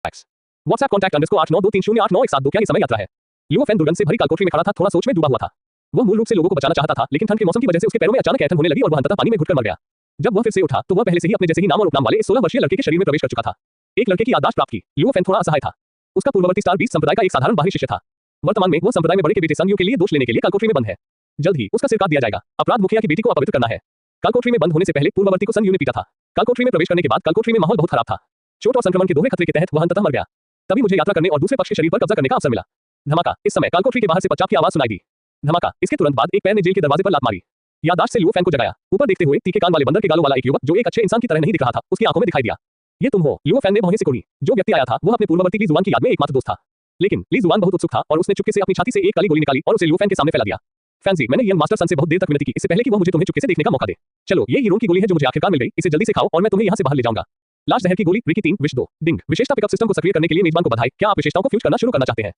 WhatsApp contact _8923089172 क्या ये समय यात्रा है। लियो फैन दुर्गंध से भरी कालकोठरी में खड़ा था, थोड़ा सोच में डूबा हुआ था। वह मूल रूप से लोगों को बचाना चाहता था, लेकिन ठंड के मौसम की वजह से उसके पैरों में अचानक ऐंठन होने लगी और वह अंततः पानी में घुटकर मर गया। जब वह फिर से उठा तो वह पहले से ही अपने जैसे ही नाम और उपनाम वाले 16 वर्षीय लड़के के शरीर में प्रवेश कर चुका था। एक लड़के की याददाश्त प्राप्त की। लियो फैन थोड़ा असहाय था। उसका पूर्ववर्ती स्टार बीस्ट संप्रदाय का एक साधारण बाहरी शिष्य था। वर्तमान में वह संप्रदाय में बड़े के बेटे सन यू के लिए दोष लेने के लिए कालकोठरी में बंद है। जल्द ही उसका सिर काट दिया जाएगा। अपराध मुखिया की बेटी को अपवित्र करना है। कालकोठरी में बंद होने से पहले पूर्ववर्ती को सन यू ने पीटा था। कालकोठरी में प्रवेश करने के बाद कालकोठरी में माहौल बहुत खराब था। चोट और संक्रमण के दोहरे खतरे के तहत वह अंततः मर गया। तभी मुझे यात्रा करने और दूसरे पक्ष के शरीर पर कब्जा करने का अवसर मिला। धमाका। इस समय कालकोठरी के बाहर से पश्चात की आवाज सुनाई दी। धमाका। इसके तुरंत बाद एक पैर ने जेल के दरवाजे पर लात मारी। याददाश्त से लियो फैन को जगाया। ऊपर देखते हुए तीखे कान वाले बंदर के गालों वाला एक युवक जो एक अच्छे इंसान की तरह नहीं दिख रहा था, उसकी आंखों में दिखाई दिया। ये तुम हो? लियो फैन ने भौहें सिकोड़ी। जो व्यक्ति आया था वह अपने पूर्ववर्ती ली जुआन की याद में एकमात्र दोस्त था। लेकिन ली जुआन बहुत उत्सुक था और उसने चुपके से अपनी छाती से एक काली गोली निकाली और उसे लियो फैन के सामने फैला दिया। फैंसी, मैंने यंग मास्टर सन से बहुत देर तक विनती की इससे पहले कि वह मुझे तुम्हें चुपके से देखने का मौका दे। चलो, ये हीरो की गोली है जो मुझे आखिरकार मिल गई। इसे जल्दी से खाओ और मैं तुम्हें यहाँ से बाहर ले जाऊंगा। लाश जहर की गोली, रिकी 3, विश 2, डिंग। विशेषता पिकअप सिस्टम को सक्रिय करने के लिए मेजबान को बधाई। क्या आप विशेषताओं को फ्यूज करना शुरू करना चाहते हैं?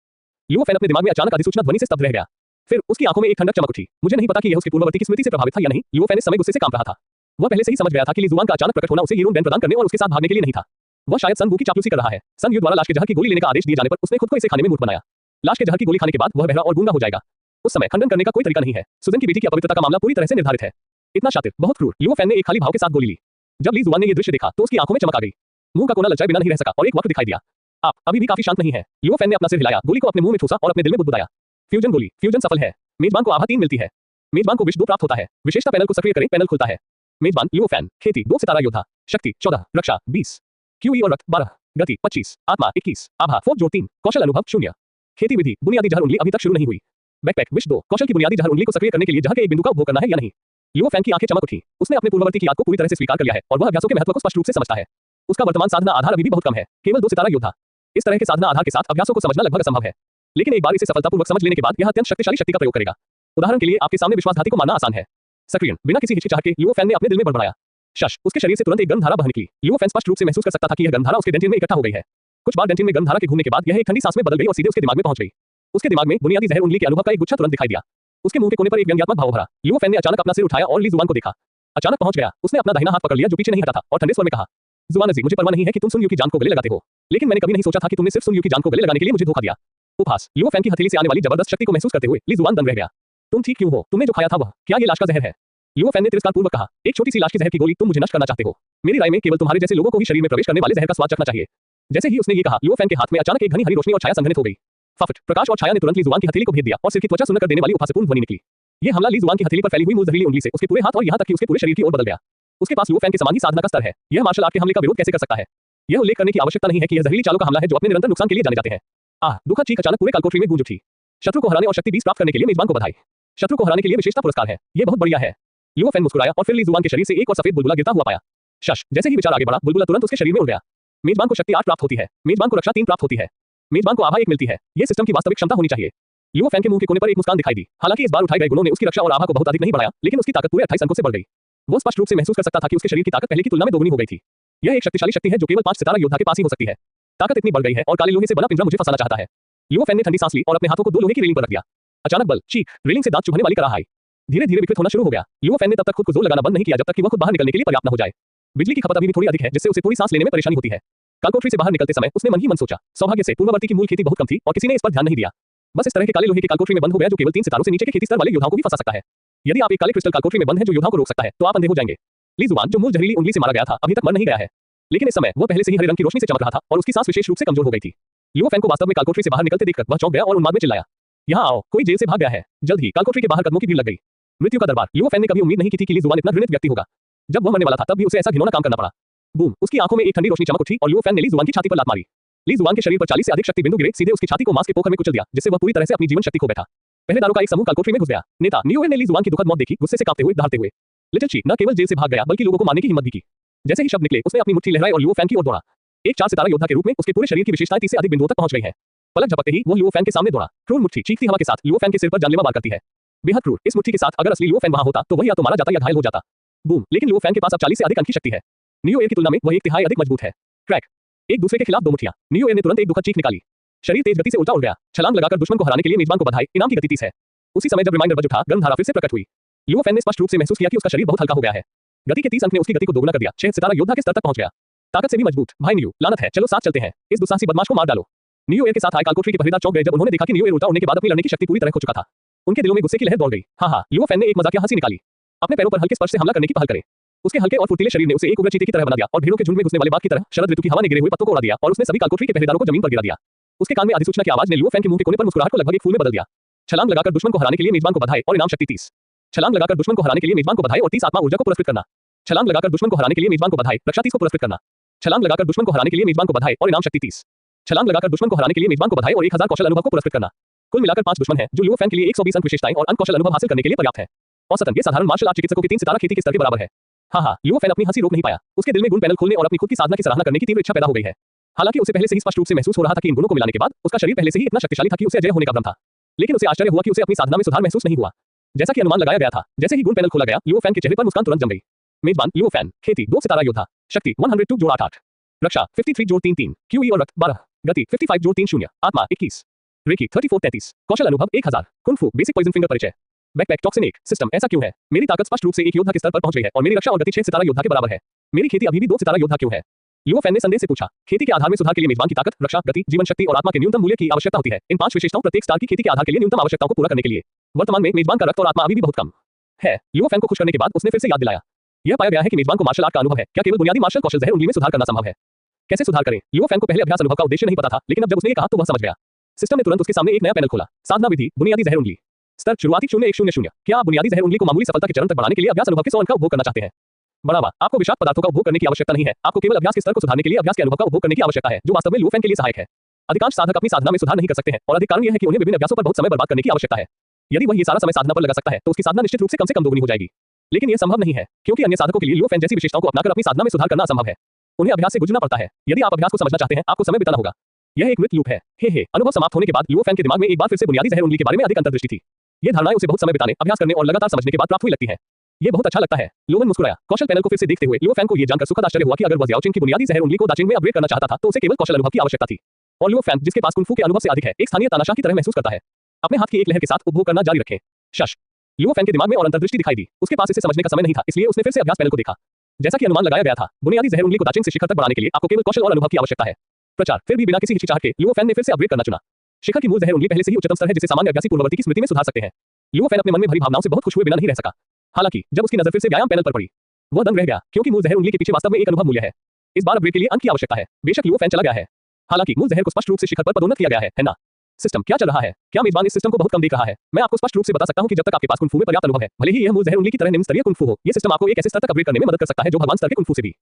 लियो फैन अपने दिमाग में अचानक अधिसूचना ध्वनि से स्तब्ध रह गया। फिर उसकी आंखों में एक ठंडक चमक उठी। मुझे नहीं पता कि यह उसकी पूर्ववर्ती की स्मृति से प्रभावित था या नहीं। लियो फैन इस समय गुस्से से कांप रहा था। वह पहले से ही समझ गया था कि ली जुआन का अचानक प्रकट होना उसे हीरो डेन प्रदान करने और उसके साथ भागने के लिए नहीं था। वह शायद सन वू की चापलूसी कर रहा है। सन यू द्वारा लाश के जहर की गोली लेने का आदेश दिए जाने पर उसने खुद को इसे खाने में मूर्ख बनाया। लाश के जहर की गोली खाने के बाद वह बहरा और गूंगा हो जाएगा। उस समय खंडन करने का कोई तरीका नहीं है। सुजन की बेटी की अपवित्रता का मामला पूरी तरह से निर्धारित है। इतना शातिर, बहुत क्रूर। लियो फैन ने एक खाली भाव के साथ गोली ली। जब ली जुआन ने यह दृश्य देखा तो उसकी आंखों में चमक आ गई। मुंह का कोना ललचाए बिना नहीं रह सका और एक वक्त दिखाई दिया। आप अभी भी काफी शांत नहीं है। लियो फैन ने अपना सिर हिलाया, गोली को अपने मुंह में ठूसा और अपने दिल में बुदबुदाया। फ्यूजन गोली। फ्यूजन सफल है। मेजबान को आभा 3 मिलती है। मेजबान को विश 2 प्राप्त होता है। विशेषता पैनल को सक्रिय करें, पैनल खुलता है। मेजबान लियो फैन। खेती 2 सितारा योद्धा। शक्ति 14, रक्षा 20, क्यूई और रक्त 12, गति 25, आत्मा 21, आभा 4 जोड़ 3, कौशल अनुभव 0। खेती विधि, बुनियादी जहर उंगली अभी तक शुरू नहीं हुई। बैकपैक विश 2, कौशल की बुनियादी जहर उंगली को सक्रिय करने के लिए जहर के एक बिंदु का उपभोग करना है या नहीं। लियो फैन की आंखें चमक उठी। उसने अपने पूर्ववर्ती की याद को पूरी तरह से स्वीकार कर लिया है और वह अभ्यासों के महत्व को स्पष्ट रूप से समझता है। उसका वर्तमान साधना आधार अभी भी बहुत कम है, केवल 2 सितारा योद्धा। इस तरह के साधना आधार के साथ अभ्यासों को समझना लगभग असंभव है, लेकिन एक बार इसे सफलतापूर्वक समझ लेने के बाद यह अत्यंत शक्तिशाली शक्ति का प्रयोग करेगा। उदाहरण के लिए आपके सामने विश्वासघाती को मारना आसान है। सक्रियण, बिना किसी हिचकिचाहट के लियो फैन ने अपने दिल में बड़बड़ाया। शश, उसके शरीर से तुरंत एक गंधधारा बह निकली। लियो फैन स्पष्ट रूप से महसूस कर सकता था कि यह गंधधारा उसके डेंटिन में इकट्ठा हो गई है। कुछ बार डेंटिन में गंधधारा के घूमने के बाद यह एक ठंडी सांस में बदल गई और सीधे उसके दिमाग में पहुंच गई। उसके दिमाग में बुनियादी जहर उंगली के अनुभव का एक गुच्छा तुरंत दिखाई दिया। उसके मुंह के कोने पर एक व्यंग्यात्मक भाव भरा। लियो फैन ने अचानक अपना सिर उठाया और ली जुआन को देखा। अचानक पहुंच गया। उसने अपना दाहिना हाथ पकड़ लिया जो पीछे नहीं हटा था और ठंडे स्वर में कहा, जुआन जी, मुझे परवाह नहीं है कि तुम सुन यू की जान को गले लगाते हो, लेकिन मैंने कभी नहीं सोचा था कि तुमने सिर्फ सुन यू की जान को गले लगाने के लिए मुझे धोखा दिया। उपहास। लियो फैन की हथेली से आने वाली जबरदस्त शक्ति को महसूस करते हुए ली जुआन दंग रह गया। तुम ठीक क्यों हो? तुमने जो खाया था वह क्या ये लाश का जहर है? लियो फैन ने तिरस्कारपूर्वक कहा, एक छोटी सी लाश की जहर की गोली तुम मुझे नष्ट करना चाहते हो। मेरी राय में केवल तुम्हारे जैसे लोगों को ही शरीर में प्रवेश करने वाले जहर का स्वाद चखना चाहिए। जैसे ही उसने ये कहा, लियो फैन के हाथ में अचानक एक घनी हरी रोशनी और छाया संघनित हो गई। फफट, प्रकाश और छाया ने तुरंत ली जुआन की हथेली को भेद दिया और सिर की त्वचा सुन्न कर देने वाली उपहासपूर्ण ध्वनि निकली। ये हमला ली जुआन की हथेली पर फैली हुई मूल जहरीली उंगली से उसके पूरे हाथ और यहाँ तक कि उसके पूरे शरीर की ओर बदल गया। उसके पास लियो फैन के समान ही साधना का स्तर है। यह मार्शल आर्ट के हमले का विरोध कैसे कर सकता है? यह उल्लेख करने की आवश्यकता नहीं है कि यह जहरीली चालों का हमला है जो अपने निरंतर नुकसान के लिए जाने जाते हैं। दुखद चीख अचानक पूरे कालकोठरी में गूंज उठी। शत्रु को हराने और शक्ति 20 प्राप्त करने के लिए मेजबान को बधाई। शत्रु को हराने के लिए विशेषता पुरस्कार है। ये बहुत बढ़िया है। लियो फैन मुस्कुराया और फिर ली जुआन के शरीर से एक और सफेद बुलबुला गिरता हुआ पाया। शश, जैसे ही विचार आगे बढ़ा, बुलबुला तुरंत उसके शरीर में उड़ गया। मेजबान को शक्ति 8 प्राप्त होती है। मेजबान को रक्षा 3 प्राप्त होती है। मेजबान को आभा 1 मिलती है। ये सिस्टम की वास्तविक क्षमता होनी चाहिए। लियो फैन के मुंह के कोने पर एक मुस्कान दिखाई दी। हालांकि इस बार उठाए गए गुणों ने उसकी रक्षा और आभा को बहुत अधिक नहीं बढ़ाया, लेकिन उसकी ताकत पूरे 28 अंकों से बढ़ गई। वो स्पष्ट रूप से महसूस कर सकता था कि उसके शरीर की ताकत पहले की तुलना में दोगुनी हो गई थी। यह एक शक्तिशाली शक्ति है जो केवल 5 सितारा योद्धा के पास ही हो सकती है। ताकत इतनी बढ़ गई है और काले लोहे से बना पिंजरा मुझे फंसाना चाहता है। लियो फैन ने ठंडी सांस ली और अपने हाथों को 2 लोहे की रेलिंग पर रख दिया। अचानक बल, चीख, रेलिंग से दांत चुभने वाली कराह आई। धीरे धीरे विकृत होना शुरू हो गया। लियो फैन ने तब तक खुद को जोर लगाना बंद नहीं किया जब तक कि वह खुद बाहर निकलने के लिए पर्याप्त न हो जाए। बिजली की खपत अभी भी थोड़ी अधिक है जिससे उसे थोड़ी सांस लेने में परेशानी होती है। कालकोठरी से बाहर निकलते समय उसने मन ही मन सोचा, सौभाग्य से पूर्ववर्ती की मूल खेती बहुत कम थी और किसी ने इस पर ध्यान नहीं दिया। बस इस तरह के काले लोहे के कालकोठरी में बंद हो गया जो केवल 3 सितारों से नीचे के खेती स्तर वाले योद्धाओं को भी फंसा सकता है। यदि आप एक काले क्रिस्टल कालकोठरी में बंद है जो योद्धाओं को रोक सकता है तो आप अंधे हो जाएंगे। ली जुआन जो मूल जहरीली उंगली से मारा गया था अभी तक मर नहीं गया है, लेकिन इस समय वह पहले से ही हरे रंग की रोशनी से चमक रहा था और उसकी सांस विशेष रूप से कमजोर हो गई थी। लियो फैन को वास्तव में कालकोठरी से बाहर निकलते देखकर वह चौंक गया और उन्माद में चिल्लाया, यहाँ आओ, कोई जेल से भाग गया है। जल्द ही कालकोठरी के बाहर कदमों की भीड़ लग गई। मृत्यु का दरबार। लियो फैन ने कभी उम्मीद नहीं की थी कि ली जुआन इतना घृणित व्यक्ति होगा। जब वह मरने वाला था तब भी उसे ऐसा घिनौना काम करना पड़ा। बूम, उसकी आंखों में एक ठंडी रोशनी चमक उठी और लियो फैन ने ली जुआन की छाती पर लात मारी। ली जुआन के शरीर पर 40 से अधिक शक्ति बिंदु गिरे, सीधे उसकी छाती को मांस के पोखर में कुचल दिया जिससे वह पूरी तरह से अपनी जीवन शक्ति खो बैठा। पहरेदारों का एक समूह कालकोठरी में घुस गया। नेता नियो ने ली जुआन की दुखद मौत देखी, गुस्से से कांपते हुए दहाड़ते हुए। लिटिल ची न केवल जेल से भाग गया बल्कि लोगों को मारने की हिम्मत भी की। जैसे ही शब्द निकले उसने अपनी मुट्ठी लहराई और लियो फैन की ओर दौड़ा। एक 4 सितारा योद्धा के रूप में उसके पूरे शरीर की विशेषताएं 30 से अधिक बिंदुओं तक पहुंच गई हैं। पलक झपकते ही वो लियो फैन के सामने दौड़ा। क्रूर मुट्ठी चीखती हवा के साथ लियो फैन के सिर पर जानलेवा वार करती है। बेहद क्रूर। इस मुट्ठी के साथ अगर असली लियो फैन वहां होता तो वह या तो मारा जाता या घायल हो जाता। बूम, लेकिन लियो फैन के पास अब 40 से अधिक अंक की शक्ति है। नियो एयर की तुलना में वह 1 तिहाई अधिक मजबूत है। क्रैक, एक दूसरे के खिलाफ 2 मुट्ठियां। नियो एयर ने तुरंत एक दुखद चीख निकाली। शरीर तेज गति से उल्टा उड़ गया। छलांग लगाकर दुश्मन को हराने के लिए मेजबान को बधाई। इनाम की गति 30 है। उसी समय जब रिमाइंडर बज उठा, गंधधारा फिर से प्रकट हुई। लियो फैन ने स्पष्ट रूप से महसूस किया कि उसका शरीर बहुत हल्का हो गया है। गति के 30 अंक ने उसकी गति को दोगुना कर दिया। 6 सितारा योद्धा के स्तर तक पहुंच गया। ताकत से भी मजबूत। भाई नियो, लानत है, चलो साथ चलते हैं, इस दुस्साहसी बदमाश को मार डालो। नियो एयर के साथ आए कालकोठरी के पहरेदार चौंक गए जब उन्होंने देखा कि नियो एयर उल्टा उड़ने के बाद अपनी लड़ने की शक्ति पूरी तरह खो चुका था। उनके दिलों में गुस्से की लहर दौड़ गई। हाँ, लियो फैन ने एक मजाकिया हंसी निकाली। अपने पैरों पर हल्के स्पर्श से हमला करने की पहल करें। उसके हल्के और फुर्तीले शरीर ने उसे एक उग्र चीते की तरह बना दिया और भीड़ों के झुंड में घुसने वाले बाघ की तरह शरद ऋतु की हवा ने गिरे हुए पत्तों को उड़ा दिया और उसने सभी कालकोठरी के पहरेदारों को जमीन पर गिरा दिया। उसके कान में अधिसूचना की आवाज ने लियो फैन के मुंह के कोने पर मुस्कुराहट को लगभग एक फूल में बदल दिया। छलांग लगाकर दुश्मन को हराने के लिए मेजबान को बधाई और इनाम शक्ति 30। छलांग लगाकर दुश्मन को हराने के लिए मेजबान को बधाई और 30 आत्मा ऊर्जा को पुरस्कृत करना। छलांग लगाकर दुश्मन को हराने के लिए मेजबान को बधाई, रक्षा 30 को पुरस्कृत करना। छलांग लगाकर दुश्मन को हराने के लिए मेजबान को बधाई और इनाम शक्ति 30। छलांग लगाकर दुश्मन को हराने के लिए मेजबान को बधाई और 1000 कौशल अनुभव को पुरस्कृत करना। कुल मिलाकर 5 दुश्मन हैं जो लियो फैन के लिए 120 अंक विशेषताएं और अंक कौशल अनुभव हासिल करने के लिए पर्याप्त है। औसतन ये साधारण मार्शल आर्ट चिकित्सकों के 3 सितारा खेती के स्तर के बराबर है। हाँ, लियो फैन अपनी हंसी रोक नहीं पाया। उसके दिल में गुण पैनल खोलने और अपनी खुद की साधना की सराहना करने की तीव्र इच्छा पैदा हो गई है। हालांकि उसे पहले से ही स्पष्ट रूप से महसूस हो रहा था कि इन गुणों को मिलाने के बाद उसका शरीर पहले से ही इतना शक्तिशाली था कि उसे अजय होने का भ्रम था। लेकिन उसे आश्चर्य हुआ कि उसे अपनी साधना में सुधार महसूस नहीं हुआ, जैसा कि अनुमान लगाया गया था। जैसे ही गुण पैनल खोला गया, लियो फैन के चेहरे पर मुस्कान तुरंत जम गई। मेजबान लियो फैन, खेती 2 सितारा योद्धा, शक्ति 102 जोड़ 8, रक्षा 53 जोड़ 3, क्यूई और रक्त 12, गति 55 जोड़ 3, आत्मा 21, रेकी 34 33, कौशल अनुभव 1000, कुंग-फू बेसिक पॉइजन फिंगर परिचय, बैकपैक टॉक्सिन 1, सिस्टम ऐसा क्यों है? मेरी ताकत स्पष्ट रूप से एक योद्धा के स्तर पर पहुंच गई है और मेरी रक्षा और गति 6 सितारा योद्धा के बराबर है। मेरी खेती अभी भी 2 सितारा योद्धा क्यों है? लियो फैन ने संदेह से पूछा। खेती के आधार में सुधार के लिए मेजबान की ताकत, रक्षा, गति, जीवन शक्ति और आत्मा के न्यूनतम मूल्य की आवश्यकता होती है। इन 5 विशेषताओं प्रत्येक स्टार की खेती के आधार के लिए न्यूनतम आवश्यकताओं को पूरा करने के लिए वर्तमान में मेजबान का रक्त और आत्मा अभी भी बहुत कम है। लियो फैन को खुश करने के बाद उसने फिर से याद दिलाया। यह पाया गया है कि मेजबान को मार्शल आर्ट का अनुभव है। क्या केवल बुनियादी मार्शल कौशल जहर उंगली में सुधार करना संभव है? कैसे सुधार करें? लियो फैन को पहले अभ्यास अनुभव का उद्देश्य नहीं पता था, लेकिन अब जब उसने ये कहा तो वह समझ गया। सिस्टम ने तुरंत उसके सामने एक नया पैनल खोला। साधना विधि, बुनियादी जहर उंगली, स्तर शुरुआती 0100। क्या आप बुनियादी जहर उंगली को मामूली सफलता के चरण तक बढ़ाने के लिए अभ्यास अनुभव के 100 अंक का उपभोग करना चाहते हैं? बढ़ावा, आपको विषाक्त पदार्थों का उपभोग करने की आवश्यकता नहीं है। आपको केवल अभ्यास के स्तर को सुधारने के लिए अभ्यास के अनुभव का उपभोग करने की आवश्यकता है, जो वास्तव में लियो फैन के लिए सहायक है। अधिकांश साधक अपनी साधना में सुधार नहीं कर सकते हैं और अधिक कारण यह है कि उन्हें विभिन्न अभ्यासों पर बहुत समय बर्बाद करने की आवश्यकता है। यदि वह ये सारा समय साधना पर लगा सकता है तो उसकी साधना निश्चित रूप से कम दोगुनी हो जाएगी। लेकिन यह संभव नहीं है, क्योंकि अन्य साधकों के लिए लियो फैन जैसी विशेषताओं को अपनाकर अपनी साधना में सुधार करना असंभव है। उन्हें अभ्यास से गुजरना पड़ता है। यदि आप अभ्यास को समझना चाहते हैं, आपको समय बिताना होगा। यह एक मृत लूप है। अनुभव समाप्त होने के बाद लियो फैन के दिमाग में एक बार फिर से बुनियादी जहर उंगली के बारे में अधिक अंतर्दृष्टि थी। ये धारणाएं उसे बहुत समय बिताने, अभ्यास करने और लगातार समझने के बाद प्राप्त हुई लगती है। ये बहुत अच्छा लगता है। लोवन मुस्कुराया। कौशल पैनल को फिर से देखते हुए लियो फैन को ये जानकर सुखद आश्चर्य हुआ कि अगर वह ज़ियाओचिंग की बुनियादी जहर उंगली को दाचिंग में अपग्रेड करना चाहता था तो उसे केवल कौशल अनुभव की आवश्यकता थी। और लियो फैन, जिसके पास कुंग-फू के अनुभव से अधिक है, एक स्थानीय तानाशाह की तरह महसूस करता है। अपने हाथ की एक लहर के साथ उपभोग करना जारी रखें। शश। लियो फैन के दिमाग में और अंतर्दृष्टि दिखाई दी। उसके पास इसे समझने का समय नहीं था, इसलिए उसने फिर से अभ्यास पैनल को देखा। जैसा कि अनुमान लगाया गया था, बुनियादी जहर उंगली को दाचिंग से शिखर तक बढ़ाने के लिए आपको केवल कौशल और अनुभव की आवश्यकता है। प्रचार। फिर भी बिना किसी हिचकिचाहट के लियो फैन ने फिर से अपग्रेड करना चुना। शिखर की मूल जहर उंगली पहले से ही उच्चतम स्तर है, जिसे सामान्य अभ्यासी पूर्ववर्ती की स्मृति में सुधार सकते हैं। लियो फैन अपने मन में भरी भावनाओं से बहुत खुश हुए बिना नहीं रह सका। हालांकि जब उसकी नजर फिर से व्यायाम पैनल पर पड़ी, वह दंग रह गया, क्योंकि मूल जहर उंगली के पीछे वास्तव में एक अनुभव मूल्य है। इस बार अपग्रेड के लिए अंक की आवश्यकता है। बेशक लियो फैन चला गया है, हालांकि मूल जहर को स्पष्ट रूप से शिखर पर पदोन्नत किया गया है ना? सिस्टम क्या चल रहा है? क्या मेजबान इस सिस्टम को बहुत कम देख रहा है? मैं आपको स्पष्ट रूप से बता सकता हूं कि जब तक आपके पास कुंग-फू में पर्याप्त अनुभव है, भले ही यह मूल जहर उंगली की तरह निम्न स्तरीय कुंग-फू हो, यह सिस्टम आपको एक ऐसे स्तर तक अपग्रेड करने में मदद कर सकता है जो भगवान स्तर के कुंग-फू से भी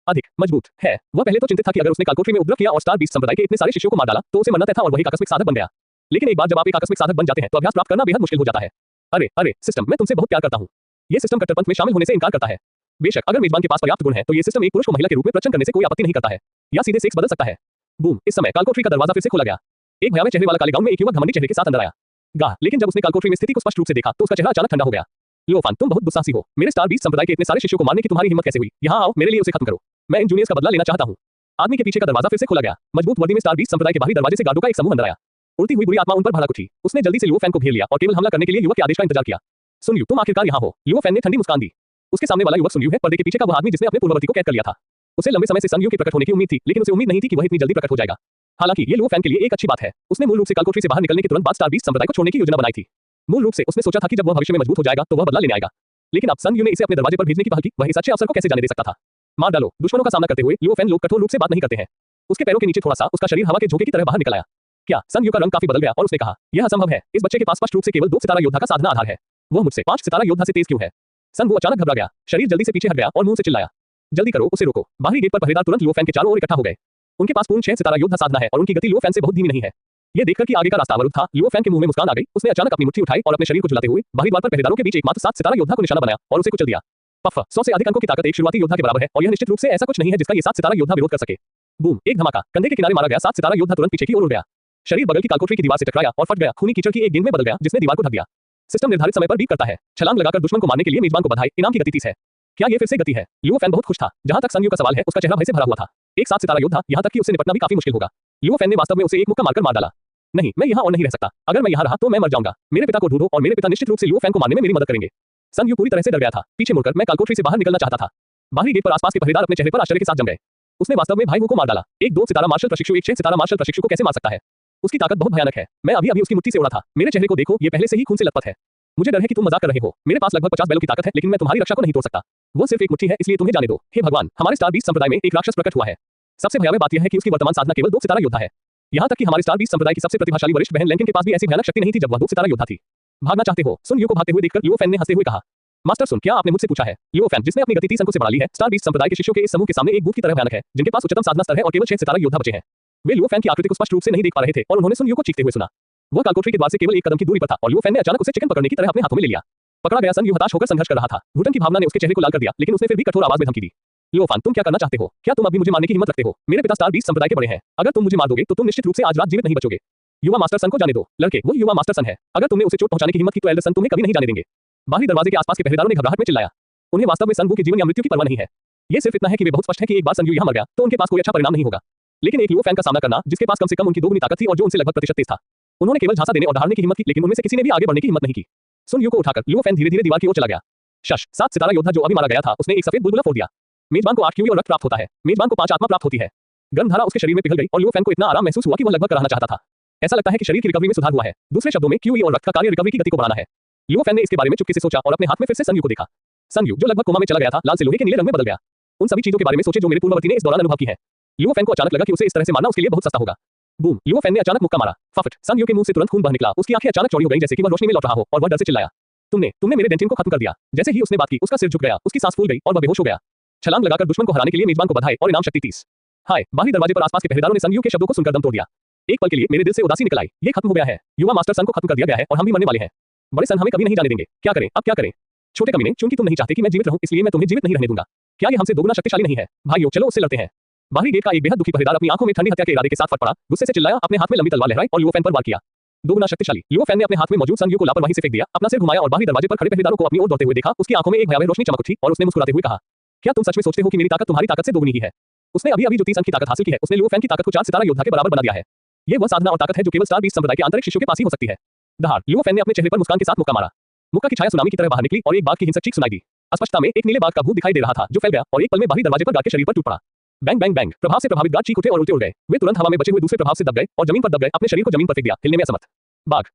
अधिक मजबूत है। वह पहले तो चिंतित था कि अगर उसने कालकोठरी में उपद्रव किया और स्टार बीस्ट संप्रदाय के इतने सारे शिष्यों को मार डाला तो उसे मरना तय था और वही आकस्मिक साधक बन गया। लेकिन एक बार जब आप एक आकस्मिक साधक बन जाते हैं तो अभ्यास प्राप्त करना बेहद मुश्किल हो जाता है। अरे सिस्टम, मैं तुमसे बहुत प्यार करता हूँ। यह सिस्टम कट्टरपंथ में शामिल होने से इनकार करता है। बेशक अगर मेजबान के पास पर्याप्त गुण है तो यह सिस्टम एक पुरुष को महिला के रूप में प्रचन करने से कोई आपत्ति नहीं करता है, या सीधे सेक्स बदल सकता है। बूम, इस समय कालकोठरी का दरवाजा फिर से खोला गया। एक भयावह चेहरे वाला काले गाउन में एक युवक घमंडी चेहरे के साथ अंदर आया। लेकिन जब उसने कालकोठरी में स्थिति को स्पष्ट रूप से देखा तो उसका चेहरा अचानक ठंडा हो गया। लियो फैन, तुम बहुत दुस्साहसी हो। मेरे स्टार बीस्ट संप्रदाय के इतने सारे शिष्यों को मारने की तुम्हारी हिम्मत कैसे हुई? यहाँ आओ, मेरे लिए उसे खत्म करो। मैं इन जूनियर्स का बदला लेना चाहता हूँ। आदमी के पीछे का दरवाजा फिर से खोला गया। मजबूत वर्दी में स्टार बीस्ट संप्रदाय के बाहरी दरवाजे से गार्डों का एक समूह अंदर आया। उड़ती हुई बुरी आत्मा उन पर भड़क उठी। उसने जल्दी से लियो फैन को घेर लिया और केवल हमला करने के लिए युवक के आदेश का इंतजार किया। सुनियो, तुम आखिरकार यहाँ हो। लियो फैन ने ठंडी मुस्कान दी। उसके सामने वाला युवक सुनियो है, पर्दे के पीछे का वह आदमी जिसने अपने पूर्ववर्ती को कैद कर लिया था। उसे लंबे समय से संगियों के प्रकट होने की उम्मीद थी, लेकिन उसे उम्मीद नहीं थी कि वह इतनी जल्दी प्रकट हो जाएगा। हालांकि ये लियो फैन के लिए एक अच्छी बात है। उसने मूल रूप से कालकोठरी से बाहर निकलने के तुरंत बाद स्टार बीस्ट संप्रदाय को छोड़ने की योजना बनाई थी। मूल रूप से उसने सोचा था कि जब वह भविष्य में मजबूत हो जाएगा तो वह बदला लेने आएगा। लेकिन अब संगियों ने इसे अपने दरवाजे पर भेजने की पहल की। वह इस अच्छे अवसर को कैसे जाने दे सकता था? मार डालो। दुश्मनों का सामना करते हुए लियो फैन लोग कठोर रूप से बात नहीं करते हैं। उसके पैरों के नीचे थोड़ा सा उसका शरीर हवा के झोंके की तरह बाहर निकल आया। क्या संगियों का रंग काफी बदल गया और उसने कहा, यह असंभव है। इस बच्चे के पास स्पष्ट रूप से केवल 2 सितारा योद्धा का साधना आधार है। वह मुझसे 5 सितारा योद्धा से तेज क्यों है? वो अचानक घबरा गया। शरीर जल्दी से पीछे हट गया और मुंह से चिल्लाया, जल्दी करो, उसे रोको। बाहरी गेट पर पहरेदार तुरंत लियो फैन के चारों ओर इकट्ठा हो गए। उनके पास पूर्ण 6 सितारा योद्धा साधना है और उनकी गति लियो फैन से बहुत धीमी नहीं है। यह देखकर कि आगे का रास्ता अवरुद्ध था, लियो फैन के मुंह में मुस्कान आ गई। उसने अचानक अपनी मुट्ठी उठाई और अपने शरीर को झुलाते हुए बाहरी द्वार पर पहरेदारों के बीच एकमात्र 7 सितारा योद्धा को निशाना बनाया और उसे कुचल दिया। पफ, 100 से अधिक अंकों की ताकत एक शुरुआती योद्धा के बराबर है और यह निश्चित रूप से ऐसा कुछ नहीं है जिसका ये 7 सितारा योद्धा विरोध कर सके। बूम, एक धमाका, कंधे के किनारे मारा गया 7 सितारा योद्धा तुरंत पीछे की ओर उड़ गया। शरीर बगल की कालकोठरी की दीवार से टकराया और फट गया। खूनी कीचड़ की एक गेंद में बदल गया जिसने दीवार को ढक दिया। सिस्टम निर्धारित समय पर बीप करता है। छलांग लगाकर दुश्मन को मारने के लिए मेजबान को बधाई। इनाम की गति 30 है। क्या ये फिर से गति है? लियो फैन बहुत खुश था। जहां तक संगियों का सवाल है, उसका चेहरा भय से भरा हुआ था। एक 7 सितारा योद्धा, यहां तक कि उससे निपटना भी काफी मुश्किल होगा। लियो फैन ने वास्तव में उसे एक मुक्का मारकर मार डाला। नहीं, मैं यहाँ और नहीं रह सकता। अगर मैं यहाँ रहा तो मैं मर जाऊंगा। मेरे पिता को ढूंढो और मेरे पिता निश्चित रूप से लियो फैन को मारने में मेरी मदद करेंगे। संगियों पूरी तरह से डर गया था। पीछे मुड़कर मैं कालकोठरी से बाहर निकलना चाहता था। बाहरी गेट पर आसपास के पहरेदार अपने चेहरे पर आश्चर्य के साथ जम गए। उसने वास्तव में भाई हु को मार डाला। एक 2 सितारा मार्शल प्रशिक्षु एक 6 सितारा मार्शल प्रशिक्षु को कैसे मार सकता है? उसकी ताकत बहुत भयानक है। मैं अभी अभी उसकी मुट्ठी से उड़ा था। मेरे चेहरे को देखो, ये पहले से ही खून से लथपथ है। मुझे डर है कि तुम मजाक कर रहे हो। मेरे पास लगभग 50 बैलों की ताकत है, लेकिन मैं तुम्हारी रक्षा को नहीं तोड़ सकता। वो सिर्फ एक मुट्ठी है, इसलिए तुम्हें जाने दो। हे भगवान, हमारे स्टार बीस्ट संप्रदाय में एक राक्षस प्रकट हुआ है। सबसे भयावह बात यह है कि उसकी वर्तमान साधना केवल 2 सितारा योद्धा है। यहाँ तक कि हमारे स्टार बीस्ट संप्रदाय की सबसे प्रतिभाशाली वरिष्ठ बहन लैंकिन के पास भी ऐसी भयानक शक्ति नहीं थी जब वह 2 सितारा योद्धा थी। भागना चाहते हो? सुन यू को भागते हुए देखकर लियो फैन ने हंसते हुए कहा। मास्टर सुन, क्या आपने मुझसे पूछा है? लियो फैन, जिसने अपनी गति 30 अंकों से बढ़ा ली है, स्टार बीस्ट संप्रदाय के शिष्यों के इस समूह के सामने एक भूत की तरह भयानक है, जिनके पास उच्चतम साधना स्तर है और केवल 6 सितारा योद्धा बचे हैं। वे लियो फैन की आकृति को स्पष्ट रूप से नहीं देख पा रहे थे और उन्होंने सुन यू को चीखते हुए सुना। वह कालकोठरी के द्वार से केवल 1 कदम की दूरी पर था और लियो फैन ने अचानक उसे चिकन पकड़ने की तरह अपने हाथों में ले लिया। पकड़ा गया सन यू हताश होकर संघर्ष कर रहा था। घुटन की भावना ने उसके चेहरे को लाल कर दिया, लेकिन उसने फिर भी कठोर आवाज में धमकी दी। लियो फैन, तुम क्या करना चाहते हो? क्या तुम अभी मुझे मारने की हिम्मत रखते हो? मेरे पिता स्टार बीस्ट संप्रदाय के बड़े हैं। अगर तुम मुझे मार दोगे तो तुम निश्चित रूप से आज रात जीवित नहीं बचोगे। युवा मास्टर सन को जाने दो। लड़के, वो युवा मास्टर सन है। अगर तुमने उसे चोट पहुंचाने की हिम्मत की तो एल्डर सन तुम्हें कभी नहीं जाने देंगे। बाहरी दरवाजे के आसपास के पहरेदारों ने घबराहट में चिल्लाया। उन्हें वास्तव में सन वू की जीवन या मृत्यु की परवाह नहीं है। ये सिर्फ इतना है कि वे बहुत स्पष्ट है कि एक बार सन यू यहाँ मर गया तो उनके पास कोई अच्छा परिणाम नहीं होगा। लेकिन एक लियो फैन का सामना करना, जिसके पास कम से कम उनकी 2 गुनी ताकत थी और जो उनसे लगभग प्रतिशत तेज था। उन्होंने केवल झांसा देने और दहाड़ने की हिम्मत की, लेकिन उनमें से किसी ने भी आगे बढ़ने की हिम्मत नहीं की। सुन यू को उठाकर लियो फैन धीरे-धीरे दीवार की ओर चला गया। 7 सितारा योद्धा जो अभी मारा गया था, उसने एक सफेद बुलबुला फोड़ दिया। मेजबान को 8 क्यूई और रक्त प्राप्त होता है। मेजबान को 5 आत्मा प्राप्त होती है। गर्म धारा उसके शरीर में पिघल गई और लियो फैन को इतना आराम महसूस हुआ कि वह लगभग रहना चाहता था। ऐसा लगता है कि शरीर की रिकवरी में सुधार हुआ है। दूसरे शब्दों में क्यूई और रक्त का कार्य रिकवरी की गति को बढ़ाना है। लियो फैन ने इसके बारे में चुपके से सोचा और अपने हाथ में फिर से सन यू को देखा। सन यू, जो लगभग कोमा में चला गया था, लाल से लोहे के नीले रंग में बदल गया। उन सभी चीजों के बारे में सोचे जो मेरे पूर्ववर्ती ने इस दौरान अनुभव की है। लियो फैन को अचानक लगा कि उसे इस तरह से मारना उसके लिए बहुत सस्ता होगा। बूम! लियो फैन ने अचानक मुक्का मारा। फफट! सन यू के मुंह से तुरंत खून बह निकला। उसकी आंखें अचानक चौड़ी हो गईं जैसे कि वह रोशनी में लौट रहा हो और वह डर से चिल्लाया। तुमने मेरे डेंटिन को खत्म कर दिया। जैसे ही उसने बात की, उसका सिर झुक गया, उसकी सांस फूल गई और वह बेहोश हो गया। छलांग लगाकर दुश्मन को हराने के लिए मेजबान को बधाई और इनाम शक्ति 30। हाय! बाहरी दरवाजे पर आसपास के पहरेदारों ने सन यू के शब्दों को सुनकर दम तोड़ दिया। एक पल के लिए मेरे दिल से उदासी निकल आई। ये खत्म हो गया है। युवा मास्टर सन को खत्म कर दिया गया है और हम भी मरने वाले हैं। बड़े सन हमें कभी नहीं जाने देंगे। क्या करें? अब क्या करें? छोटे कमीने, चूंकि तुम नहीं चाहते कि मैं जीवित रहूं, इसलिए मैं तुम्हें जीवित नहीं रहने दूंगा। क्या ये हमसे दोगुना शक्तिशाली नहीं है? भाइयों, चलो उससे लड़ते हैं। बाहरी गेट का एक बेहद दुखी पहरेदार अपनी आंखों में ठंडी हत्या के इरादे के साथ फट पड़ा, गुस्से से चिल्लाया, अपने हाथ में लंबी तलवार लहराई और लियो फैन पर वार किया। दोगुना शक्तिशाली। लियो फैन ने अपने हाथ में मौजूद सन यू को लापरवाही से फेंक दिया, अपना सिर घुमाया और बाहरी दरवाजे पर खड़े पहरेदारों को अपनी ओर दौड़ते हुए देखा। उसकी आंखों में एक भयावह रोशनी चमक उठी और उसने मुस्कुराते हुए कहा, क्या तुम सच में सोचते हो कि मेरी ताकत तुम्हारी ताकत से दोगुनी ही है? उसने अभी-अभी जो 30 अंक की ताकत हासिल की है, उसने लियो फैन की ताकत को 4 सितारा योद्धा के बराबर बना दिया है। ये वह साधना और ताकत है जो केवल स्टार बीस्ट संप्रदाय के आंतरिक शिष्यों के पास ही हो सकती है। दहाड़! लियो फैन ने अपने चेहरे पर मुस्कान के साथ मुक्का मारा। मुक्का की छाया सुनामी की तरह बाहर निकली और एक बाघ की हिंसक चीख सुनाई दी। अस्पष्टता में एक नीले बाघ का भूत दिखाई दे रहा था जो फैल गया और एक पल में बाहरी दरवाजे पर गार्ड के शरीर पर टूट पड़ा। Bang bang bang! प्रभाव से प्रभावित गार्ड चीख उठे और उल्टे उड़ गए। वे तुरंत हवा में बचे हुए दूसरे प्रभाव से दब गए और जमीन पर दब गए, अपने शरीर को जमीन पर फेंक दिया, हिलने में असमर्थ।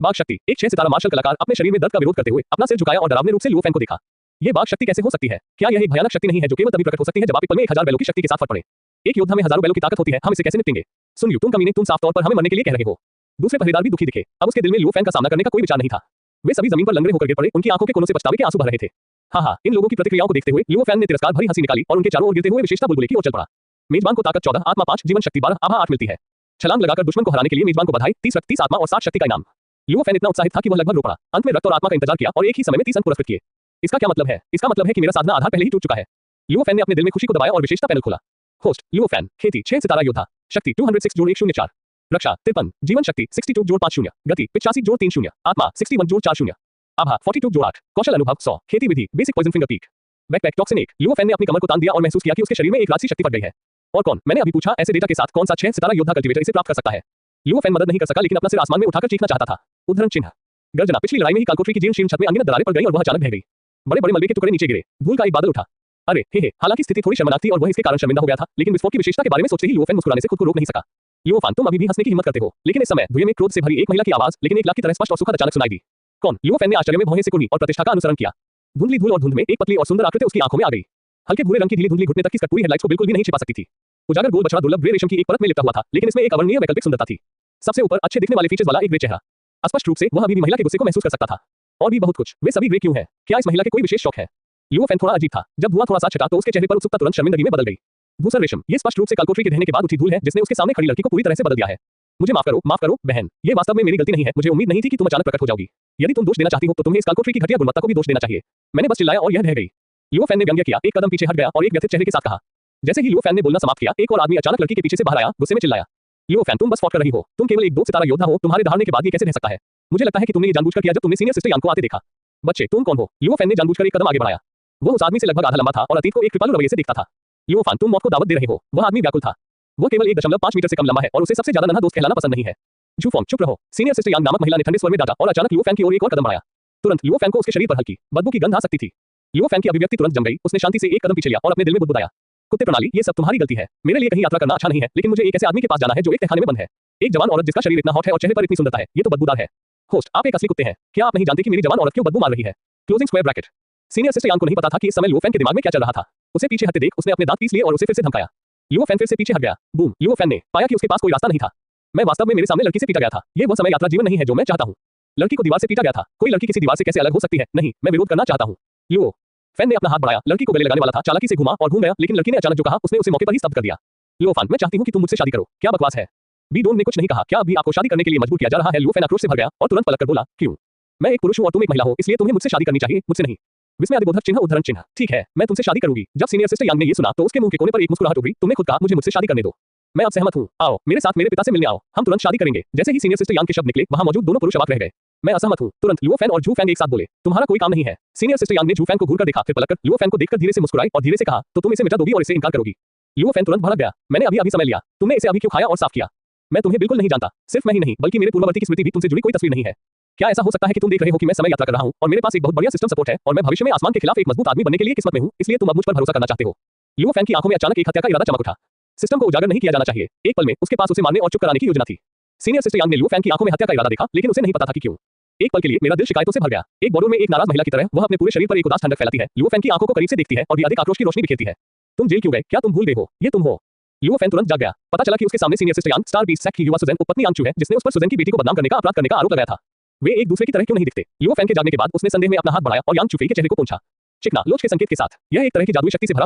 बाघ शक्ति! एक 6 सितारा मार्शल कलाकार अपने शरीर में दर्द का विरोध करते हुए अपना सिर झुकाया और डरावने रूप से लियो फैन को देखा। ये बाघ शक्ति कैसे हो सकती है? क्या यह एक भयानक शक्ति नहीं है जो केवल तभी प्रकट हो सकती है जब आप एक पल में 1000 बैलों की शक्ति के साथ फट पड़े? एक योद्धा में हजारों बैलों की ताकत होती है, हम इसे कैसे निपटेंगे? सुन यू, तुम कमीने, तुम साफ तौर पर हमें मरने के लिए कह रहे हो। दूसरे पहरेदार भी दुखी दिखे। अब उसके दिल में लियो फैन का सामना करने का कोई विचार नहीं था। वे सभी जमीन पर लंगड़े होकर गिर पड़े, उनकी आंखों के कोनों से पछतावे के आंसू बह रहे थे। हाँ, इन लोगों की प्रतिक्रियाओं को देखते हुए लियो फैन ने तिरस्कार भरी हंसी निकाली और उनके चारों ओर गिरते हुए विशेषता बुलबुले की ओर चल पड़ा। मेजबान को ताकत 14, आत्मा 5, जीवन शक्ति 12, आभा 8 मिलती है। छलांग लगाकर दुश्मन को हराने के लिए मेजबान को बधाई, 30 रक्त, 30 आत्मा और 60 शक्ति का इनाम। लियो फैन इतना उत्साहित था कि वह लगभग रो पड़ा। अंत में रक्त और आत्मा का इंतजार किया और एक ही समय में 30 अंक पुरस्कृत किए। इसका क्या मतलब है? इसका मतलब है कि मेरा साधना आधार पहले ही टूट चुका है। लियो फैन ने अपने दिल में खुशी को दबाया और विशेषता पैनल खोला। होस्ट लियो फैन, खेती 6 सितारा योद्धा, शक्ति 206 जोड़ 104, रक्षा 53, जीवन शक्ति 62 जोड़ 50, गति 85 जोड़ 30, आत्मा 61 जोड़ 40, आभा 42 जोड़ 8, कौशल अनुभव 100, खेती विधि basic poison finger peak, backpack toxin 1। Leo Fan ने अपनी कमर को तान दिया और महसूस किया कि उसके शरीर में एक राशि शक्ति फट गई है। और कौन? मैंने अभी पूछा, ऐसे डेटा के साथ कौन सा 6 सितारा योद्धा कल्टीवेटर इसे प्राप्त कर सकता है? लियो फैन मदद नहीं कर सका, लेकिन अपना सिर आसमान में उठाकर चीखना चाहता था। उद्धरण चिन्ह गर्जना! पिछली लड़ाई में ही कालकोठरी की जीर्ण छत में अनगिनत दरारें पड़ गई और वह अचानक बह गई। बड़े-बड़े मलबे के टुकड़े नीचे गिरे, धूल का एक बादल उठा। अरे हे! हालांकि स्थिति थोड़ी शर्मनाक थी और वह इसके कारण शर्मिंदा हो गया था, लेकिन विस्फोट की विशेषता के बारे में सोचते ही लियो फैन मुस्कुराने से खुद को रोक नहीं सका। लियो फैन, तुम अभी भी हंसने की हिम्मत करते हो, लेकिन इस समय धुएं में क्रोध से भरी एक महिला की आवाज, लेकिन एक लाख की तरह स्पष्ट और सुखद अचानक सुनाई दी। कौन? लियो फैन ने आश्चर्य में भौहें से कुर्नी और प्रतिष्ठा का अनुसरण किया। धुंधली धूल और धुंध में एक पतली और सुंदर आकृति उसकी आंखों में आ गई। हल्के भूरे रंग की ढीली धुंधली घुटने तक की स्कर्ट पूरी हेडलाइट्स को बिल्कुल भी नहीं छिपा सकती थी। उजागर गोल बछड़ा दुर्लभ ग्रे रेशम की एक परत में लिपटा हुआ था, लेकिन इसमें एक अवर्णनीय वैकल्पिक सुंदरता थी। सबसे ऊपर अच्छे दिखने वाले फीचर्स वाला एक ग्रे चेहरा। स्पष्ट रूप से वह अभी भी महिला के गुस्से को महसूस कर सकता था। और भी बहुत कुछ। वे सभी ग्रे क्यों हैं? क्या इस महिला के कोई विशेष शौक है? लियो फैन थोड़ा अजीब था। जब धुआं थोड़ा सा छटा तो उसके चेहरे पर उत्सुकता तुरंत शर्मिंदगी में बदल गई। धूसर रेशम, ये स्पष्ट रूप से कालकोठरी के रहने के बाद उठी धूल है जिसने उसके सामने खड़ी लड़की को पूरी तरह से बदल दिया है। मुझे माफ करो बहन, ये वास्तव में मेरी गलती नहीं है। मुझे उम्मीद नहीं थी कि तुम अचानक प्रकट हो जाओगी। यदि तुम दोष देना चाहती हो तो तुम्हें इस कालकोठरी की घटिया गुणवत्ता को भी दोष देना चाहिए। मैंने बस चिल्लाया और यह ढह गई। लियो फैन ने व्यंग्य किया, एक कदम पीछे हट गया और एक व्यथित चेहरे के साथ कहा। जैसे ही लियो फैन ने बोलना समाप्त किया, एक और आदमी अचानक लड़की के पीछे से बाहर आया, गुस्से में चिल्लाया, लियो फैन, तुम बस फॉट कर रही हो। तुम केवल एक 2 सितारा योद्धा हो। तुम्हारे दहाड़ने के बाद ये कैसे रह सकता है? मुझे लगता है कि तुमने ये जानबूझकर किया जब तुमने सीनियर सिस्टर यांग को आते देखा। बच्चे, तुम कौन हो? लियो फैन ने जानबूझकर एक कदम आगे बढ़ाया। वो उस आदमी से लगभग आधा लंबा था और अतीत को एक कृपालु रवैये से देखता था। लियो फैन, तुम मौत को दावत दे रहे हो। वह आदमी व्याकुल था। वो केवल 1.5 मीटर से कम लंबा है और उसे सबसे ज्यादा नन्हा दोस्त कहलाना पसंद नहीं है। जूफोंग, चुप रहो। सीनियर सिस्टर यांग नामक महिला ने ठंडे स्वर में डांटा और अचानक लियो फैन की ओर एक और कदम बढ़ाया। तुरंत लियो फैन को उसके शरीर पर हल्की बदबू की गंध आ सकती थी। लियो फैन की अभिव्यक्ति तुरंत जम गई। उसने शांति से एक कदम पीछे लिया और अपने दिल में बुदबुदाया, कुत्ते प्रणाली, ये सब तुम्हारी गलती है। मेरे लिए कहीं यात्रा करना अच्छा नहीं है, लेकिन मुझे एक ऐसे आदमी के पास जाना है जो एक तहखाने में बंद है। एक जवान औरत जिसका शरीर इतना हॉट है और चेहरे पर इतनी सुंदरता है, ये तो बदबूदार है। होस्ट, आप एक असली कुत्ते हैं। क्या आप नहीं जानते कि मेरी जवान औरत क्यों बदबू मार रही है? Closing square bracket. Senior sister Yang को नहीं पता था कि इस समय लुओ फैन के दिमाग में क्या चल रहा था। उसे पीछे हटते देख उसने अपने दांत पीस लिए और उसे फिर से धमकाया। लुओ फैन फिर से पीछे हट गया। बूम, लुओ फैन ने पाया कि उसके पास कोई रास्ता नहीं था। मैं वास्तव में मेरे सामने लड़की से पीटा गया था। ये वह समय यात्रा जीवन नहीं है जो मैं चाहता हूँ। लड़की को दीवार से पीटा गया था। कोई लड़की किसी दीवार से कैसे अलग हो सकती है? नहीं, मैं विरोध करना चाहता हूँ। लुओ फैन ने अपना हाथ बढ़ाया, लड़की को गले लगाने वाला था, चालाकी से घुमा और घूम गया, लेकिन लड़की ने अचानक जो कहा उसने उसे मौके पर ही स्तब्ध कर दिया। लुओ फैन, मैं चाहती हूँ कि तुम मुझसे शादी करो। क्या बकवास है? बी डोन ने कुछ नहीं कहा। क्या अभी आपको शादी करने के लिए मजबूर किया जा रहा है? लुओ फैन आक्रोश से भर गया और तुरंत पलटकर बोला, क्यों? मैं एक पुरुष हूँ और तुम एक महिला हो, इसलिए तुम्हें मुझसे शादी करनी चाहिए, मुझसे नहीं। विस्मयादिबोधक चिन्ह, उद्धरण चिन्ह। ठीक है, मैं तुमसे शादी करूंगी। जब सीनियर सिस्टर यांग ने ये सुना तो उसके मुंह के कोने पर एक मुस्कुराहट उभरी। तुमने खुद कहा मुझे मुझसे शादी करने दो। मैं अब सहमत हूँ। आओ मेरे साथ मेरे पिता से मिलने आओ, हम तुरंत शादी करेंगे। जैसे ही सीनियर सिस्टर यांग के शब्द निकले, वहां मौजूद दोनों पुरुष अवाक रह गए। मैं असहमत हूँ। तुरंत लुओ फैन और जू फैंग एक साथ बोले, तुम्हारा कोई काम नहीं है। सीनियर सिस्टर यांग ने जू फैंग को घूरकर देखा, फिर पलटकर लुओ फैन को देखकर धीरे से मुस्कुराई और धीरे से कहा, तो तुम इसे मिटा दोगी और इसे इनकार करोगी? लुओ फैन तुरंत भड़क गया। मैंने अभी समय लिया, तुमने इसे अभी क्यों खाया और साफ किया? मैं तुम्हें बिल्कुल नहीं जानता। सिर्फ मैं ही नहीं बल्कि मेरे पूर्ववर्ती की स्मृति भी तुमसे जुड़ी कोई तस्वीर नहीं है। क्या ऐसा हो सकता है कि तुम देख रहे हो कि मैं समय यात्रा कर रहा हूं और मेरे पास एक बहुत बढ़िया सिस्टम सपोर्ट है और मैं भविष्य में आसमान के खिलाफ एक मजबूत आदमी बनने के लिए किस्मत में हूं, इसलिए तुम अब मुझ पर भरोसा करना चाहते हो? लुओ फैन की आंखों में अचानक एक हत्या का इरादा चमक उठा। सिस्टम को उजागर नहीं किया जाना चाहिए। एक पल में उसके पास उसे मारने और चुप कराने की योजना थी। सीनियर सिस्टर यांग ने लुओ फैन की आंखों में हत्या का इरादा देखा, लेकिन उसे नहीं पता था कि क्यों। एक पल के लिए मेरा दिल शिकायतों से भर गया। एक बॉर्डर में एक नाराज महिला की तरह वह अपने पूरे शरीर पर एक उदास ठंडक फैलाती है। लुओ फैन की आंखों को करीब से देखती है और भी अधिक आक्रोश की रोशनी बिखेरती है। तुम जेल क्यों गए? क्या तुम भूल गए हो? ये तुम हो। लुओ फैन तुरंत जाग गया। पता चला कि उसके सामने सीनियर सिस्टर यांग, स्टार बीस्ट सैक की युवा सुजैन उपपत्नी यांग चू है, जिसने उस पर सुजैन की बेटी को बदनाम करने का अपराध करने का आरोप लगाया था। वे एक दूसरे की तरह क्यों नहीं दिखते? लुओ फैन के जागने के बाद उसने संदेह में अपना हाथ बढ़ाया और यांग चुफेई के चेहरे को पोंछा। चिकना लोच के संकेत के साथ। यह एक तरह की जादुई शक्ति से भरा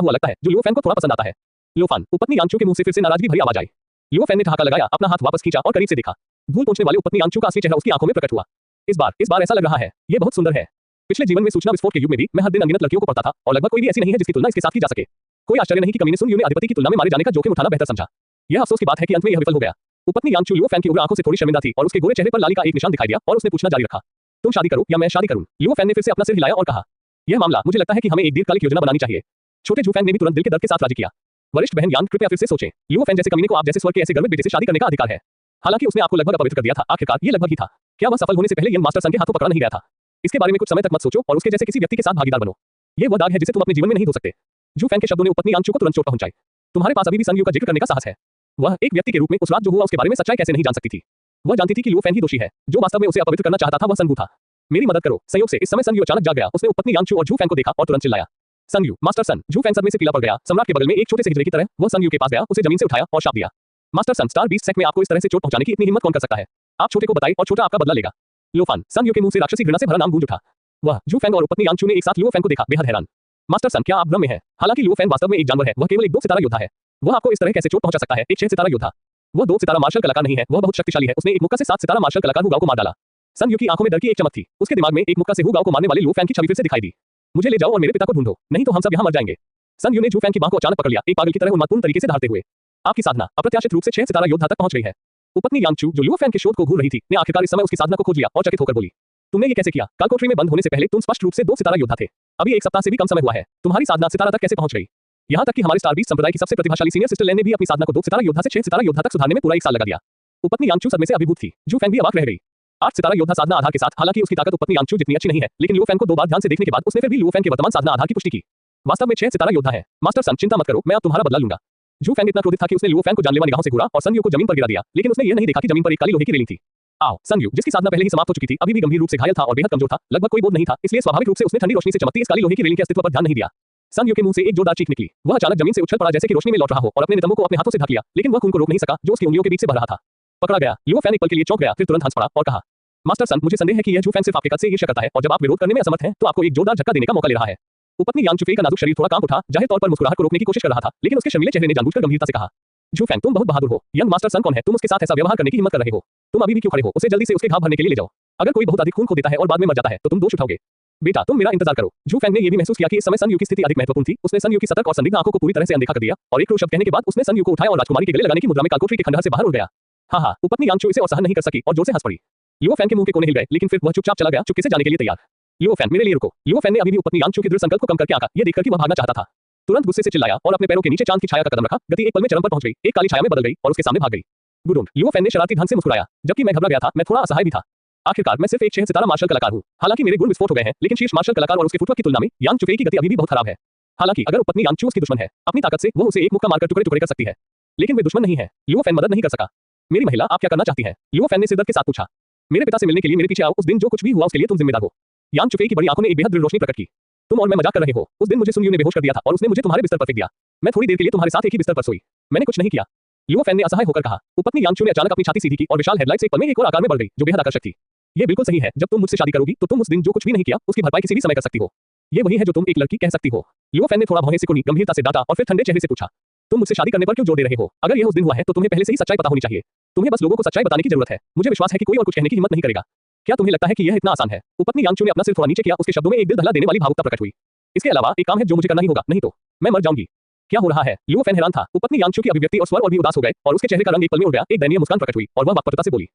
हुआ लगता है जो लुओ फैन को थोड़ा पसंद आता है। लुओ फैन, उपपत्नी यांग चू के मुंह से फिर से नाराजगी भरी आवाज आई। लुओ फैन ने ठहाका लगाया, अपना हाथ वापस खींचा और करीब से देखा। धूल पोंछने वाली उपपत्नी यांग चू का असली चेहरा उसकी आंखों में प्रकट हुआ। इस बार ऐसा लग रहा है, ये बहुत सुंदर है। पिछले जीवन में सूचना विस्फोट के युग में भी मैं हर दिन अनगिनत लड़कियों को पढ़ता था और लगभग कोई भी ऐसी नहीं है जिसकी तुलना इसके साथ की जा सके। कोई आश्चर्य नहीं कि कमीने सुन यू ने अधिपति की तुलना में मारे जाने का जोखिम उठाना बेहतर समझा। यह अफसोस की बात है कि अंत में यह विफल हो गया। उपपत्नी यांग चू लुओ फैन की उग्र आंखों से थोड़ी शर्मिंदा थी और उसके गोरे चेहरे पर लाली का एक निशान दिखाई दिया और उसने पूछना जारी रखा, तुम शादी करो या मैं शादी करूं? लुओ फैन ने फिर से अपना सिर हिलाया और कहा, यह मामला, मुझे लगता है कि हमें एक दीर्घकालिक योजना बनानी चाहिए। छोटे जू फैन ने भी तुरंत दिल के दर्द के साथ राजी किया। वरिष्ठ बहन यांग, कृपया फिर से सोचें। लुओ फैन जैसे कमीने को आप जैसे स्वर्ग के ऐसे गर्वित बेटे से शादी करने का अधिकार है। हालांकि उसने आपको लगभग अपवित्र कर दिया था, आखिरकार ये लगभग ही था। क्या वह सफल होने से पहले यंग मास्टर सन के हाथों पकड़ा नहीं गया था? इसके बारे में कुछ समय तक मत सोचो और उसके जैसे किसी व्यक्ति के साथ भागीदार बनो। ये वह दाग है जिसे तुम अपने जीवन में नहीं धो सकते। जू फैन के शब्दों ने उपपत्नी यांग चू को तुरंत चोट पहुंचाई। तुम्हारे पास अभी भी सन यू का जिक्र करने का साहस है? वह एक व्यक्ति के रूप में उस रात जो हुआ उसके बारे में सच्चाई कैसे नहीं जान सकती थी? वह जानती थी कि लुओ फैन ही दोषी है। जो वास्तव में उसे अपवित्र करना चाहता था वह सन यू था। मेरी मदद करो। संयोग से इस समय सन यू अचानक जाग गया। उसने उपपत्नी यांग चू और जू फैन को देखा और तुरंत चिल्लाया, सन यू, मास्टर सन। जू फैन सदमे से पीला पड़ गया। सम्राट के बगल में एक छोटे से हिजड़े की तरह वह सन यू के पास गया, उसे जमीन से उठाया और शाप दिया। मास्टर सन, स्टार बीस्ट सेक में आपको इस तरह से चोट पहुंचाने की इतनी हिम्मत कौन कर सकता है? आप छोटे को बताइए और छोटा आपका बदला लेगा। लुओ फैन, सन यू के मुंह से राक्षसी घृणा से भरा नाम गूंज उठा। वह जू फैन और उपपत्नी यांग चू ने एक साथ लुओ फैन को देखा, बेहद हैरान। मास्टर सन, क्या आप भ्रम में हैं? हालांकि लुओ फैन वास्तव में एक जानवर है, वह केवल एक 2 सितारा योद्धा है। वह आपको इस तरह कैसे चोट पहुंचा सकता है? एक 6 सितारा योद्धा। वह 2 सितारा मार्शल कलाकार नहीं है, वह बहुत शक्तिशाली है। उसने एक मुक्का से 7 सितारा मार्शल कलाकार हु गाओ को मार डाला। सन यू की आंखों में डर की एक चमक थी। उसके दिमाग में एक मुक्का से हु गाओ को मारने वाले लुओ फैन की छवि फिर से दिखाई दी। मुझे ले जाओ और मेरे पिता को ढूंढो, नहीं तो हम सब यहां मर जाएंगे। सन यू ने जू फैन की बांह को अचानक पकड़ लिया, एक पागल की तरह उन्मादपूर्ण तरीके से धारते हुए। आपकी साधना अप्रत्याशित रूप से 6 सितारा योद्धा तक पहुंच गई है। उपपत्नी यांग चू, जो लुओ फैन के शोध को घूर रही थी, ने आखिरकार इस समय उसकी साधना को खोज लिया और चकित होकर बोली, तुमने ये कैसे किया? कालकोठरी में बंद होने से पहले तुम स्पष्ट रूप से 2 सितारा योद्धा थे। अभी 1 सप्ताह से भी कम समय हुआ है। तुम्हारी साधना सितारा तक कैसे पहुंच गई? यहाँ तक कि हमारे स्टार बीस्ट संप्रदाय की सबसे प्रतिभाशाली सीनियर सिस्टर लेन ने भी अपनी साधना को 2 सितारा योद्धा से 6 सितारा योद्धा तक सुधारने में पूरा 1 साल लगा दिया। उपपत्नी यांग चू सदमे से अभिभूत थी। जू फैन भी अवाक रह गई। 8 सितारा योद्धा साधना आधार के साथ, हालांकि उसकी ताकत उपपत्नी यांग चू जितनी अच्छी नहीं है, लेकिन लुओ फैन को 2 बार ध्यान से देखने के बाद उसने फिर भी लुओ फैन के वर्तमान साधना आधार की पुष्टि की। वास्तव में 6 सितारा योद्धा है। मास्टर सन, चिंता मत करो, मैं अब तुम्हारा बदला लूंगा। जू फैन इतना क्रोधित था कि उसने लुओ फैन को जानलेवा निगाहों से घूरा और सन यू को जमीन पर गिरा दिया, लेकिन उसने यह नहीं देखा कि जमीन पर एक काली लोहे की रेलिंग थी। आओ, सन यू, जिसकी साधना पहले ही समाप्त हो चुकी थी, अभी भी गंभीर रूप से घायल था और बेहद कमजोर था, लगभग कोई बोध नहीं था, इसलिए स्वाभाविक रूप से उसने ठंडी रोशनी से चमकती इस काली लोहे की रेलिंग के अस्तित्व पर ध्यान नहीं दिया। सन यू के मुंह से एक जोरदार चीख निकली। वह अचानक जमीन से उछल पड़ा जैसे कि रोशनी में लौट रहा हो और अपने नितंबों को अपने हाथों से ढक लिया, लेकिन वह खून को रोक नहीं सका जो उसकी उंगलियों के बीच से बह रहा था। पकड़ा गया। लुओ फैन एक पल के लिए चौंक गया, फिर तुरंत हंस पड़ा और कहा, मास्टर सन, मुझे संदेह है कि यह जू फैन सिर्फ आपके कद से ईर्ष्या करता है और जब आप विरोध करने में असमर्थ हैं तो आपको एक जोरदार झटका देने का मौका ले रहा है। उपपत्नी यांग चुफेई का नाजुक शरीर थोड़ा कांप उठा, जाहिर तौर पर मुस्कुराहट को रोकने की कोशिश कर रहा था, लेकिन उसके शर्मीले चेहरे ने जानबूझकर गंभीरता से कहा, जू फैन, तुम बहुत बहादुर हो। यंग मास्टर सन कौन है? तुम उसके साथ ऐसा व्यवहार करने की हिम्मत कर रहे हो? तुम अभी भी क्यों खड़े हो? उसे जल्दी से उसके घाव भरने के लिए ले जाओ। अगर कोई बहुत अधिक खून खो देता है और बाद में मर जाता है तो तुम दोष उठाओगे। बेटा, तुम मेरा इंतजार करो। जू फैन ने यह भी महसूस किया कि इस समय सन यू की स्थिति अधिक महत्वपूर्ण थी। उसने सन यू की सतर्क और संदिग्ध आंखों को पूरी तरह से अनदेखा कर दिया और एक क्रूर शब्द कहने के बाद उसने सन यू को उठाया और राजकुमारी के गले लगाने की मुद्रा में कालकोठरी के खंडहर से बाहर उड़ गया। हाँ, उपपत्नी यांग चू इसे और सहन नहीं कर सकी और जोर से हंस पड़ी। लुओ फैन के मुंह के कोने हिल गए, लेकिन फिर वह चुपचाप चला गया, चुपके से जाने के लिए तैयार। लुओ फैन, मेरे लिए रुको। लुओ फैन ने अभी भी उपपत्नी यांग चू के दृढ़ संकल्प को कम करके आंका, यह देखकर कि वह भागना चाहता था। तुरंत गुस्से से चिल्लाया और अपने पैरों के नीचे चांद की छाया का कदम रखा। गति एक पल में चरम पर पहुंच गई, एक काली छाया में बदल गई और उसके सामने भाग गई। गुडूम, लुओ फैन ने शरारती ढंग से मुस्कुराया। जबकि मैं घबरा गया था, मैं थोड़ा असहाय भी था। आखिरकार मैं सिर्फ एक 6 सितारा मार्शल कलाकार हूं। हालांकि मेरे गुण विस्फोट हो गए हैं, लेकिन शीर्ष मार्शल कलाकार और उसके फुटवर्क की तुलना में यांग चुफेई की गति अभी भी बहुत खराब है। हालांकि अगर उपपत्नी यांगचू उसकी दुश्मन है, अपनी ताकत से वो उसे एक मुक्का मारकर टुकड़े टुकड़े कर सकती है, लेकिन वे दुश्मन नहीं है। लियो फैन मदद नहीं कर सका। मेरी महिला, आप क्या करना चाहती हैं? लियो फैन ने सिरदर्द के साथ पूछा। मेरे पिता से मिलने के लिए मेरे पीछे आओ। उस दिन जो कुछ भी हुआ उसके लिए तुम जिम्मेदार हो। यांग चुफे की बड़ी आंखों ने एक बेहद दृढ़ रोशनी प्रकट की। तुम और मैं मजाक कर रहे हो। उस दिन मुझे सुनयू ने बेहोश कर दिया था और उसने मुझे तुम्हारे बिस्तर पर फेंक दिया। मैं थोड़ी देर के लिए तुम्हारे साथ एक ही बिस्तर पर सोई। मैंने कुछ नहीं किया। लियो फैन ने असहाय होकर कहा। उपपत्नी यांगचू ने अचानक अपनी छाती सीधी की और विशाल हेडलाइट से एक पल में एक और आकार में बढ़ गई, जो बेहद आकर्षक थी। ये बिल्कुल सही है। जब तुम मुझसे शादी करोगी तो तुम उस दिन जो कुछ भी नहीं किया उसकी भरपाई किसी भी समय कर सकती हो। ये वही है जो तुम एक लड़की कह सकती हो। लियो फैन ने थोड़ा भौहें सिकुड़ी, गंभीरता से डांटा और फिर ठंडे चेहरे से पूछा, तुम मुझसे शादी करने पर क्यों जोर दे रहे हो? अगर यह उस दिन हुआ है तो तुम्हें पहले से ही सच्चाई पता होनी चाहिए। तुम्हें बस लोगों को सच्चाई बताने की जरूरत है। मुझे विश्वास है कि कोई और कुछ कहने की हिम्मत नहीं करेगा। क्या तुम्हें लगता है कि यह इतना आसान है? उपपत्नी यांगचू ने अपना सिर थोड़ा नीचे किया। उसके शब्दों में एक दिल दहला देने वाली भावुकता प्रकट हुई। इसके अलावा एक काम है जो मुझे करना ही होगा, नहीं तो मैं मर जाऊंगी। क्या हो रहा है? लियो फैन हैरान था। उपपत्नी यांगचू की अभिव्यक्ति और स्वर और भी उदास हो गए और उसके चेहरे का रंग एक पल में उड़ गया। एक दयनीय मुस्कान प्रकट हुई और वह वाक्पटुता से बोली,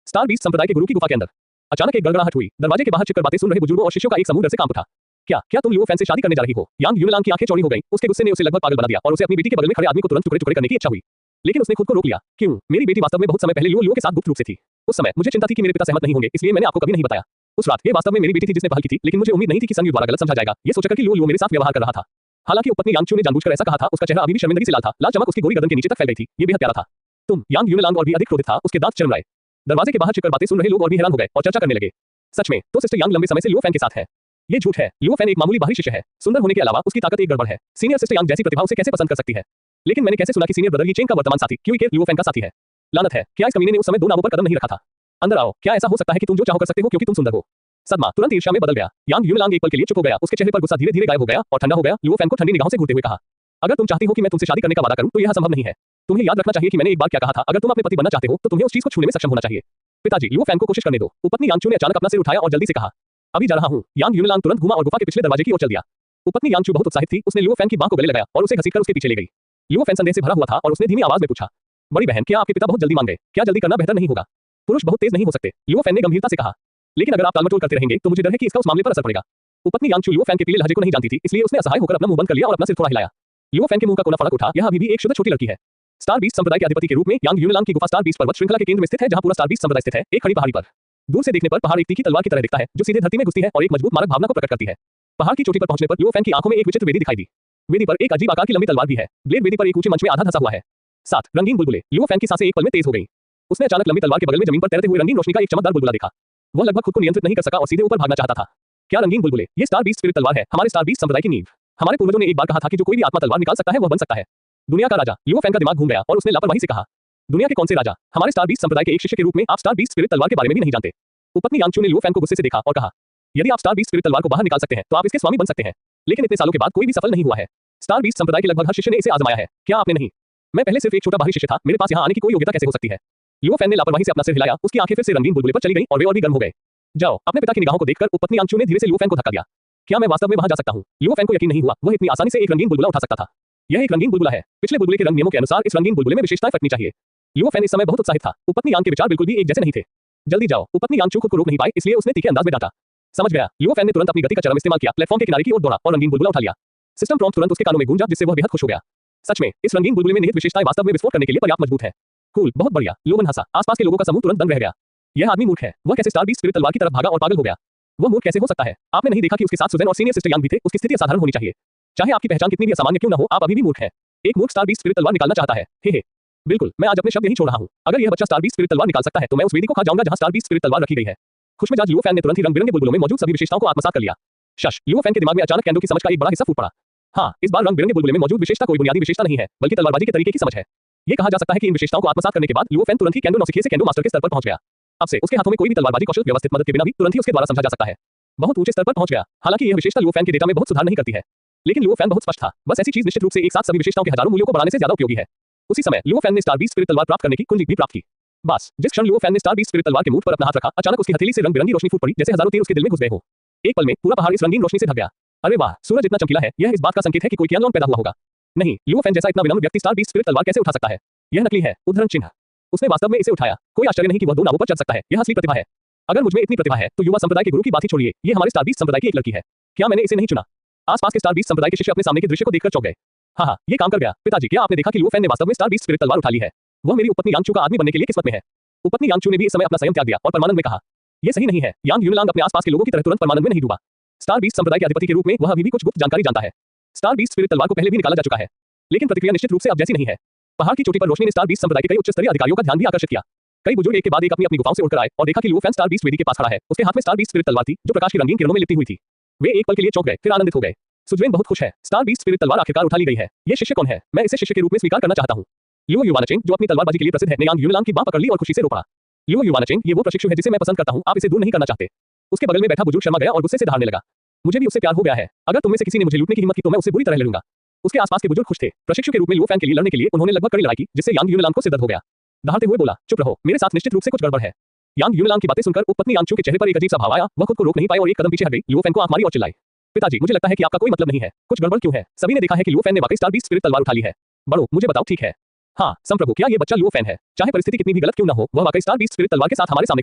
स्टार बीस्ट संप्रदाय के गुरु की गुफा के अंदर अचानक एक गड़गड़ाहट हुई। दरवाजे के बाहर छिपकर बातें सुन रहे बुजुर्गों और शिष्यों का एक समूह डर से कांप उठा। क्या तुम लियो फैन से शादी करने जा रही हो? यांग यूनलांग की आंखें चौड़ी हो गईं। उसके गुस्से ने उसे लगभग पागल बना दिया और उसे अपनी बेटी के बगल में खड़े आदमी को तुरंत टुकड़े टुकड़े करने की इच्छा हुई। लेकिन उसने खुद को रोक लिया। क्यों? मेरी बेटी वास्तव में बहुत समय पहले लियो के साथ गुप्त रूप से थी। उस समय मुझे चिंता थी कि मेरे पिता सहमत नहीं होंगे, इसलिए मैंने आपको कभी नहीं बताया। उस रात ये वास्तव में मेरी बेटी थी जिसने पहल की थी, लेकिन मुझे उम्मीद नहीं थी कि संयू द्वारा गलत समझा जाएगा, ये सोचकर कि लियो मेरे साथ व्यवहार कर रहा था। हालांकि उपपत्नी यांगचू ने जानबूझकर ऐसा कहा था। उसका चेहरा अभी भी शर्मिंदगी से लाल था। लाल चमक उसकी गोरी गर्दन के नीचे तक फैल गई थी। ये बेहद प्यारा था। तुम? यांग यूनलांग और भी अधिक क्रोधित था। उसके दांत चरमराए। दरवाजे के बाहर छिपकर बातें सुन रहे लोग और भी हैरान हो गए और चर्चा करने लगे। सच में तो सिस्टर यांग लंबे समय से लियो फैन के साथ है। ये झूठ है। लियो फैन एक मामूली बाहरी शिष्य है। सुंदर होने के अलावा उसकी ताकत एक गड़बड़ है। सीनियर सिस्टर यांग जैसी प्रतिभा उसे कैसे पसंद कर सकती है? लेकिन मैंने कैसे सुना कि सीनियर ब्रदर ली चेंग का वर्तमान साथी क्यों लियो फैन का साथी है? लानत है। क्या इस कमीने ने उस समय दो नावों पर कदम नहीं रखा था? अंदर आओ। क्या ऐसा हो सकता है कि तुम जो चाहो कर सकते हो क्योंकि तुम सुंदर हो? सदमा तुरंत ईर्ष्या में बदल गया। यांग यूनलांग एक पल के लिए चुप हो गया। उसके चेहरे पर गुस्सा धीरे धीरे गायब हो गया और ठंडा हो गया। लियो फैन को ठंडी निगाहों से घूरते हुए कहा, अगर तुम चाहती हो कि मैं तुमसे शादी करने का वादा करूं तो यह संभव नहीं है। तुम्हें याद रखना चाहिए कि मैंने एक बार क्या कहा था। अगर तुम अपने पति बनना चाहते हो तो तुम्हें उस चीज को छूने में सक्षम होना चाहिए। पिताजी, लियो फैन को कोशिश करने दो। उपपत्नी यांगचू ने अचानक अपना सिर उठाया और जल्दी से कहा, अभी जा रहा हूं। यांग यूनलांग तुरंत घुमा और गुफा के पिछले दरवाजे की ओर चल दिया। उपपत्नी यांगचू बहुत उत्साहित थी। उसने लियो फैन की बांह को गले लगाया और उसे घसीटकर उसके पीछे ले गई। लियो फैन संदेह से भरा हुआ था और उसने धीमी आवाज में पूछा, बड़ी बहन, क्या आपके पिता बहुत जल्दी मान गए? क्या जल्दी करना बेहतर नहीं होगा? पुरुष बहुत तेज नहीं हो सकते, लियो फैन ने गंभीरता से कहा। लेकिन अगर आप टालमटोल करते रहेंगे तो मुझे डर है कि इसका उस मामले पर असर पड़ेगा। उपपत्नी यांगचू लियो फैन के पीले लहजे को नहीं जानती थी, इसलिए उसने असहाय होकर अपना मुंह बंद कर लिया और अपना सिर थोड़ा हिलाया। लियो फैन के मुंह का कोना फड़क उठा। यह अभी भी एक शुद्ध छोटी लड़की है। स्टार बीस्ट संप्रदाय के अधिपति के रूप में यांग यूनलांग की गुफा स्टार बीस्ट पर्वत श्रृंखला के केंद्र में स्थित है, जहां पूरा स्टार बीस्ट संप्रदाय स्थित है। एक खड़ी पहाड़ी पर दूर से देखने पर पहाड़ एक तीखी तलवार की तरह दिखता है जो सीधे धरती में घुसती है और एक मजबूत मारक भावना को प्रकट करती है। पहाड़ की चोटी पर पहुंचने पर लियो फैन की आंखों में एक विचित्र वेदी दिखाई दी। वेदी पर एक अजीब आकार की लंबी तलवार भी है। ब्लेड वेदी पर एक ऊंचे मंच में आधा धंसा हुआ है। 7 रंगीन बुलबुले। लियो फैन की सांसें एक पल में तेज हो गईं। उसने अचानक लंबी तलवार के बगल में जमीन पर तैरते हुए रंगीन रोशनी का एक चमकदार बुलबुला देखा। वह लगभग खुद को नियंत्रित नहीं कर सका और सीधे ऊपर भागना चाहता था। क्या रंगीन बुलबुले? ये स्टार बीस्ट स्पिरिट तलवार है, हमारे स्टार बीस्ट संप्रदाय की नींव। हमारे पूर्वजों ने एक बार कहा था कि जो कोई भी आत्मा तलवार निकाल सकता है वह बन सकता है दुनिया का राजा। लियो फैन का दिमाग घूम गया और उसने लापरवाही से कहा, दुनिया के कौन से राजा? हमारे स्टार बीस्ट संप्रदाय के एक शिष्य के रूप में आप स्टार बीस्ट स्पिरिट तलवार के बारे में भी नहीं जानते। उपपत्नी यांगचू ने लियो फैन को गुस्से से देखा और कहा, यदि आप स्टार बीस्ट स्पिरिट तलवार को बाहर निकाल सकते हैं तो आप इसके स्वामी बन सकते हैं। लेकिन इतने सालों के बाद कोई भी सफल नहीं हुआ है। स्टार बीस्ट संप्रदाय के लगभग हर शिष्य ने इसे आजमाया है, क्या आपने नहीं? मैं पहले सिर्फ एक छोटा बाहरी शिष्य था, मेरे पास यहाँ आने की कोई योग्यता कैसे हो सकती है? लियो फैन ने लापरवाही से अपना सिर हिलाया। उसकी आंखें फिर से रंगीन बुलबुले पर चली गईं और वे और भी गर्म हो गए। जाओ। अपने पिता की निगाहों को देखकर उपपत्नी यांगचू ने धीरे से लियो फैन को धक्का दिया। क्या मैं वास्तव में वहां जा सकता हूं? लियो फैन को यकीन नहीं हुआ वह इतनी आसानी से एक रंगीन बुलबुला उठा सकता था। यह एक रंगीन बुलबुला है। पिछले बुलबुले के रंग नियमों के अनुसार इस रंगीन बुलबुले में विशेषताएं फटनी चाहिए। लियो फैन इस समय बहुत उत्साहित था। उपपत्नी यांग के विचार बिल्कुल भी एक जैसे नहीं थे। जल्दी जाओ। उपपत्नी यांगचू खुद को रोक नहीं पाई, इसलिए उसने तीखे अंदाज में डांटा। समझ गया। लियो फैन ने तुरंत अपनी गति का चरम इस्तेमाल किया, प्लेटफॉर्म के किनारे की ओर दौड़ा और रंगीन बुलबुला उठा लिया। सिस्टम प्रॉम्प्ट तुरंत उसके कानों में गूंजा, जिससे वह बेहद खुश हो गया। सच में इस रंगीन बुलबुले में निहित विशेषताएं वास्तव में विस्फोट करने के लिए पर्याप्त मजबूत है। कूल, बहुत बढ़िया। लोमन हंसा। आसपास के लोगों का समूह तुरंत दंग रह गया। यह आदमी मूर्ख है। वह कैसे स्टार बीस्ट स्पिरिट तलवार की तरफ भागा और पागल हो गया? वह मूर्ख कैसे हो सकता है? आपने नहीं देखा कि उसके साथ सुजैन और सीनियर सिस्टर यांग भी थे? उसकी स्थिति असाधारण होनी चाहिए। चाहे आपकी पहचान कितनी भी असामान्य क्यों न हो, आप अभी भी मूर्ख हैं। एक मूर्ख स्टार बीस्ट स्पिरिट तलवार निकालना चाहता है। हे बिल्कुल, मैं आज अपने शब्द यही छोड़ रहा हूं। अगर यह बच्चा स्टार बीस्ट स्पिरिट तलवार निकाल सकता है तो मैं उस वेदी को खा जाऊंगा जहां स्टार बीस्ट स्पिरिट तलवार रखी गई है। खुशमिजाज लियो फैन ने तुरंत ही रंग बिरंगे बुलबुलों में मौजूद सभी विशेषताओं को आत्मसात कर लिया। शश, लियो फैन के दिमाग में अचानक कैंडो की समझ का एक बड़ा हिस्सा फूट पड़ा। हाँ, इस बार रंग बिरंगे बुलबुले में मौजूद विशेषता कोई बुनियादी विशेषता नहीं है, बल्कि तलवारबाजी के तरीके की समझ है। ये कहा जा सकता है कि इन विशेषताओं को आत्मसात करने के बाद लियो फैन तुरंत ही कैंडो नौसिखिए से कैंडो मास्टर के स्तर पर पहुंच गया। अब से उसके हाथों में कोई भी तलवारबाजी कौशल व्यवस्थित मदद के बिना भी तुरंत ही उसके द्वारा समझा जा सकता है। बहुत ऊंचे स्तर पर पहुंच गया। हालांकि यह विशेषता लियो फैन के डेटा में बहुत सुधार नहीं करती है, लेकिन लियो फैन बहुत स्पष्ट था। बस ऐसी चीज निश्चित रूप से एक साथ सभी विशेषताओं के हजारों मूल्यों को बढ़ाने से ज्यादा उपयोगी है। उसी समय लियो फैन ने स्टार बीस्ट स्पिरिट तलवार प्राप्त करने की कुंजी भी प्राप्त की। बस जिस क्षण लियो फैन ने स्टार बीस्ट स्पिरिट तलवार के मुंह पर अपना हाथ रखा, अचानक उसकी हथेली से रंग बिरंगी रोशनी फूट पड़ी, जैसे हजारों तीर उसके दिल में घुस गए हो। एक पल में पूरा पहाड़ इस रंगीन रोशनी से ढक गया। अरे वाह, सूरज इतना चमकीला है, यह इस बात का संकेत है कि कोई qianlong पैदा हुआ होगा। नहीं, लियो फैन जैसा इतना विनम्र व्यक्ति स्टार बीस्ट स्पिरिट तलवार कैसे उठा सकता है? यह नकली है। उद्धरण चिन्ह। उसने वास्तव में इसे उठाया। कोई आश्चर्य नहीं कि वह दो नावों पर चल सकता है। यह असली प्रतिभा है। अगर मुझमें इतनी प्रतिभा है तो युवा संप्रदाय के गुरु की बात ही छोड़िए, ये हमारे स्टार बीस्ट संप्रदाय की एक लड़की है। क्या मैंने इसे नहीं चुना? आसपास के स्टार बीस्ट संप्रदाय के शिष्य अपने सामने के दृश्य को देखकर चौंक गए। हाँ, ये काम कर गया। पिताजी, क्या आपने देखा कि लियो फैन ने वास्तव में स्टार बीस्ट स्पिरिट तलवार उठा ली है? वह मेरी उपपत्नी यांगचू का आदमी बनने के लिए किस्मत में है। उपपत्नी यांगचू ने भी इस समय अपना संयम त्याग दिया और परमानंद में कहा, यह सही नहीं है। यांग यूनलांग अपने आसपास के लोगों की तरह तुरंत परमानंद में नहीं डूबा। स्टार बीस्ट संप्रदाय के अधिपति के रूप में वह अभी भी कुछ गुप्त जानकारी जानता है। स्टार बीस्ट स्पिरिट तलवार को पहले भी निकाला जा चुका है, लेकिन प्रतिक्रिया निश्चित रूप से अब जैसी नहीं है। पहाड़ की चोटी पर रोशनी ने स्टार बीस्ट संप्रदाय के कई उच्च स्तरीय अधिकारियों का ध्यान भी आकर्षित किया। कई बुजुर्ग एक के बाद एक अपनी अपनी गुफाओं से उठकर आए और देखा कि लुओफेन स्टार बीस्ट वेदी के पास खड़ा है। उसके हाथ में स्टार बीस्ट स्पिरिट तलवार थी जो प्रकाश की रंगीन किरणों में लिपटी हुई थी। वे एक पल के लिए चौंक गए, फिर आनंदित हो गए। सुजवेन बहुत खुश है। स्टार बीस्ट स्पिरिट तलवार आखिरकार उठा ली गई है। ये शिष्य कौन है? मैं इसे शिष्य के रूप में स्वीकार करना चाहता हूँ। लियो युवानचेंग, जो अपनी तलवारबाजी के लिए प्रसिद्ध है, ने यांग यूनलांग की बांह पकड़ ली और खुशी से रो पड़ा। लियो युवानचेंग, ये वो प्रशिक्षु है जिसे मैं पसंद करता हूँ, आप इसे दूर नहीं करना चाहते। उसके बगल में बैठा बुजुर्ग शर्मा गया और गुस्से से दहाड़ने लगा। मुझे भी उससे प्यार हो गया है। अगर तुम में से किसी ने मुझे लूटने की हिम्मत की तो मैं उसे बुरी तरह ले लूंगा। उसके आसपास के बुजुर्ग खुश थे। प्रशिक्षु के रूप में लुओफेन के लिए लड़ने के लिए उन्होंने लगभग कड़ी लड़ाई की, जिससे यांग यूनलांग को सिरदर्द हो गया। दहाड़ते हुए बोला, चुप रहो, मेरे साथ निश्चित रूप से कुछ गड़बड़ है। यांग यूनलांग की बातें सुनकर उपपत्नी यांगचू के चेहरे पर एक अजीब सा भाव आया। वह खुद को रोक नहीं पाए और एक कदम पीछे हट गई। लुओफेन को आंख मारी और चिल्लाई, पिताजी, मुझे लगता है कि आपका कोई मतलब नहीं है। कुछ गड़बड़ क्यों है? सभी ने देखा है कि लुओफेन ने वाकई स्टार बीस्ट स्पिरिट तलवार उठा ली है। बड़ो, मुझे बताओ, ठीक है? हाँ संप्रभु, क्या ये बच्चा लुओफेन है? चाहे परिस्थिति कितनी भी गलत क्यों न हो, वह वाकई स्टार बीस्ट स्पिरिट तलवार के साथ हमारे सामने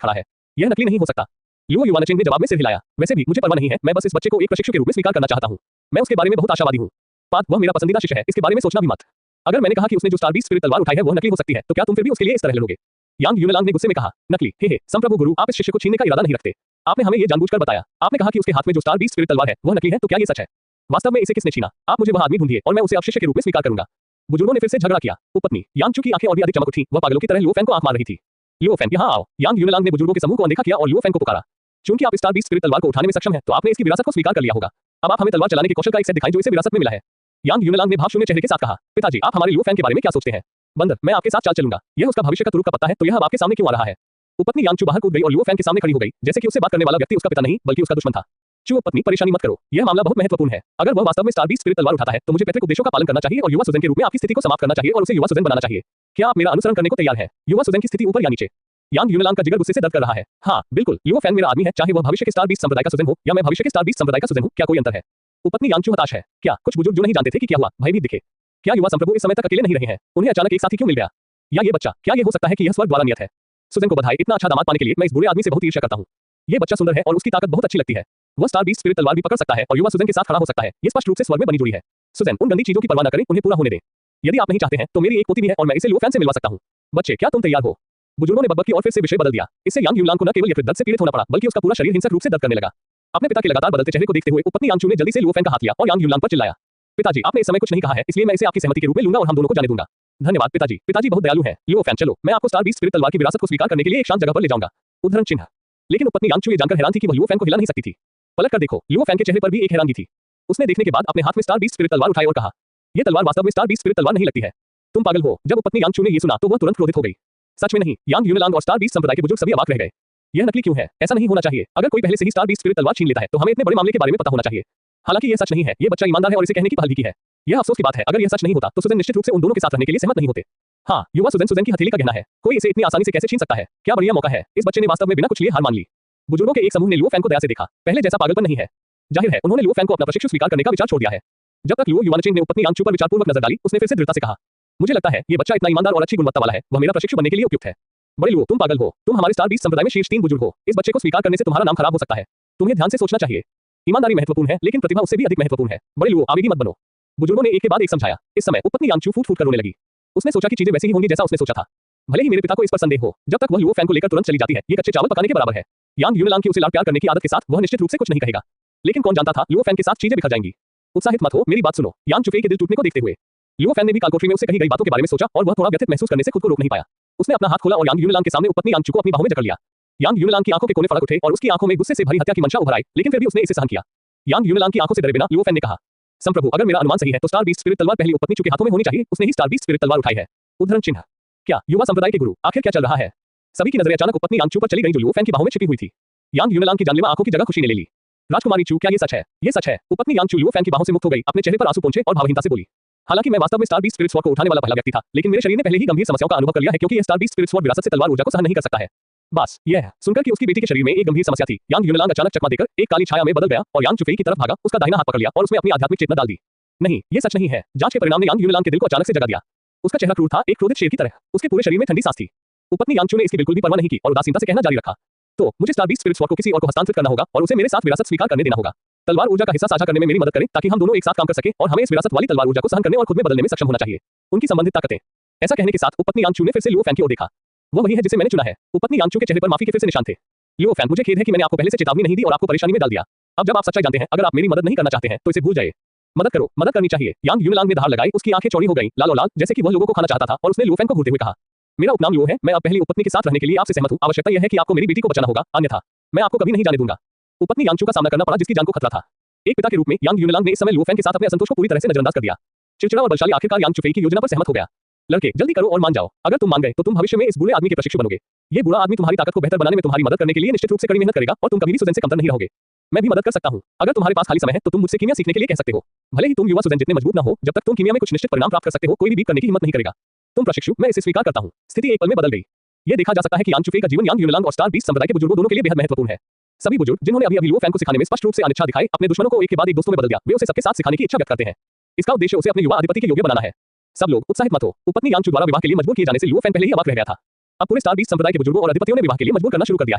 खड़ा है। यह नकली नहीं हो सकता। लियो युवानचेंग ने जवाब में सिर हिलाया। वैसे भी मुझे परवाह नहीं है, मैं बस इस बच्चे को एक प्रशिक्षु के रूप में स्वीकार करना चाहता हूँ। मैं उसके बारे में बहुत आशावादी हूँ। वह मेरा पसंदीदा शिष्य है, इसके बारे में सोचना भी मत। अगर मैंने कहा कि उसने जो स्टार बीस्ट स्पिरिट तलवार उठाई है वह नकली हो सकती है, तो क्या तुम फिर भी उसके लिए इस तरह लड़ोगे? यांग यूनलांग ने गुस्से में कहा, नकली? हे संप्रभु गुरु, आप इस शिष्य को छीनने का इरादा नहीं रखते। आपने हमें ये जानबूझकर बताया। आपने कहा कि उसके हाथ में जो स्टार बीस्ट स्पिरिट तलवार है वह नकली है, तो क्या ये सच है? वास्तव में इसे किसने छीना? आप मुझे वह आदमी ढूंढिए और मैं उसे अब शिष्य के रूप में स्वीकार करूंगा। बुजुर्गों ने फिर से झगड़ा किया। उपपत्नी यांगचू की आंखें और भी अधिक चमक उठी। वह पागलों की तरह लुओफेन को आंख मार रही थी। लुओफेन, यहाँ आओ। यांग यूनलांग ने बुजुर्गों के समूह को अनदेखा किया और लुओफेन को पुकारा। चूंकि आप स्टार बीस्ट स्पिरिट तलवार को उठाने में सक्षम हैं, तो आपने इसकी विरासत को स्वीकार कर लिया होगा। अब आप हमें तलवार चलाने के कौशल का एक सेट दिखाएं जो इसे विरासत में मिला है। यांग यूनलांग ने भावशून्य चेहरे के साथ कहा, पिताजी, आप हमारे लुओफेन के बारे में क्या सोचते हैं? बंदर, मैं आपके साथ चाल चलूंगा। यह उसका भविष्य का तुरुप का पत्ता है, तो यह अब आपके सामने क्यों आ रहा है? उपपत्नी यांगचू बाहर कूद गई और लुओफेन के सामने खड़ी हो गई, जैसे कि उससे बात करने वाला व्यक्ति उसका पिता नहीं बल्कि उसका दुश्मन था। उपपत्नी, परेशानी मत करो, यह मामला बहुत महत्वपूर्ण है। अगर वह वास्तव में स्टार बीस्ट स्पिरिट तलवार उठाता है तो मुझे पैतृक उपदेशों का पालन करना चाहिए और युवा सुजन के रूप में आपकी स्थिति को समाप्त करना चाहिए और उसे युवा सुजन बनाना चाहिए। क्या आप मेरा अनुसरण करने को तैयार हैं? युवा सुजन की स्थिति ऊपर या नीचे? यांग यूनलांग का जिगर गुस्से से दर्द कर रहा है। हाँ बिल्कुल, लुओफेन मेरा आदमी है, चाहे वह भविष्य के स्टार बीस्ट संप्रदाय का सुजन हो या मैं भविष्य के स्टार बीस्ट संप्रदाय का सुजन हूँ। क्या कोई अंतर है? उपपत्नी यांगचू हताश है। क्या कुछ बुजुर्ग जो नहीं जानते थे कि क्या हुआ भयभीत दिखे? क्या युवा संप्रभु इस समय तक अकेले नहीं रहे हैं? उन्हें अचानक एक साथी क्यों मिल गया? या ये बच्चा, क्या ये हो सकता है कि यह स्वर्ग द्वारा नियत है? सुजन को बधाई, इतना अच्छा दामाद पाने के लिए मैं इस बुरे आदमी से बहुत ईर्ष्या करता हूँ। ये बच्चा सुंदर है और उसकी ताकत बहुत अच्छी लगती है। वह स्टार बीस्ट स्पिरिट तलवार भी पकड़ सकता है और युवा सुजन के साथ खड़ा हो सकता है। ये स्पष्ट रूप से स्वर्ग में बनी जुड़ी है। सुजन, उन गंदी चीजों की परवाह न करें, उन्हें पूरा होने दें। यदि आप नहीं चाहते हैं तो मेरी एक पोती भी है और मैं इसे लुओफेन से मिलवा सकता हूँ। बच्चे, क्या तुम तैयार हो? बुजुर्गों ने बकबक की और फिर से विषय बदल दिया। इससे यांग यूनलांग को न केवल यकृत दर्द से पीड़ित होना पड़ा बल्कि उसका पूरा शरीर हिंसक रूप से दर्द करने लगा। अपने पिता के लगातार बदलते चेहरे को देखते हुए उपपत्नी यांगचू ने जल्दी से लुओफेन का हाथ लिया और यांग यूनलांग पर चिल्लाया, पिताजी, आपने इस समय कुछ नहीं कहा है, इसलिए मैं इसे आपकी सहमति के रूप में लूंगा और हम दोनों को जाने दूंगा। धन्यवाद पिताजी। पिताजी बहुत दयालु हैं। लुओफेन, चलो, मैं आपको स्टार बीस्ट स्पिरिट तलवार की विरासत को स्वीकार करने के लिए एक शांत जगह पर ले जाऊंगा। उद्धरण चिन्ह। लेकिन उपपत्नी यांगचू ये जानकर हैरान थी कि वह लुओफेन को हिला नहीं सकती थी। पलट कर देखो, लुओफेन के चेहरे पर भी एक हैरानगी थी। उसने देखने के बाद अपने हाथ में स्टार बीस्ट स्पिरिट तलवार उठाई और कहा, यह तलवार वास्तव में स्टार बीस्ट स्पिरिट तलवार नहीं लगती है। तुम पागल हो। जब उपपत्नी यांगचू ने ये सुना तो वह तुरंत क्रोधित हो गई। सच में नहीं। यांग यूनलांग और स्टार बीस्ट संप्रदाय के बुजुर्ग सभी अवाक रह गए। यह नकली क्यों है? ऐसा नहीं होना चाहिए। अगर कोई पहले से ही स्टार बीस्ट स्पिरिट तलवार छीन लेता है तो हमें इतने बड़े मामले के बारे में पता होना चाहिए। हालांकि यह सच नहीं है। ये बच्चा ईमानदार है और इसे कहने की पहल भी की है। यह अफसोस की बात है। अगर यह सच नहीं होता तो सुजन निश्चित रूप से उन दोनों के साथ रहने के लिए सहमत नहीं होते। हाँ, युवा सुजन की हथेली का गहना है। कोई इसे इतनी आसानी से कैसे छीन सकता है? क्या बढ़िया मौका है। इस बच्चे ने वास्तव में बिना कुछ लिए हार मान ली। बुजुर्गों के एक समूह ने लुओफेन को दया से देखा। पहले जैसा पागलपन नहीं है। जाहिर है उन्होंने लुओफेन को अपना प्रशिक्षु स्वीकार करने का विचार छोड़ दिया है। जब तक लुओ युवानचेंग ने उपपत्नी यांगचू पर विचारपूर्वक नजर डाली, उसने फिर से दृढ़ता से कहा, मुझे लगता है ये बच्चा इतना ईमानदार और अच्छी गुणवत्ता वाला है, वह मेरा प्रशिक्षु बनने के लिए उपयुक्त है। बड़े लुओ, तुम पागल हो। तुम हमारे स्टार बीस्ट संप्रदाय में शीर्ष 3 बुजुर्ग हो। इस बच्चे को स्वीकार करने से तुम्हारा नाम खराब हो सकता है। तुम्हें ध्यान से सोचना चाहिए। ईमानदारी महत्वपूर्ण है, लेकिन प्रतिभा उससे भी अधिक महत्वपूर्ण है। बड़े लुओ, आवेगी मत बनो। बुजुर्गों ने एक के बाद एक समझाया। इस समय उपपत्नी यांगचू फूट फूट कर रोने लगी। उसने सोचा कि चीजें वैसी ही होंगी जैसा उसने सोचा था। भले ही मेरे पिता को इस पर संदेह हो, जब तक वह लुओफेन को लेकर तुरंत चली जाती है, ये कच्चे चावल पकाने के बराबर है। यांग यूनलांग की उसे लाड प्यार करने की आदत के साथ वह निश्चित रूप से कुछ नहीं कहेगा। लेकिन कौन जानता था लुओफेन के साथ चीजें बिखर जाएंगी। उत्साहित मत हो, मेरी बात सुनो। यांग चुफेई के दिल टूटने को देखते हुए लुओफेन ने भी कालकोठरी में उससे कही गई बातों के बारे में सोचा और वह थोड़ा व्यथित महसूस करने से खुद को रोक नहीं पाया। उसने अपना हाथ खोला और यांग यूनलांग के सामने उपपत्नी यांगचू को अपनी बाहों में जकड़ लिया। यांग यूनलांग की आंखों के कोने फड़क उठे और उसकी आंखों में गुस्से से भरी हत्या की मंशा उभर आई, लेकिन फिर भी उसने इसे सहन किया। यांग यूनलांग की आंखों से डरे बिना लुओफेन ने कहा, संप्रभु, अगर मेरा अनुमान सही है तो स्टार बीस्ट स्पिरिट तलवार पहली उपपत्नी के हाथों में होनी चाहिए। उसने ही स्टार बीस्ट स्पिरिट तलवार उठाई है। उद्धरण चिन्ह। क्या युवा संप्रदाय के गुरु, आखिर क्या चल रहा है? सभी की नजरें अचानक उपपत्नी यांगचू पर चली गई जो लुओफेन की बाहों में छिपी हुई थी। यांग यूनलांग की जानलेवा आंखों की जगह खुशी ने ले ली। राजकुमारी चू, क्या ये सच है? ये सच है। उपपत्नी यांगचू लुओफेन की बाहों से मुक्त हो गई, अपने चेहरे पर आंसू पोंछे और भावहीनता से बोली, हालांकि मैं वास्तव में स्टार बीस्ट स्पिरिट स्वॉर्ड को उठाने वाला पहला व्यक्ति था, लेकिन मेरे शरीर ने पहले ही गंभीर समस्याओं का अनुभव कर लिया है क्योंकि यह स्टार बीस्ट स्पिरिट स्वॉर्ड विरासत से तलवार ऊर्जा को सहन नहीं कर सकता है। बस यह सुनकर कि उसकी बेटी के शरीर में एक गंभीर समस्या थी, यांग यूनलांग अचानक चकमा देकर एक काली छाया में बदल गया और यांग चुफेई की तरफ भागा, उसका दाहिना हाथ पकड़ लिया और उसमें अपनी आध्यात्मिक चेतना डाल दी। नहीं, ये सच नहीं है। जांच के परिणाम ने यांग यूनलांग के दिल को अचानक से जगा दिया। उसका चेहरा क्रूर था, एक क्रोधित शेर की तरह। उसके पूरे शरीर में ठंडी सांस थी। उपपत्नी यांगचू ने इसकी बिल्कुल भी परवाह नहीं की और उदासीनता से कहना जारी रखा, तो मुझे स्टार बीस्ट स्पिरिट स्वॉर्ड को किसी और को हस्तांतरित करना होगा और उसे मेरे साथ विरासत स्वीकार करने देना होगा। तलवार ऊर्जा का हिस्सा साझा करने में मेरी मदद करें ताकि हम दोनों एक साथ काम कर सकें और हमें इस विरासत वाली तलवार ऊर्जा को सहन करने और खुद में बदलने में सक्षम होना चाहिए। उनकी संबंधित ताकतें। ऐसा कहने के साथ उपपत्नी यांगचू ने फिर से लुओफेन की ओर देखा। वह वही है जिसे मैंने चुना है। उपपत्नी यांगचू के चेहरे पर माफी के फिर से निशान थे। लुओफेन, मुझे खेद है कि मैंने आपको पहले से चेतावनी नहीं दी और आपको परेशानी में डाल दिया। अब जब आप सच्चाई जानते हैं, अगर आप मेरी मदद नहीं करना चाहते हैं तो इसे भूल जाइए। मदद करो, मदद करनी चाहिए। यांग यूनलांग ने दहाड़ लगाई, उसकी आंखें चौड़ी हो गईं, लाल और लाल, जैसे कि वह लोगों को खाना चाहता था, और उसने लुओ फैन को घूरते हुए कहा, मेरा उपनाम लुओ है, मैं अब पहली उपपत्नी के साथ रहने के लिए आपसे सहमत हूं। आवश्यकता यह है कि आपको मेरी बेटी को बचाना होगा, अन्यथा मैं आपको कभी नहीं जाने दूंगा। उपपत्नी यांगचू का सामना करना पड़ा जिसकी जान को खतरा था। एक पिता के रूप में यांग यूनलांग ने इस समय लुओ फैन के साथ अपने असंतोष को पूरी तरह से नजरअंदाज कर दिया। चिड़चिड़ा और बलशाली आखिरकार यांग चुफेई की योजना पर सहमत हो गया। लड़के, जल्दी करो और मान जाओ। अगर तुम मान गए तो तुम भविष्य में इस बूढ़े आदमी के प्रशिक्षु बनोगे। ये बूढ़ा आदमी तुम्हारी ताकत को बेहतर बनाने में तुम्हारी मदद करने के लिए निश्चित रूप से कड़ी मेहनत करेगा और तुम कभी भी सुजन से कमतर नहीं रहोगे। मैं भी मदद कर सकता हूं। अगर तुम्हारे पास खाली समय है तो तुम मुझसे कीमिया सीखने के लिए कह सकते हो। भले ही तुम युवा सुजन जितने मजबूत न हो, जब तक तुम कीमिया में कुछ निश्चित परिणाम प्राप्त कर सकते हो, कोई भी बीट करने की हिम्मत नहीं करेगा। तुम प्रशिक्षु, मैं इसे स्वीकार करता हूं। स्थिति एक पल में बदल गई। यह देखा जा सकता है कि यांग चुफेई का जीवन यांग यूनलांग और स्टार बीस्ट संप्रदाय के बुजुर्गों दोनों के लिए बेहद महत्वपूर्ण है। सभी बुजुर्ग जिन्होंने अभी लुओ फैन को सिखाने में स्पष्ट रूप से अनिच्छा दिखाई, अपने दुश्मनों को एक के बाद एक दोस्तों में बदल दिया। वे उसे सबके साथ सिखाने की इच्छा व्यक्त करते हैं। इसका उद्देश्य उसे अपने युवा अधिपति के योग्य बनाना है। सब लोग उत्साहित मत हो। उपपत्नी यांगचू द्वारा विवाह के लिए मजबूर किए जाने से लुओ फैन पहले ही अवाक रह गया था। अब पूरे स्टार बीस्ट संप्रदाय के बुजुर्गों और अधिपतियों ने विवाह के लिए मजबूर करना शुरू कर दिया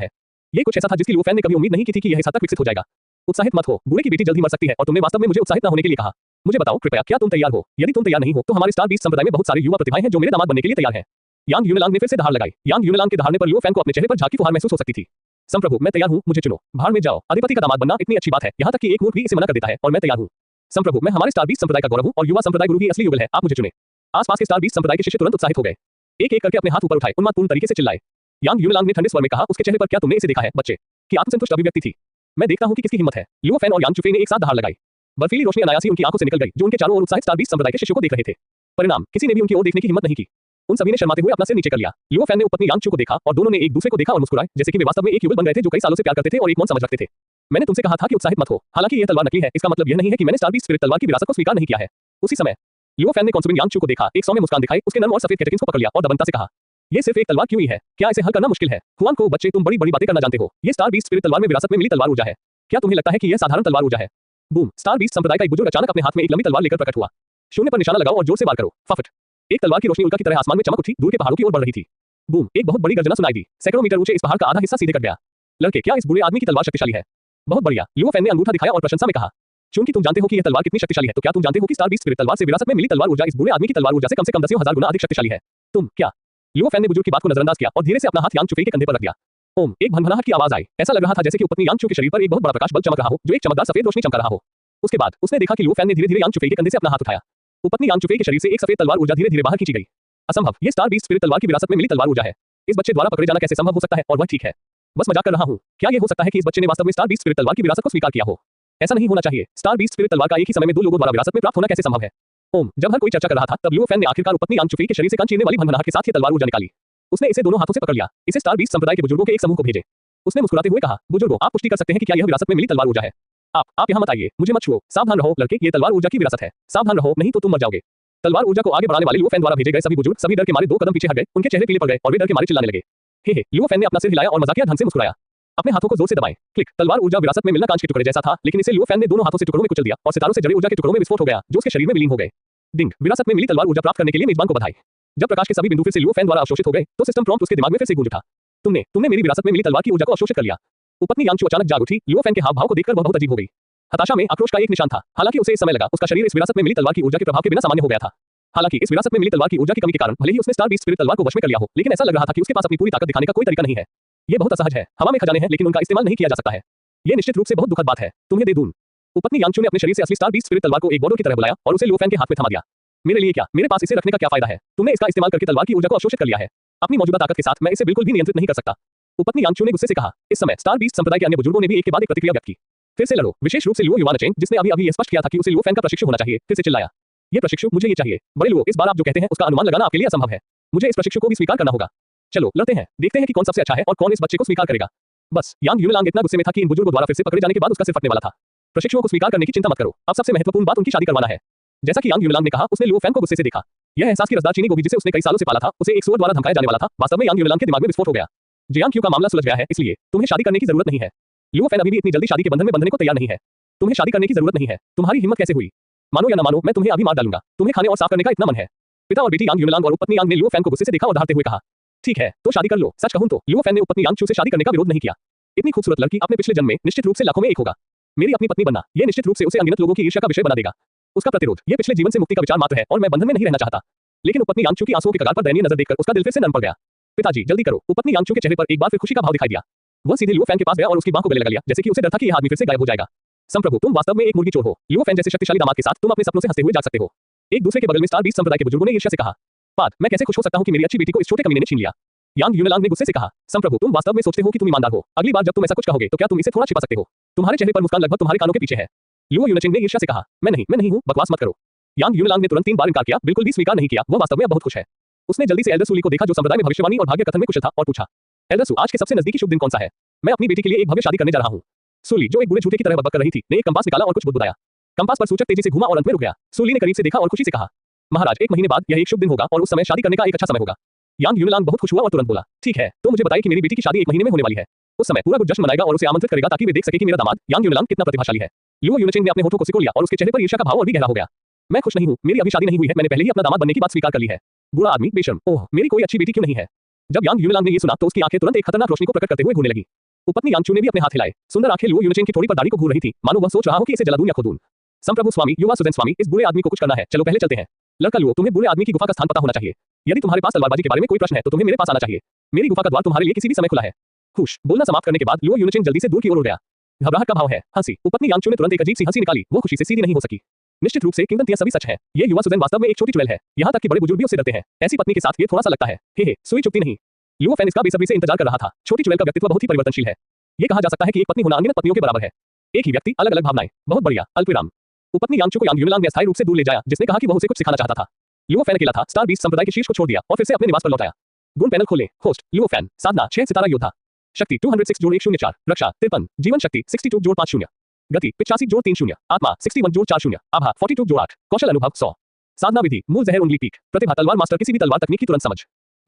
है। ये कुछ ऐसा था जिसकी लुओ फैन ने कभी उम्मीद नहीं की थी कि यह इस हद तक विकसित हो जाएगा। उत्साहित मत हो, बूढ़े की बेटी जल्द ही मर सकती है और तुमने वास्तव में मुझे उत्साहित न होने के लिए कहा। मुझे बताओ कृपया, क्या तुम तैयार हो? यदि तुम तैयार नहीं हो तो हमारे स्टार बीस्ट संप्रदाय में बहुत सारे युवा प्रतिभाएं हैं जो मेरे दामाद बनने के लिए तैयार हैं। यांग यूनलांग ने फिर से दहाड़ लगाई। यांग यूनलांग के दहाड़ने पर लुओ फैन को अपने चेहरे पर झांकी फुहार महसूस हो सकती थी। संप्रभु, मैं तैयार हूं, मुझे चुनो। भाड़ में जाओ। अधिपति का दामाद बनना इतनी अच्छी बात है, यहाँ तक कि एक मूर्ख भी इसे मना कर देता है, और मैं तैयार हूं। संप्रभु, मैं हमारे स्टार बीस्ट संप्रदाय का गौरव हूं और युवा संप्रदाय गुरु ही असली युगल है, आप मुझे चुने। आसपास के स्टार बीस्ट संप्रदाय के शिष्य तुरंत उत्साहित हो गए। एक एक करके अपने हाथ ऊपर उठाए, उन्मादपूर्ण तरीके से चिल्लाए। यांग यूनलांग ने ठंडे स्वर में कहा, उसके चेहरे पर क्या तुमने इसे देखा है बच्चे? की आत्मसंतुष्ट अभिव्यक्ति थी। मैं देखता हूं कि किसकी हिम्मत है। लुओ फैन और यांग चुफेई ने एक साथ दहाड़ लगाई। बर्फीली रोशनी अनायास ही उनकी आंखों से निकल गई, जो उनके चारों ओर उत्साहित स्टार बीस्ट संप्रदाय के शिष्यों को देख रहे थे। परिणाम, किसी ने भी उनकी ओर देखने की हिम्मत नहीं की। उन सभी ने शर्माते हुए अपना सिर नीचे कर लिया। लुओ फैन ने उपपत्नी यांगचू को देखा और दोनों ने एक दूसरे को देखा और मुस्कुराए, जैसे कि वे वास्तव में एक युगल बन गए थे जो कई सालों से प्यार करते थे और एक मौन समझ रखते थे। मैंने तुमसे कहा था कि उत्साहित मत हो। हालांकि यह तलवार नकली है, इसका मतलब यह नहीं है कि मैंने स्टार बीस्ट स्पिरिट तलवार की विरासत को स्वीकार नहीं किया है। उसी समय लुओ फैन ने कॉन्सुबिन यांगचू को देखा, एक सौम्य मुस्कान दिखाई, उसके नर्म और सफेद कैटेकिन्स को पकड़ लिया और दबंगता से कहा, ये सिर्फ एक तलवार क्यों ही है? क्या इसे हल करना मुश्किल है? हुआन को, बच्चे, तुम बड़ी बड़ी बातें करना जानते हो। ये स्टार बीस्ट स्पिरिट तलवार में विरासत में मिली तलवार ऊर्जा है। क्या तुम्हें लगता है कि यह साधारण तलवार ऊर्जा है? बूम! स्टार बीस्ट संप्रदाय का एक बुजुर्ग अचानक अपने हाथ में एक लंबी तलवार लेकर प्रकट हुआ। शून्य पर निशाना लगाओ और जोर से वार करो। फफट! एक तलवार की रोशनी उल्का की तरह आसमान में चमक उठी, दूर के पहाड़ों की ओर बढ़ रही थी। बूम! एक बहुत बड़ी गर्जना सुनाई दी। सैकड़ों मीटर ऊंचे इस पहाड़ का आधा हिस्सा सीधे कट गया। लड़के, क्या इस बूढ़े आदमी की तलवार शक्तिशाली है? बहुत बढ़िया। लुओ फैन ने अंगूठा दिखाया और प्रशंसा में कहा, चूंकि तुम जानते हो कि यह तलवार कितनी शक्तिशाली है, तो क्या तुम जानते हो कि स्टार बीस्ट स्पिरिट तलवार से विरासत में मिली तलवार ऊर्जा इस बूढ़े आदमी की तलवार ऊर्जा से कम दसियों हजार गुना अधिक शक्तिशाली है? तुम क्या? लुओ फैन ने बुजुर्ग की बात को नजरअंदाज किया और धीरे से अपना हाथ यांग चुफेई के कंधे पर रख दिया। ओम! एक भनभनाहट की आवाज आई। ऐसा लग रहा था जैसे कि उपपत्नी यांगचू के शरीर पर एक बहुत बड़ा प्रकाश बल्ब चमक रहा हो, जो एक चमकदार सफेद रोशनी चमका रहा हो। उसके बाद उसने देखा कि लुओ फैन ने धीरे-धीरे यांग चुफेई के कंधे से अपना हाथ उठाया। उपपत्नी यांग चुफेई के शरीर से एक सफेद तलवार ऊर्जा धीरे-धीरे बाहर खींची गई। असंभव! ये स्टार बीस्ट स्पिरिट तलवार की विरासत में मिली तलवार ऊर्जा है। इस बच्चे द्वारा पकड़े जाना कैसे संभव हो सकता है? और वह ठीक है। बस मजाक कर रहा हूं। क्या यह हो सकता है कि इस बच्चे ने वास्तव में स्टार बीस्ट स्पिरिट तलवार की विरासत को स्वीकार किया हो? ऐसा नहीं होना चाहिए। स्टार बीस्ट स्पिरिट तलवार का एक ही समय में दो लोगों द्वारा विरासत में प्राप्त होना कैसे संभव है? ओम! जब हर कोई चर्चा कर रहा था, तब लुओ फैन ने आखिरकार उपपत्नी यांग चुफेई के शरीर से कान चीरने वाली भनभनाहट के साथ ये तलवार ऊर्जा निकाली। उसने इसे दोनों हाथों से पकड़ लिया। इसे स्टार बीस्ट संप्रदाय के बुजुर्गों के एक समूह को भेजे। उसने मुस्कुराते हुए कहा, बुजुर्गों, आप पुष्टि कर सकते हैं कि क्या यह विरासत में मिली तलवार ऊर्जा है? आप यहाँ मत आइए, मुझे मत छुओ। सावधान रहो लड़के, ये तलवार ऊर्जा की विरासत है। सावधान रहो, नहीं तो तुम मर जाओगे। तलवार ऊर्जा को आगे बढ़ाने वाले लुओ फैन द्वारा भेजे गए सभी बुजुर्ग सभी डर के मारे दो कदम पीछे हट गए। उनके चेहरे पीले पड़ गए और वे डर के मारे चिल्लाने लगे। हे, लुओ फैन ने अपना सिर हिलाया और मजाकिया ढंग से मुस्कुराया। अपने हाथों को जोर से दबाएं। क्लिक! तलवार ऊर्जा विरासत में मिलना कांच के टुकड़े जैसा था, लेकिन इसे लुओ फैन ने दोनों हाथों से टुकड़ों में कुचल दिया और सितारों से जड़े ऊर्जा के टुकड़ों में विस्फोट हो गया, जो उसके शरीर में विलीन हो गए। डिंग! विरासत में मिली तलवार ऊर्जा प्राप्त करने के लिए मेजबान को बधाई। जब प्रकाश के सभी बिंदु फिर से लुओ फैन द्वारा अवशोषित हो गए, तो सिस्टम प्रॉम्प्ट उसके दिमाग में फिर से गूंज उठा। तुमने मेरी विरासत में मिली तलवार की ऊर्जा को अवशोषित कर लिया। उपपत्नी यांगचू अचानक जाग उठी। लुओ फैन के हाव भाव को देखकर वह बहुत अजीब हो गई। हताशा में आक्रोश का एक निशान था। हालांकि उसे इस समय लगा उसका शरीर इस विरासत में मिली तलवार की ऊर्जा के प्रभाव के बिना सामान्य हो गया था। हालांकि इस विरासत में मिली तलवार की ऊर्जा की कमी के कारण भले ही उसने स्टार बीस्ट स्पिरिट तलवार को वश में कर लिया हो, लेकिन ऐसा लग रहा था कि उसके पास अपनी पूरी ताकत दिखाने का कोई तरीका नहीं है। ये बहुत असहज है। हवा में खजाने हैं, लेकिन उनका इस्तेमाल नहीं किया जा सकता है। ये निश्चित रूप से बहुत दुखद बात है। तुम्हें दे दूं। उपपत्नी यांगचू ने अपने शरीर से असली स्टार बीस्ट स्पिरिट तलवार को एक बॉर्डर की तरह बुलाया और उसे लुओ फैन के हाथ में थमा दिया। मेरे लिए क्या? मेरे पास इसे रखने का क्या फायदा है? तुमने इसका इस्तेमाल करके तलवार की ऊर्जा को अवशोषित कर लिया है। अपनी मौजूदा ताकत के साथ मैं इसे बिल्कुल भी नियंत्रित नहीं कर सकता। उपपत्नी यांगचू ने गुस्से से कहा। इस समय स्टार बीस्ट संप्रदाय के अन्य बुजुर्गों ने भी एक के बाद एक प्रतिक्रिया व्यक्त की। फिर से लड़ो, विशेष रूप से लुओ युवानचेंग, जिसने अभी यह स्पष्ट किया था कि उसे लुओ फैन का प्रशिक्षु होना चाहिए, फिर से चिल्लाया। ये प्रशिक्षु, मुझे ये चाहिए। बड़े लुओ, इस बार आप जो कहते हैं उसका अनुमान लगाना आपके लिए असंभव है। मुझे इस प्रशिक्षु को भी स्वीकार करना होगा। चलो लड़ते हैं, देखते हैं कि कौन सबसे अच्छा है और कौन इस बच्चे को स्वीकार करेगा। बस यांग यूनलांग इतना गुस्से में था कि इन बुजुर्गों द्वारा फिर से पकड़े जाने के बाद उसका सिर फटने वाला था। प्रशिक्षुओं को स्वीकार करने की चिंता मत करो। अब सबसे महत्वपूर्ण बात उनकी शादी करवाना है। जैसा कि यांग यूनलांग ने कहा, उसने लुओ फैन को गुस्से से देखा। यह एहसास की रसदार चीनी गोभी जिसे उसने कई सालों से पाला था, उसे एक सुअर द्वारा धमकाया जाने वाला था, वास्तव में यांग यूनलांग के दिमाग में विस्फोट हो गया। जियांग क्यू का मामला सुलझ गया है, इसलिए तुम्हें शादी करने की जरूरत नहीं है। लुओ फैन अभी भी इतनी जल्दी शादी के बंधन में बंधने को तैयार नहीं है। तुम्हें शादी करने की जरूरत नहीं है। तुम्हारी हिम्मत कैसे हुई? मानो या न मानो, मैं तुम्हें अभी मार डालूंगा। तुम्हें खाने और साफ करने का इतना मन है। पिता और बेटी यांग यूनलांग और उपपत्नी यांग ने लुओ फैन को गुस्से से देखा और दहाड़ते हुए कहा, ठीक है, तो शादी कर लो। सच कहूं तो लुओ फैन ने उपपत्नी यांगचू से शादी करने का विरोध नहीं किया। इतनी खूबसूरत लड़की अपने पिछले जन्म में निश्चित रूप से लाखों में एक होगा। मेरी अपनी पत्नी बनना, यह निश्चित रूप से उसे अनगिनत लोगों की ईर्ष्या का विषय बना देगा। उसका प्रतिरोध, यह पिछले जीवन से मुक्ति का विचार मात्र है और मैं बंधन में नहीं रहना चाहता। लेकिन उपपत्नी यांगचू की आंसुओं के कगार पर दयनीय नजर देखकर उसका दिल फिर से नरम पड़ गया। पिताजी, जल्दी करो। उपपत्नी यांगचू के चेहरे पर एक बार फिर खुशी का भाव दिखाई दिया। वह सीधे लुओ फैन के पास गया और उसकी बांह को गले लगा लिया, जैसे कि उसे डर था कि यह आदमी फिर से गायब हो जाएगा। संप्रभु, तुम वास्तव में एक मुर्गी चोर हो। लियो फैन जैसे शक्तिशाली दामाद के साथ तुम अपने सपनों से हंसते हुए जाग सकते हो। एक दूसरे के बगल में स्टार बीस्ट संप्रदाय के बुजुर्गों ने ईर्ष्या से कहा। पाद, मैं कैसे खुश हो सकता हूँ कि मेरी अच्छी बेटी को इस छोटे कमीने ने छीन लिया। यांग यूनलांग ने गुस्से से कहा। संप्रभु, तुम वास्तव में सोचते हो कि तुम ईमानदार हो। अगली बार जब तुम ऐसा कुछ कहोगे तो क्या तुम इसे थोड़ा छिपा सकते हो? तुम्हारे चेहरे पर मुस्कान लगभग तुम्हारे कानों के पीछे है। लियो यूनचेंग ने ईर्ष्या से कहा। मैं नहीं हूँ, बकवास मत करो। यांग यूनलांग ने तुरंत 3 बार इनकार किया, बिल्कुल भी स्वीकार नहीं किया। वह वास्तव में अब बहुत खुश है। उसने जल्दी से एल्डर सूली को देखा जो संप्रदाय में भविष्यवाणी और भाग्य कथन में कुशल था, और पूछा, एल्डर सू, आज के सबसे नजदीकी शुभ दिन कौन सा है? मैं अपनी बेटी के लिए एक भव्य शादी करने जा रहा हूँ। सूली, जो एक बूढ़े झूठे की तरह बकबक कर रही थी, ने एक कंपास निकाला और कुछ बुदबुदाया। कंपास पर सूचक तेजी से घुमा और अंत में रुक गया। सूली ने करीब से देखा और खुशी से कहा, महाराज, 1 महीने बाद यह एक शुभ दिन होगा और उस समय शादी करने का एक अच्छा समय होगा। यांग यूनलांग बहुत खुश हुआ और तुरंत बोला, ठीक है, तो मुझे बताइए कि मेरी बेटी की शादी 1 महीने में होने वाली है। उस समय पूरा कुछ जश्न मनाएगा और उसे आमंत्रित करेगा ताकि वे देख सके कि मेरा दामाद यांग यूनलांग कितना प्रतिभाशाली है। लियो यूनचेंग ने अपने होठों को सिकोड़ लिया और उसके चेहरे पर ईर्ष्या का भाव और भी गहरा हो गया। मैं खुश नहीं हूँ, मेरी अभी शादी नहीं हुई है, मैंने पहले ही अपना दामाद बनने की बात स्वीकार कर ली है। बुरा आदमी, बेशर्म, ओह, मेरी कोई अच्छी बेटी क्यों नहीं है? जब यांग यूनलांग ने ये सुना तो उसकी आंखें तुरंत एक खतरनाक रोशनी को प्रकट करते हुए घूरने लगी। उपपत्नी यांगचू ने भी अपने हाथ हिलाए। सुंदर आंखें लियो यूनचेंग की थोड़ी पर दाढ़ी को घूर रही थी, मानो वह सोच रहा हो कि इसे जला दूं या खोदूं। संप्रभु स्वामी, युवा सुजन स्वामी, इस बुरे आदमी को कुछ करना है, चलो पहले चलते हैं। लड़का लियो, तुम्हें बुरे आदमी की गुफा का स्थान पता होना चाहिए। यदि तुम्हारे पास तलवारबाजी के बारे में कोई प्रश्न है तो तुम्हें मेरे पास आना चाहिए। मेरी गुफा का द्वार तुम्हारे लिए किसी भी समय खुला है। खुश बोलना समाप्त करने के बाद लियो यूनचेंग जल्दी से दूर की ओर उड़ गया। घबराहट का भाव है, हंसी। उपपत्नी यांगचू ने तुरंत एक अजीब सी हंसी निकाली। वो खुशी से सीधी नहीं हो सकी। निश्चित रूप से किंवदंतियां सभी सच है। ये युवा सुजन वास्तव में एक छोटी चुड़ैल है। यहाँ तक कि बड़े बुजुर्ग भी उससे डरते हैं। ऐसी पत्नी के साथ ये थोड़ा सा लगता है। हे, सुई चुपती नहीं। लियो फैन इसका बेसब्री से इंतजार कर रहा था। छोटी चुड़ैल का व्यक्तित्व बहुत ही परिवर्तनशील है। ये कहा जा सकता है कि एक पत्नी होना अनगिनत पत्नियों के बराबर है। एक ही व्यक्ति, अलग अलग भावनाएं। बहुत बढ़िया, अल्पविराम। उपपत्नी यांगचू को यांग यूनलांग ने अस्थायी रूप से दूर ले जाया, जिसने कहा कि वह उसे कुछ सिखाना चाहता था। लियो फैन अकेला था। स्टार बीस्ट संप्रदाय के शीर्ष को छोड़ दिया और फिर से अपने निवास पर लौट आया। गुण पैनल खोलें। होस्ट लियो फैन। साधना 6 सितारा योद्धा। शक्ति 206-104। रक्षा 53। जीवन शक्ति 62-50। गति 85-30। आत्मा 61-40। आभा 42-8। कौशल अनुभव 100। साधना विधि मूल जहर उंगली पीक। प्रतिभा तलवार मास्टर किसी भी तलवार तकनीक की तुरंत समझ।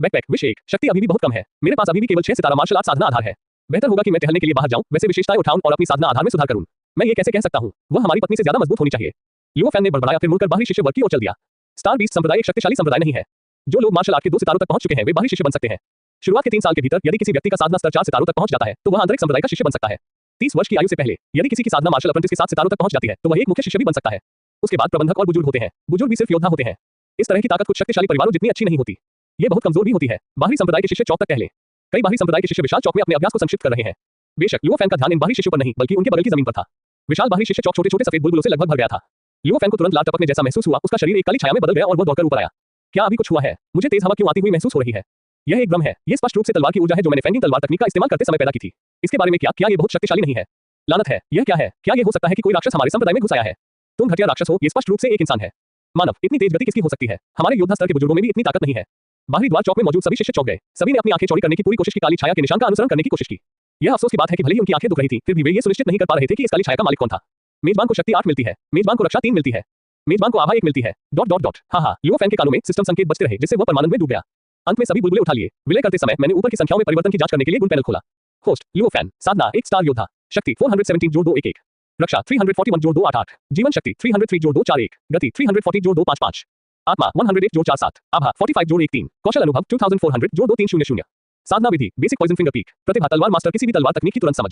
बैकपैक विष 1। शक्ति अभी भी बहुत कम है। मेरे पास अभी भी केवल 6 सितारा मार्शल आर्ट साधना आधार है। बेहतर होगा कि मैं टहलने के लिए बाहर जाऊं, वैसे विशेषताएं उठाऊं और अपनी साधना आधार में सुधार करूं। मैं ये कैसे कह सकता हूं? वह हमारी पत्नी से ज्यादा मजबूत होनी चाहिए। लियो फैन ने बड़बड़ाया, फिर मुड़कर बाहरी शिष्य वर्ग की ओर चल दिया। स्टार बीस्ट संप्रदाय एक शक्तिशाली संप्रदाय नहीं है। जो लोग मार्शल आर्ट के 2 सितारों तक पहुंच चुके हैं वे बाहरी शिष्य बन सकते हैं। शुरुआत के 3 साल के भीतर यदि किसी व्यक्ति का साधना स्तर 4 सितारों तक पहुंच जाता है तो वह आंतरिक संप्रदाय का शिष्य बन सकता है। 30 वर्ष की आयु से पहले यदि किसी की साधना मार्शल अप्रेंटिस के 7 सितारों तक पहुंच जाती है तो वह एक मुख्य शिष्य भी बन सकता है। उसके बाद प्रबंधक और बुजुर्ग होते हैं। बुजुर्ग भी सिर्फ योद्धा होते हैं। इस तरह की ताकत कुछ शक्तिशाली परिवारों जितनी अच्छी नहीं होती। ये बहुत कमजोर भी होती है। बाहरी संप्रदाय के शिष्य चौक तक टहले। कई बाहरी संप्रदाय के शिष्य विशाल चौक में अपने अभ्यास को संक्षिप्त कर रहे हैं। बेशक लियो फैन का ध्यान इन बाहरी शिष्यों पर नहीं बल्कि उनके बगल की जमीन पर था। विशाल बाहरी शिष्य चौक छोटे-छोटे सफेद बुलबुलों से लगभग भर गया था। लियो फैन को तुरंत लाल टपकने जैसा महसूस हुआ। उसका शरीर एक काली छाया में बदल गया और वह दौड़कर ऊपर आया। क्या अभी कुछ हुआ है? मुझे तेज हवा क्यों आती हुई महसूस हो रही है? यह एक भ्रम है। यह स्पष्ट रूप से तलवार की ऊर्जा है जो मैंने फैंगिंग तलवार तकनीक का इस्तेमाल करते समय पैदा की थी। इसके बारे में क्या ये बहुत शक्तिशाली नहीं है? लानत है, यह क्या है? क्या ये हो सकता है कि कोई राक्षस हमारे संप्रदाय में घुस आया है? तुम घटिया राक्षस हो, ये स्पष्ट रूप से एक इंसान है। मानव, इतनी तेज गति किसकी हो सकती है? हमारे योद्धा स्तर के बुजुर्गों में भी इतनी ताकत नहीं है। बाहरी द्वार चौक में मौजूद सभी शिष्य चौक गए। सभी ने अपनी आंखें चौड़ी करने की पूरी कोशिश की, काली छाया के निशान का अनुसरण करने की कोशिश की। यह अफसोस की बात है कि भले ही उनकी आंखें दुख रही थी, फिर भी वे ये सुनिश्चित नहीं कर पा रहे थे कि इस काली छाया का मालिक कौन था। मेजबान को शक्ति 8 मिलती है, मेजबान को रक्षा 3 मिलती है, मेजबान को आभा 1 मिलती है। हाँ, लियो फैन के कानों में सिस्टम संकेत बजते रहे जिससे वह परमानंद में डूब गया। अंत में सभी बुलबुले उठा लिए। विलय करते समय मैंने ऊपर की संख्याओं में परिवर्तन की जांच करने के लिए गुण पैनल खोला। होस्ट लियो फैन। साधना 1 स्टार योद्धा। शक्ति 417-211। रक्षा 341-288। जीवन शक्ति 303-241। गति 340-255। आत्मा 108-47। आभा 45-13। कौशल अनुभव 2400-2300। साधना विधि बेसिक पॉइजन फिंगर पीक। प्रतिभा तलवार मास्टर किसी भी तलवार तकनीक की तुरंत समझ।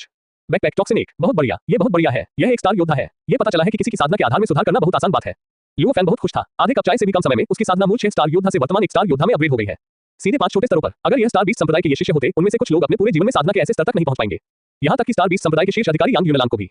Backpack toxin 1। बहुत बढ़िया, ये बहुत बढ़िया है। यह एक स्टार योद्धा है। ये पता चला है कि किसी की साधना के आधार में सुधार करना बहुत आसान बात है। लियो फैन बहुत खुश था। आधे कप चाय से भी कम समय में उसकी साधना मूल 6 स्टार योद्धा से वर्तमान 1 स्टार योद्धा में अपग्रेड हो गई है। सीधे 5 छोटे स्तरों पर। अगर यह स्टार बीस्ट संप्रदाय के ये शिष्य होते, उनमें से कुछ लोग अपने पूरे जीवन में साधना के ऐसे स्तर तक नहीं पहुंच पाएंगे। यहाँ तक कि स्टार बीस्ट संप्रदाय के शीर्ष अधिकारी यांग यूनलांग को भी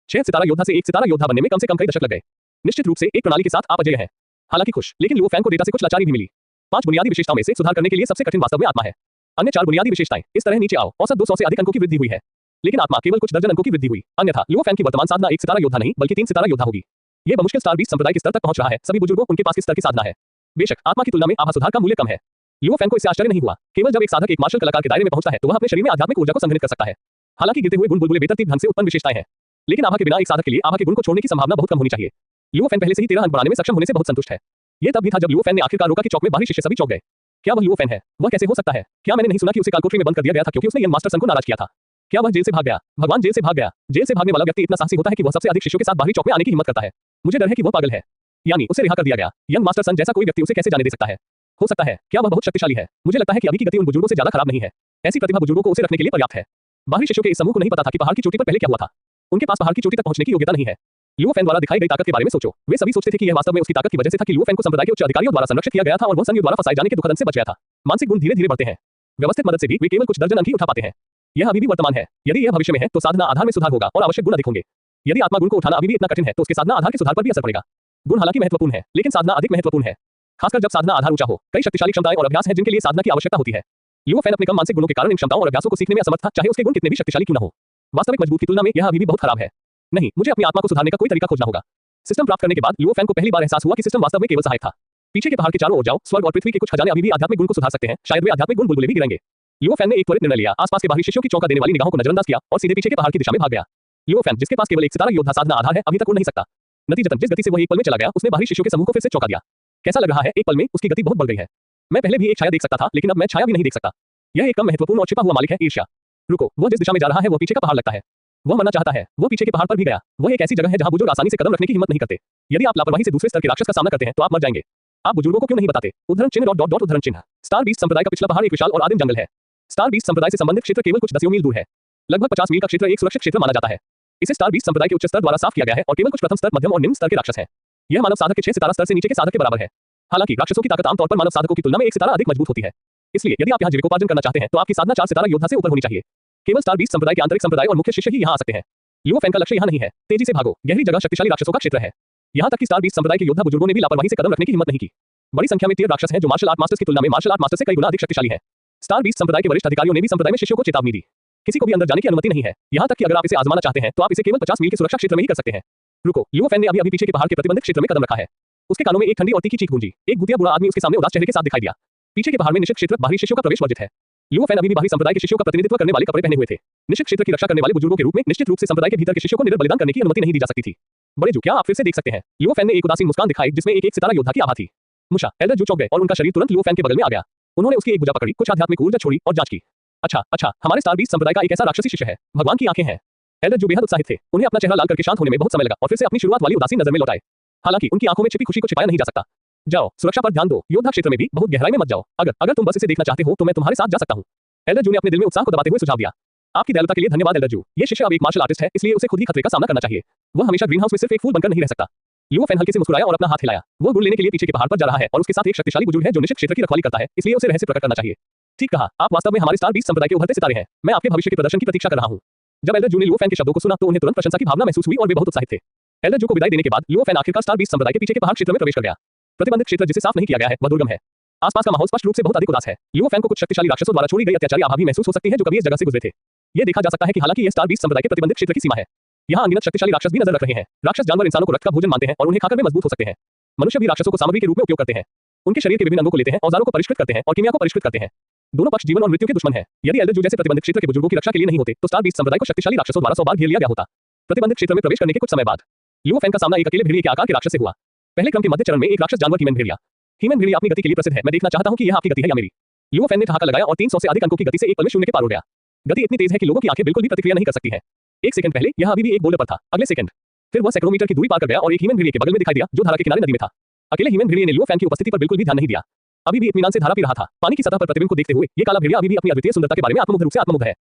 6 सितारा योद्धा से 1 सितारा योद्धा बनने में कम से कम कई दशक लग गए। निश्चित रूप से एक प्रणाली के साथ आप अजय हैं। हालांकि खुश, लेकिन लियो फैन को डेटा से कुछ लाचारी भी मिली। 5 बुनियादी विशेषताओं में से सुधार करने के लिए सबसे कठिन वास्तव में आत्मा है। अन्य 4 बुनियादी विशेषताएं इस तरह नीचे आओ। औसत 200 से अधिक अंकों की वृद्धि हुई है, लेकिन आत्मा केवल कुछ दर्जन अंकों की वृद्धि हुई। अन्यथा लियो फैन की वर्तमान साधना 1 सितारा योद्धा नहीं बल्कि 3 सितारा योद्धा होगी। ये बमुश्किल स्टार बीस्ट संप्रदाय के स्तर तक पहुंच रहा है। सभी बुजुर्गों उनके पास किस स्तर की साधना है। बेशक आत्मा की तुलना में आभा सुधार का मूल्य कम है। लियो फैन को इससे आश्चर्य नहीं हुआ। केवल जब एक साधक एक मार्शल कलाकार के दायरे में पहुंचता है तो वह अपने शरीर में आध्यात्मिक ऊर्जा को संग्रहित कर सकता है। हालांकि गिरते हुए गुण बुलबुले बेतरतीब ढंग से उत्पन्न विशेषताएं हैं, लेकिन आभा के बिना एक साधक के लिए आभा के गुण को छोड़ने की संभावना बहुत कम होनी चाहिए। लियो फैन पहले से ही 13 अंक बढ़ाने में सक्षम होने से बहुत संतुष्ट है। ये तब भी था जब लियो फैन ने आखिरकार रोका कि चौक में बाहरी शिष्य सभी चौक गए। क्या वह लियो फैन है? वह कैसे हो सकता है? क्या मैंने नहीं सुना कि उसे कालकोठरी में बंद कर दिया गया था क्योंकि उसने यंग मास्टर सन को नाराज किया था? क्या वह जेल से भाग गया? भगवान, जेल से भाग गया। जेल से भागने वाला व्यक्ति इतना साहसी होता है कि वह सबसे अधिक शिष्यों के साथ बाहरी चौक में आने की हिम्मत करता है। मुझे डर है कि वह पागल है, यानी उसे रिहा कर दिया गया। यंग मास्टर सन जैसा कोई व्यक्ति उसे कैसे जाने दे सकता है? हो सकता है क्या वह बहुत शक्तिशाली है? मुझे लगता है कि अभी की गति उन बुजुर्गों से ज्यादा खराब नहीं है। ऐसी प्रतिभा बुजुर्गों को उसे रखने के लिए पर्याप्त है। बाहरी शिष्यों के इस समूह को नहीं पता था कि पहाड़ की चोटी पर पहले क्या हुआ था। उनके पास पहाड़ की चोटी तक पहुंचने की योग्यता नहीं है। लियो फैन द्वारा दिखाई गई ताकत के बारे में सोचो। वे सभी सोचते थे कि यह वास्तव में उसकी ताकत की वजह से था कि लियो फैन को संप्रदाय के उच्च अधिकारियों द्वारा संरक्षित किया गया था और वह संघ द्वारा फंसाए जाने के दुखद अंत से बच गया था। मानसिक गुण धीरे धीरे बढ़ते हैं। व्यवस्थित मदद से भी वे केवल कुछ दर्जन अंक ही उठा पाते हैं। यह अभी भी वर्तमान है। यदि यह भविष्य में है तो साधना आधार में सुधार होगा और आवश्यक गुण अधिक होंगे। यदि आत्मा गुण को उठाना अभी भी इतना कठिन है तो उसके साधना आधार के सुधार पर भी असर पड़ेगा। गुण हालांकि महत्वपूर्ण है, लेकिन साधना अधिक महत्वपूर्ण है, खासकर जब साधना आधार ऊंचा हो। कई शक्तिशाली क्षमताएं और अभ्यास हैं जिनके लिए साधना की आवश्यकता होती है। लियो फैन अपने कम मानसिक गुणों के कारण इन क्षमताओं और अभ्यासों को सीखने में असमर्थ था, चाहे उसके गुण कितने भी शक्तिशाली क्यों न हो। वास्तविक मजबूत की तुलना में यह अभी भी बहुत खराब है। नहीं, मुझे अपनी आत्मा को सुधारने का कोई तरीका खोजना होगा। सिस्टम प्राप्त करने के बाद लियो फैन को पहली बार एहसास हुआ कि सिस्टम वास्तव में केवल सहायक था। पीछे के पहाड़ के चारों ओर जाओ, स्वर्ग और पृथ्वी के कुछ खजाने अभी भी आध्यात्मिक गुण को सुधार सकते हैं, शायद वे आध्यात्मिक गुण बुलबुले भी गिराएंगे। लियो फैन ने एक त्वरित निर्णय लिया, आसपास के बाहरी शिष्यों की चौंका देने वाली निगाहों को नजरअंदाज किया और सीधे पीछे के पहाड़ की दिशा में भाग गया। लियो फैन, जिसके पास केवल एक सितारा योद्धा साधना आधार है, अभी तक उड़ नहीं सकता। नतीजतन जिस गति से वह एक पल में चला गया, उसने बाहरी शिष्यों के समूह को फिर से चौंका दिया। कैसा लग रहा है? एक पल में उसकी गति बहुत बढ़ गई है। मैं पहले भी एक छाया देख सकता था, लेकिन अब मैं छाया भी नहीं देख सकता। यह एक कम महत्वपूर्ण और छिपा हुआ मालिक है, ईर्ष्या। रुको, वह जिस दिशा में जा रहा है वह पीछे का पहाड़ लगता है। वह मरना चाहता है। वह पीछे के पहाड़ पर भी गया। वह एक ऐसी जगह है जहां बुजुर्ग आसानी से कदम रखने की हिम्मत नहीं करते। यदि आप लापरवाही से दूसरे स्तर के राक्षस का सामना करते हैं तो आप मर जाएंगे। आप बुजुर्गों को क्यों नहीं बताते? उद्धरण चिन्ह उद्धरण चिन्ह। स्टार बीस्ट संप्रदाय का पिछला पहाड़ एक विशाल और आदिम जंगल है। स्टार बीस्ट संप्रदाय से संबंधित क्षेत्र केवल कुछ दसियों मील दूर है। लगभग 50 मील का क्षेत्र एक सुरक्षित क्षेत्र माना जाता है। इसे स्टार बीस्ट संप्रदाय के उच्च स्तर द्वारा साफ किया गया है और केवल कुछ प्रथम स्तर, मध्यम और निम्न स्तर के राक्षस हैं। यह मानव साधक के 6 सितारा स्तर से नीचे के साधक के बराबर है। हालांकि राक्षसों की ताकत आमतौर पर मानव साधकों की तुलना में एक सितारा अधिक मजबूत होती है। इसलिए यदि आप यहां जीविकोपार्जन करना चाहते हैं तो आपकी साधना 4 सितारा योद्धा से ऊपर होनी चाहिए। केवल स्टार बीस्ट संप्रदाय के आंतरिक संप्रदाय और मुख्य शिष्य ही यहां आ सकते हैं। लियो फैन का लक्ष्य यहां नहीं है। तेजी से भागो, गहरी जगह शक्तिशाली राक्षसों का क्षेत्र है। यहां तक कि स्टार बीस्ट संप्रदाय के योद्धा बुजुर्गों ने भी लापरवाही से कदम रखने की हिम्मत नहीं की। बड़ी संख्या में तीर राक्षस हैं जो मार्शल आर्ट मास्टर्स की तुलना में मार्शल आर्ट मास्टर्स से कई गुना अधिक शक्तिशाली हैं। स्टार बीस्ट संप्रदाय के वरिष्ठ अधिकारियों ने भी संप्रदाय में शिष्यों को चेतावनी दी। किसी को भी अंदर जाने की अनुमति नहीं है। यहां तक कि अगर आप इसे आजमाना चाहते हैं तो आप इसे केवल 50 मील के सुरक्षा क्षेत्र में ही कर सकते हैं। रुको, लियो फैन ने अभी पीछे के पहाड़ के प्रतिबंधित क्षेत्र में कदम रखा है। उसके कानों में एक ठंडी और तीखी चीख गूंजी। एक भूतिया बुरा आदमी उसके सामने उदास चेहरे के साथ दिखाई दिया। पीछे के पहाड़ में निश्चित क्षेत्र बाहरी शिष्यों का प्रवेश वर्जित है। लियो फैन अभी भी बाहरी संप्रदाय के शिष्यों का प्रतिनिधित्व करने वाले कपड़े पहने हुए थे। निश्चित क्षेत्र की रक्षा करने वाले बुजुर्गों के रूप में निश्चित रूप से संप्रदाय के भीतर के शिष्यों को निरंतर बलिदान करने की अनुमति नहीं दी जा सकती थी। बड़े जू, क्या आप फिर से देख सकते हैं? लियो फैन ने एक उदासीन मुस्कान दिखाई जिसमें एक सितारा योद्धा की आभा थी। मुशा, एल्डर जू चौंक गए और उनका शरीर तुरंत लियो फैन के बगल में आ गया। उन्होंने उसकी एक भुजा पकड़ी, कुछ आध्यात्मिक ऊर्जा छोड़ी और जांच की। अच्छा, हमारे स्टार बीस्ट संप्रदाय का एक ऐसा राक्षसी शिष्य है। भगवान की आंखें हैं। एल्डर जू बेहद उत्साहित थे। उन्हें अपना चेहरा लाल करके शांत होने में बहुत समय लगा और फिर से अपनी शुरुआत वाली उदासीन नजर में लौटाए। हालांकि उनकी आंखों में छिपी खुशी को छिपाया नहीं जा सकता। जाओ, सुरक्षा पर ध्यान दो। योद्धा क्षेत्र में भी बहुत गहराई में मत जाओ। अगर तुम बस इसे देखना चाहते हो तो मैं तुम्हारे साथ जा सकता हूं। एल्डर जू ने अपने दिल में उत्साह को दबाते हुए सुझाव दिया। आपकी दयालुता के लिए धन्यवाद एल्डर जू। ये शिष्य अब एक मार्शल आर्टिस्ट है, इसलिए उसे खुद ही खतरे का सामना करना चाहिए। वह हमेशा ग्रीन हाउस में सिर्फ एक फूल बनकर नहीं रह सकता। लियो फैन हल्के से मुस्कुराया और अपना हाथ हिलाया। वो गुण लेने के लिए पीछे के पहाड़ पर जा रहा है और उसके साथ एक शक्तिशाली बुजुर्ग है जो निश्चित क्षेत्र की रखवाली करता है, इसलिए उसे रहस्य प्रकट करना चाहिए। ठीक कहा, आप वास्तव में हमारे स्टार बीस्ट संप्रदाय के उभरते सितारे हैं। मैं आपके भविष्य के प्रदर्शन की प्रतीक्षा कर रहा हूं। जब एल्डर जू ने लियो फैन के शब्दों को सुना तो उन्हें तुरंत प्रशंसा की भावना महसूस हुई और वे बहुत उत्साहित थे। एल्डर जू को विदाई देने के बाद लियो फैन आखिरकार स्टार बीस्ट संप्रदाय के पीछे के पहाड़ क्षेत्र में प्रवेश कर गया। प्रतिबंधित क्षेत्र जिसे साफ नहीं किया गया है वह दुर्गम है। आसपास का माहौल स्पष्ट रूप से बहुत अधिक उदास है। लियो फैन को कुछ शक्तिशाली राक्षसों द्वारा छोड़ी गई अत्याचारी आभा भी महसूस हो सकती है जो कभी इस जगह से गुजरे थे। यह देखा जा सकता है कि हालांकि यह स्टार बीस्ट संप्रदाय के प्रतिबंधित क्षेत्र की सीमा है, यहाँ अनगिनत शक्तिशाली राक्षस भी नजर रख रहे हैं। राक्षस जानवर इंसानों को रक्त का भोजन मानते हैं और उन्हें खाकर वे मजबूत हो सकते हैं। मनुष्य भी राक्षसों को सामग्री के रूप में उपयोग करते हैं। उनके शरीर के विभिन्न अंगों को लेते हैं, औजारों को परिष्कृत करते हैं और कीमिया को परिष्कृत करते हैं। दोनों पक्ष जीवन और मृत्यु के दुश्मन हैं। यदि एल्डर जू जैसे प्रतिबंधित क्षेत्र के बुजुर्गों की रक्षा के लिए नहीं होते तो स्टार बीस्ट संप्रदाय को शक्तिशाली राक्षसों द्वारा 100 बार घेर लिया गया होता। प्रतिबंधित क्षेत्र में प्रवेश करने के कुछ समय बाद लियो फैन का सामना एक अकेले भेड़िए के आकार के राक्षस से हुआ। पहले क्रम के मध्य चरण में एक राक्षस जानवर हीमन भेड़िया। हीमन भेड़िया अपनी गति के लिए प्रसिद्ध है। मैं देखना चाहता हूं कि यह आपकी गति है या मेरी। लियो फैन ने ठहाका लगाया और 300 से अधिक अंकों की गति से एक पल में शून्य के पार उड़ गया। गति इतनी तेज है कि लोगों की आंखें बिल्कुल भी प्रतिक्रिया नहीं कर सकती हैं। एक सेकंड पहले यह अभी भी एक बोल्डर पर था, अगले सेकंड फिर वह सैकड़ों मीटर की दूरी पार कर गया और एक हीमन भेड़िए के बगल में दिखाई दिया जो धारा के किनारे नदी में था। अकेले हीमन भेड़िए ने लियो फैन की उपस्थिति पर बिल्कुल भी ध्यान नहीं दिया। अभी भी इत्मीनान से धारा पी रहा था। पानी की सतह पर प्रतिबिंब को देखते हुए ये काला भेड़िया अभी भी अपनी अद्वितीय सुंदरता के बारे में आत्ममुग्ध रूप से आत्ममुग्ध है।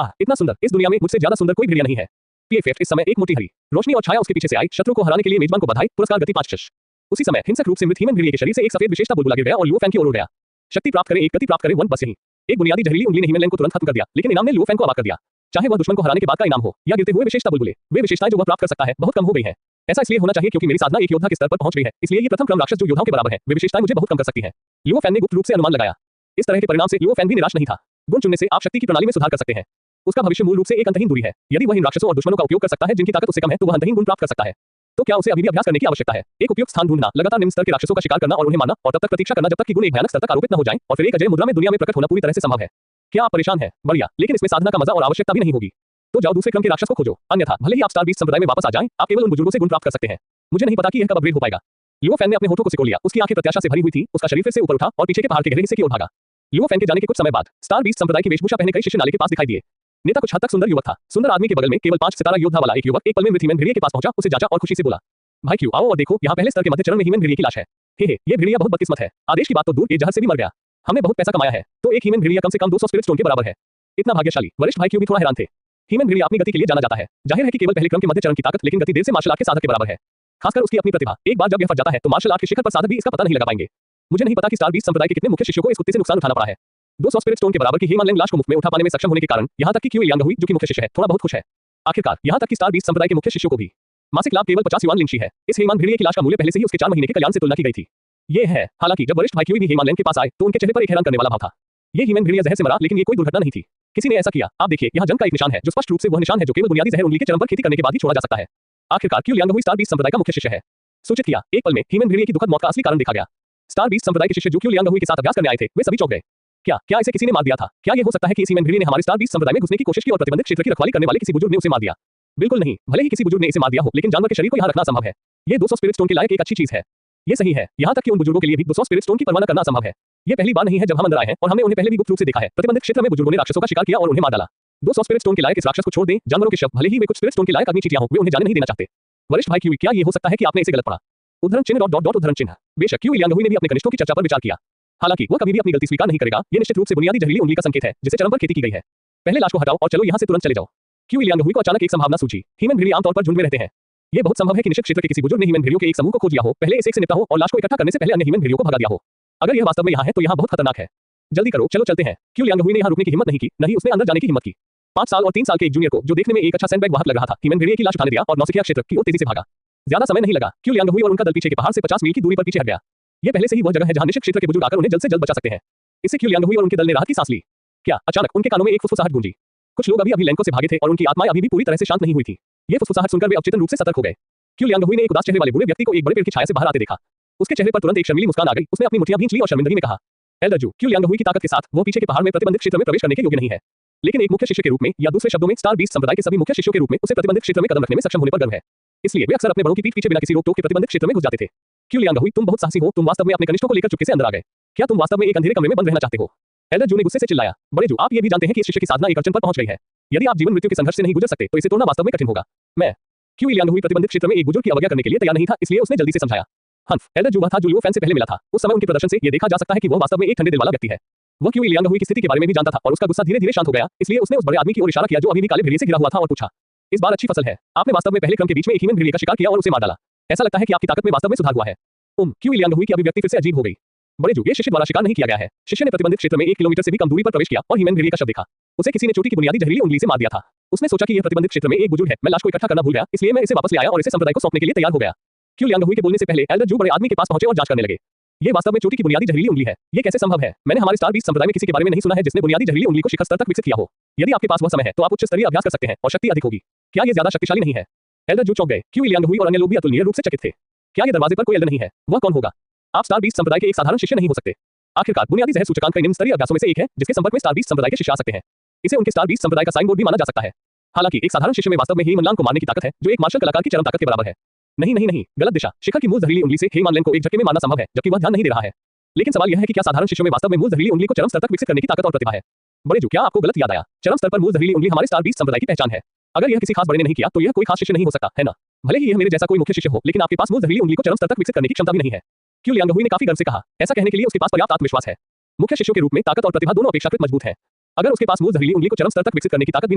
इतना सुंदर, इस दुनिया में मुझसे ज्यादा सुंदर कोई भेड़िया नहीं है। पीएफएफ इस समय एक मोटी हरी रोशनी और छाया उसके पीछे से आई। शत्रु को हराने के लिए मेजबान को बधाई। पुरस्कार गति 5 उसी समय हिंसक रूप से मृत हीमन भेड़िए के शरीर से एक सफेद विशेषता बुलबुला गिर गया और लियो फैन की ओर उड़ गया। शक्ति प्राप्त करें, एक गति प्राप्त करें, वन बस यही। एक बुनियादी जहरीली उंगली ने हीमन लैंग को तुरंत खत्म कर दिया, लेकिन इनाम ने लियो फैन को अवाक कर दिया। चाहे वह दुश्मन को हराने के बाद का इनाम हो या गिरते हुए विशेषता बुलबुले, वे विशेषताएं जो वह प्राप्त कर सकता है बहुत कम हो गई हैं। ऐसा इसलिए होना चाहिए क्योंकि मेरी साधना एक योद्धा के स्तर पर पहुंच गई है, इसलिए ये प्रथम क्रम राक्षस जो योद्धाओं के बराबर है वे विशेषताएं मुझे बहुत कम कर सकती हैं। लियो फैन ने गुप्त रूप से अनुमान लगाया। इस तरह के परिणाम से लियो फैन भी निराश नहीं था। गुण चुनने से आप शक्ति की प्रणाली में सुधार कर सकते हैं। उसका भविष्य मूल रूप से एक अंतहीन दूरी है। यदि वह इन राक्षसों और दुश्मनों का उपयोग कर सकता है जिनकी ताकत उससे कम है तो वह अंतहीन गुण प्राप्त कर सकता है। तो क्या उसे अभी भी अभ्यास करने की आवश्यकता है? एक उपयुक्त स्थान ढूंढना, लगातार निम्न स्तर के राक्षसों का शिकार करना और उन्हें मारना और तब तक प्रतीक्षा करना जब तक कि गुण एक भयानक स्तर तक आरोपित न हो जाएं और फिर एक अजय मुद्रा में दुनिया में प्रकट होना पूरी तरह से संभव है। क्या आप परेशान हैं? बढ़िया, लेकिन इसमें साधना का मजा और आवश्यकता भी नहीं होगी। तो जाओ दूसरे क्रम के राक्षस को खोजो, अन्यथा भले ही आप स्टार बीस्ट संप्रदाय में वापस आ जाएं, आप केवल उन बुजुर्गों से गुण प्राप्त कर सकते हैं। मुझे नहीं पता कि यह कब अपग्रेड हो पाएगा। लियो फैन ने अपने होठों को सिकोड़ लिया। उसकी आंखें प्रत्याशा से भरी हुई थी। उसका शरीर फिर से ऊपर उठा और पीछे के पहाड़ के गहरे हिस्से की ओर भागा। लियो फैन के जाने के कुछ समय बाद स्टार बीस्ट संप्रदाय की वेशभूषा पहने कई शिष्य नाले के पास दिखाई दिए। नेता कुछ हद तक सुंदर युवक था। सुंदर आदमी के बगल में केवल 5 सितारा योद्धा वाला एक युवक एक पल में हीमन भेड़िए के पास पहुंचा, उसे जांचा और खुशी से बोला, भाई क्यों, आओ और देखो, यहाँ पहले स्तर के मध्य चरण में हीमन भेड़िए की लाश है। हे ये भेड़िया बहुत बदकिस्मत है। आदेश की बात तो दूर, ये जहर से भी मर गया। हमने बहुत पैसा कमाया है, तो एक हीमन भेड़िया कम से कम 200 स्पिरिट स्टोन के बराबर है। इतना भाग्यशाली। वरिष्ठ भाई क्यों भी थोड़ा हैरान थे। हीमन भेड़िया अपनी गति के लिए जाना जाता है। जाहिर है कि केवल पहले क्रम के मध्य चरण की ताकत, लेकिन गति देर से मार्शल आर्ट के साधक के बराबर है। खासकर उसकी अपनी प्रतिभा। एक बार जब यह फट जाता है तो मार्शल आर्ट के शिखर पर साधक भी इसका पता नहीं लगा पाएंगे। मुझे नहीं पता कि स्टार बीस्ट संप्रदाय के कितने मुख्य शिष्यों को इस कुत्ते से नुकसान उठाना पड़ा है। 200 स्पिरिट स्टोन के बराबर की हीमन लैंग लाश को मुफ्त में उठा पाने में सक्षम होने के कारण यहां तक कि क्यू यांग हुई जो कि मुख्य शिष्य है थोड़ा बहुत खुश है। आखिरकार यहाँ तक कि स्टार बीस्ट संप्रदाय के मुख्य शिष्यों को भी मासिक लाभ केवल 50 युआन लिंची है। इस हेमान भेड़िए की लाश का मूल्य पहले से ही उसके 4 महीने के कल्याण से तुलना की गई थी। ये है, हालांकि जब वरिष्ठ भाई क्यूई भी हेमान लैंग के पास आए तो उनके चेहरे पर एक हैरान करने वाला भाव था। ये हीमन भेड़िया जहर से मरा, लेकिन ये कोई दुर्घटना नहीं थी। किसी ने ऐसा किया। आप देखिए, यहाँ जंग का एक निशान है जो स्पष्ट रूप से वह निशान है जो केवल बुनियादी जहर उंगली के चरम पर खेती करने के बाद ही छोड़ा जा सकता है। आखिरकार क्यू लियांग हुई स्टार बीस्ट संप्रदाय का मुख्य शिष्य है। सूचित किया, एक पल में हीमन भेड़िए की दुखद मौत का असली कारण देखा गया। स्टार बीस्ट संप्रदाय के शिष्य जो क्यू लियांग हुई के साथ अभ्यास करने आए थे, वे सभी चौंक गए। क्या इसे किसी ने मार दिया था? क्या ये हो सकता है कि इस हीमन भेड़िए ने हमारे स्टार बीस्ट संप्रदाय में घुसने की कोशिश की और प्रतिबंधित क्षेत्र की रखवाली करने वाले किसी बुजुर्ग ने उसे मार दिया? बिल्कुल नहीं, भले ही किसी बुजुर्ग ने इसे मार दिया हो, लेकिन जानवर के शरीर को यहाँ रखना संभव है। ये 200 स्पिरिट स्टोन के लायक एक अच्छी चीज है। ये सही है, यहाँ तक कि उन बुजुर्गों के लिए भी 200 स्पिरिट स्टोन की परवाह करना संभव है। ये पहली बार नहीं है जब हम अंदर आए हैं और हमने उन्हें पहले भी गुप्त रूप से देखा है। प्रतिबंधित क्षेत्र में बुजुर्गों ने राक्षसों का शिकार किया और उन्हें मार डाला। 200 स्पिरिट स्टोन के लायक इस राक्षस को छोड़ दें। जानवरों के शव, भले ही वे कुछ स्पिरिट स्टोन के लायक अग्नि चींटियां हों, वे उन्हें जाने नहीं देना चाहते। वरिष्ठ भाई क्यूई, क्या ये हो सकता है कि आपने इसे गलत पढ़ा? उद्धरण चिन्ह उद्धरण चिन्ह। बेशक क्यूई लियांग हुई ने भी अपने कनिष्ठों की चर्चा पर विचार किया। हालांकि वह कभी भी अपनी गलती स्वीकार नहीं करेगा। ये निश्चित रूप से बुनियादी जहरीली उंगली का संकेत है जिसे चरम पर खेती की गई है। पहले लाश को हटाओ और चलो यहाँ से तुरंत चले जाओ। क्यूई लियांग हुई को अचानक एक संभावना सूझी। हीमन भेड़िए आमतौर पर झुंड में रहते हैं। ये बहुत संभव है कि निश्चित क्षेत्र के किसी बुजुर्ग ने हीमन भेड़ियों के एक समूह को खोज लिया हो, पहले इसे एक से निपटा हो और लाश को इकट्ठा करने से पहले अन्य हीमन भेड़ियों को भगा दिया हो। अगर यह वास्तव में यहाँ है तो यहाँ बहुत खतरनाक है। जल्दी करो, चलो चलते हैं। क्यू लियांग हुई ने यहाँ रुकने की हिम्मत नहीं की, नहीं उसने अंदर जाने की हिम्मत की। 5 साल और 3 साल के एक जूनियर को, जो देखने में एक अच्छा सैंडबैग वाहक लग रहा था, हीमन भेड़िए की लाश उठाने दिया और नौसिखिया क्षेत्र की ओर तेजी से भागा। ज्यादा समय नहीं लगा। क्यू लियांग हुई और उनका दल पीछे के पहाड़ से 50 मील की दूरी पर पीछे हट गया। ये पहले से ही वह जगह है जहाँ निश्चित क्षेत्र के बुजुर्ग आकर उन्हें जल्द से जल्द बचा सकते हैं। इससे क्यू लियांग हुई और उनके दल ने राहत की सांस ली। क्या अचानक उनके कानों में एक फुसफुसाहट गूंजी? कुछ लोग अभी लैंको से भागे थे और उनकी आत्माएं अभी भी पूरी तरह से शांत नहीं हुई थी। ये फुसफुसाहट सुनकर वे अवचेतन रूप से सतर्क हो गए। क्यू लियांग हुई ने एक उदास चेहरे वाले बूढ़े व्यक्ति को एक बड़े पेड़ की छाया से बाहर आते देखा। उसके चेहरे पर तुरंत एक शर्मीली मुस्कान आ गई। उसने अपनी मुट्ठियां भींच ली और शर्मिंदगी में कहा, एल्डर जू, क्यू लियांग हुई की ताकत के साथ वो पीछे के पहाड़ में प्रतिबंधित क्षेत्र में प्रवेश करने के योग्य नहीं है, लेकिन एक मुख्य शिष्य के रूप में, या दूसरे शब्दों में स्टार बीस्ट संप्रदाय के सभी मुख्य शिष्यों के रूप में उसे प्रतिबंधित क्षेत्र में कदम रखने में सक्षम होने पर गर्व है। इसलिए वे अक्सर अपने बड़ों की पीठ पीछे बिना किसी रोक-टोक के प्रतिबंधित क्षेत्र में घुस जाते थे। क्यू लियांग हुई, तुम बहुत साहसी हो। तुम वास्तव में अपने कनिष्ठों को लेकर चुपके से अंदर आ गए। क्या तुम वास्तव में एक अंधेरे कमरे में बंद रहना चाहते हो? एल्डर जू ने गुस्से से चिल्लाया। बड़े जू, आप ये भी जानते हैं कि इस शिष्य की साधना एक अड़चन पर पहुंच गई है। यदि आप जीवन मृत्यु के संघर्ष से नहीं गुजर सकते तो इसे तोड़ना वास्तव में कठिन होगा। मैं क्यू लियांग हुई प्रतिबंधित क्षेत्र में एक बुजुर्ग की अवज्ञा करने के लिए तैयार नहीं था, इसलिए उसने जल्दी से समझाया। हंफ, एल्डर जू वह था जो लियो फैन से पहले मिला था। उस समय उनके प्रदर्शन से यह देखा जा सकता है कि वह वास्तव में एक ठंडे दिल वाला व्यक्ति है। वह क्यू लियांग हुई की स्थिति के बारे में भी जानता था और उसका गुस्सा धीरे-धीरे शांत हो गया। इसलिए उसने उस बड़े आदमी की ओर इशारा किया जो अभी भी काले भेड़िए से घिरा हुआ था और पूछा, इस बार अच्छी फसल है। आपने वास्तव में पहले क्रम के बीच में एक हीमन भेड़िए का शिकार किया और उसे मार डाला। ऐसा लगता है कि आपकी ताकत में वास्तव में सुधार हुआ है। क्यू लियांग हुई की अभिव्यक्ति फिर से अजीब हो गई। बड़े जू, ये शिष्य द्वारा शिकार नहीं किया गया है। शिष्य ने प्रतिबंधित क्षेत्र में 1 किलोमीटर से भी कम दूरी पर प्रवेश किया और हीमन भेड़िए का शव देखा। उसे किसी ने चोटी की बुनियादी जहरीली उंगली से मार दिया था। उसने सोचा कि यह प्रतिबंधित क्षेत्र में एक बुजुर्ग है। मैं लाश को इकट्ठा करना भूल गया, इसलिए मैं इसे वापस ले आया और इसे संप्रदाय को सौंपने के लिए तैयार हो गया। क्यू लियांग हुई के बोलने से पहले एल्डर जू बड़े आदमी के पास पहुंचे और जांच करने लगे। ये वास्तव में चोटी की बुनियादी जहरीली उंगली है। ये कैसे संभव है? मैंने हमारे स्टार बीस्ट संप्रदाय में किसी के बारे में नहीं सुना है जिसने बुनियादी जहरीली उंगली को शिखर स्तर तक विकसित किया हो। यदि आपके पास वह समय है तो आप उच्च स्तरीय अभ्यास कर सकते हैं और शक्ति अधिक होगी। क्या ये ज्यादा शक्तिशाली नहीं है? एल्डर जू चौंक गए। क्यू लियांग हुई और अन्य लोग भी अतुलनीय रूप से चकित थे। क्या ये दरवाजे पर कोई एल्डर नहीं है? वह कौन होगा? आप स्टार बीस्ट संप्रदाय के एक साधारण शिष्य नहीं हो सकते। आखिरकार बुनियादी जहर सूचकांक कई निम्न स्तरीय अभ्यासों में से एक है जिसके संपर्क में स्टार बीस्ट संप्रदाय के शिष्य आ सकते हैं। इसे उनके स्टार बीस्ट संप्रदाय का साइन बोर्ड भी माना जा सकता है। हालांकि एक साधारण शिष्य में वास्तव में हीमन लांग को मारने की ताकत है, जो एक मार्शल कलाकार की चरम ताकत के बराबर है। नहीं, गलत दिशा। शिखर की मूल जहरीली उंगली से हीमन लांग को एक झटके में मारना संभव है, जबकि वह ध्यान नहीं दे रहा है। लेकिन सवाल यह है कि क्या साधारण शिष्यों में वास्तव में मूल जहरीली उंगली को चरम स्तर तक विकसित करने की ताकत और प्रतिभा है? बड़े जू, क्या आपको गलत याद आया? चरम स्तर पर मूल जहरीली उंगली हमारे स्टार बीस्ट संप्रदाय की पहचान है। अगर यह किसी खास बड़े ने नहीं किया तो यह कोई खास शिष्य नहीं हो सकता, है ना? भले ही यह मेरे जैसा कोई मुख्य शिष्य हो, लेकिन आपके पास मूल जहरीली उंगली को चरम स्तर तक विकसित करने की क्षमता भी नहीं है। क्यू लियांग हुई ने काफी गर्व से कहा। ऐसा कहने के लिए उसके पास पर्याप्त आत्मविश्वास है। मुख्य शिष्यों के रूप में ताकत और प्रतिभा दोनों अपेक्षाकृत मजबूत है। अगर उसके पास मूल जहरीली उंगली को चरम स्तर तक विकसित करने की ताकत भी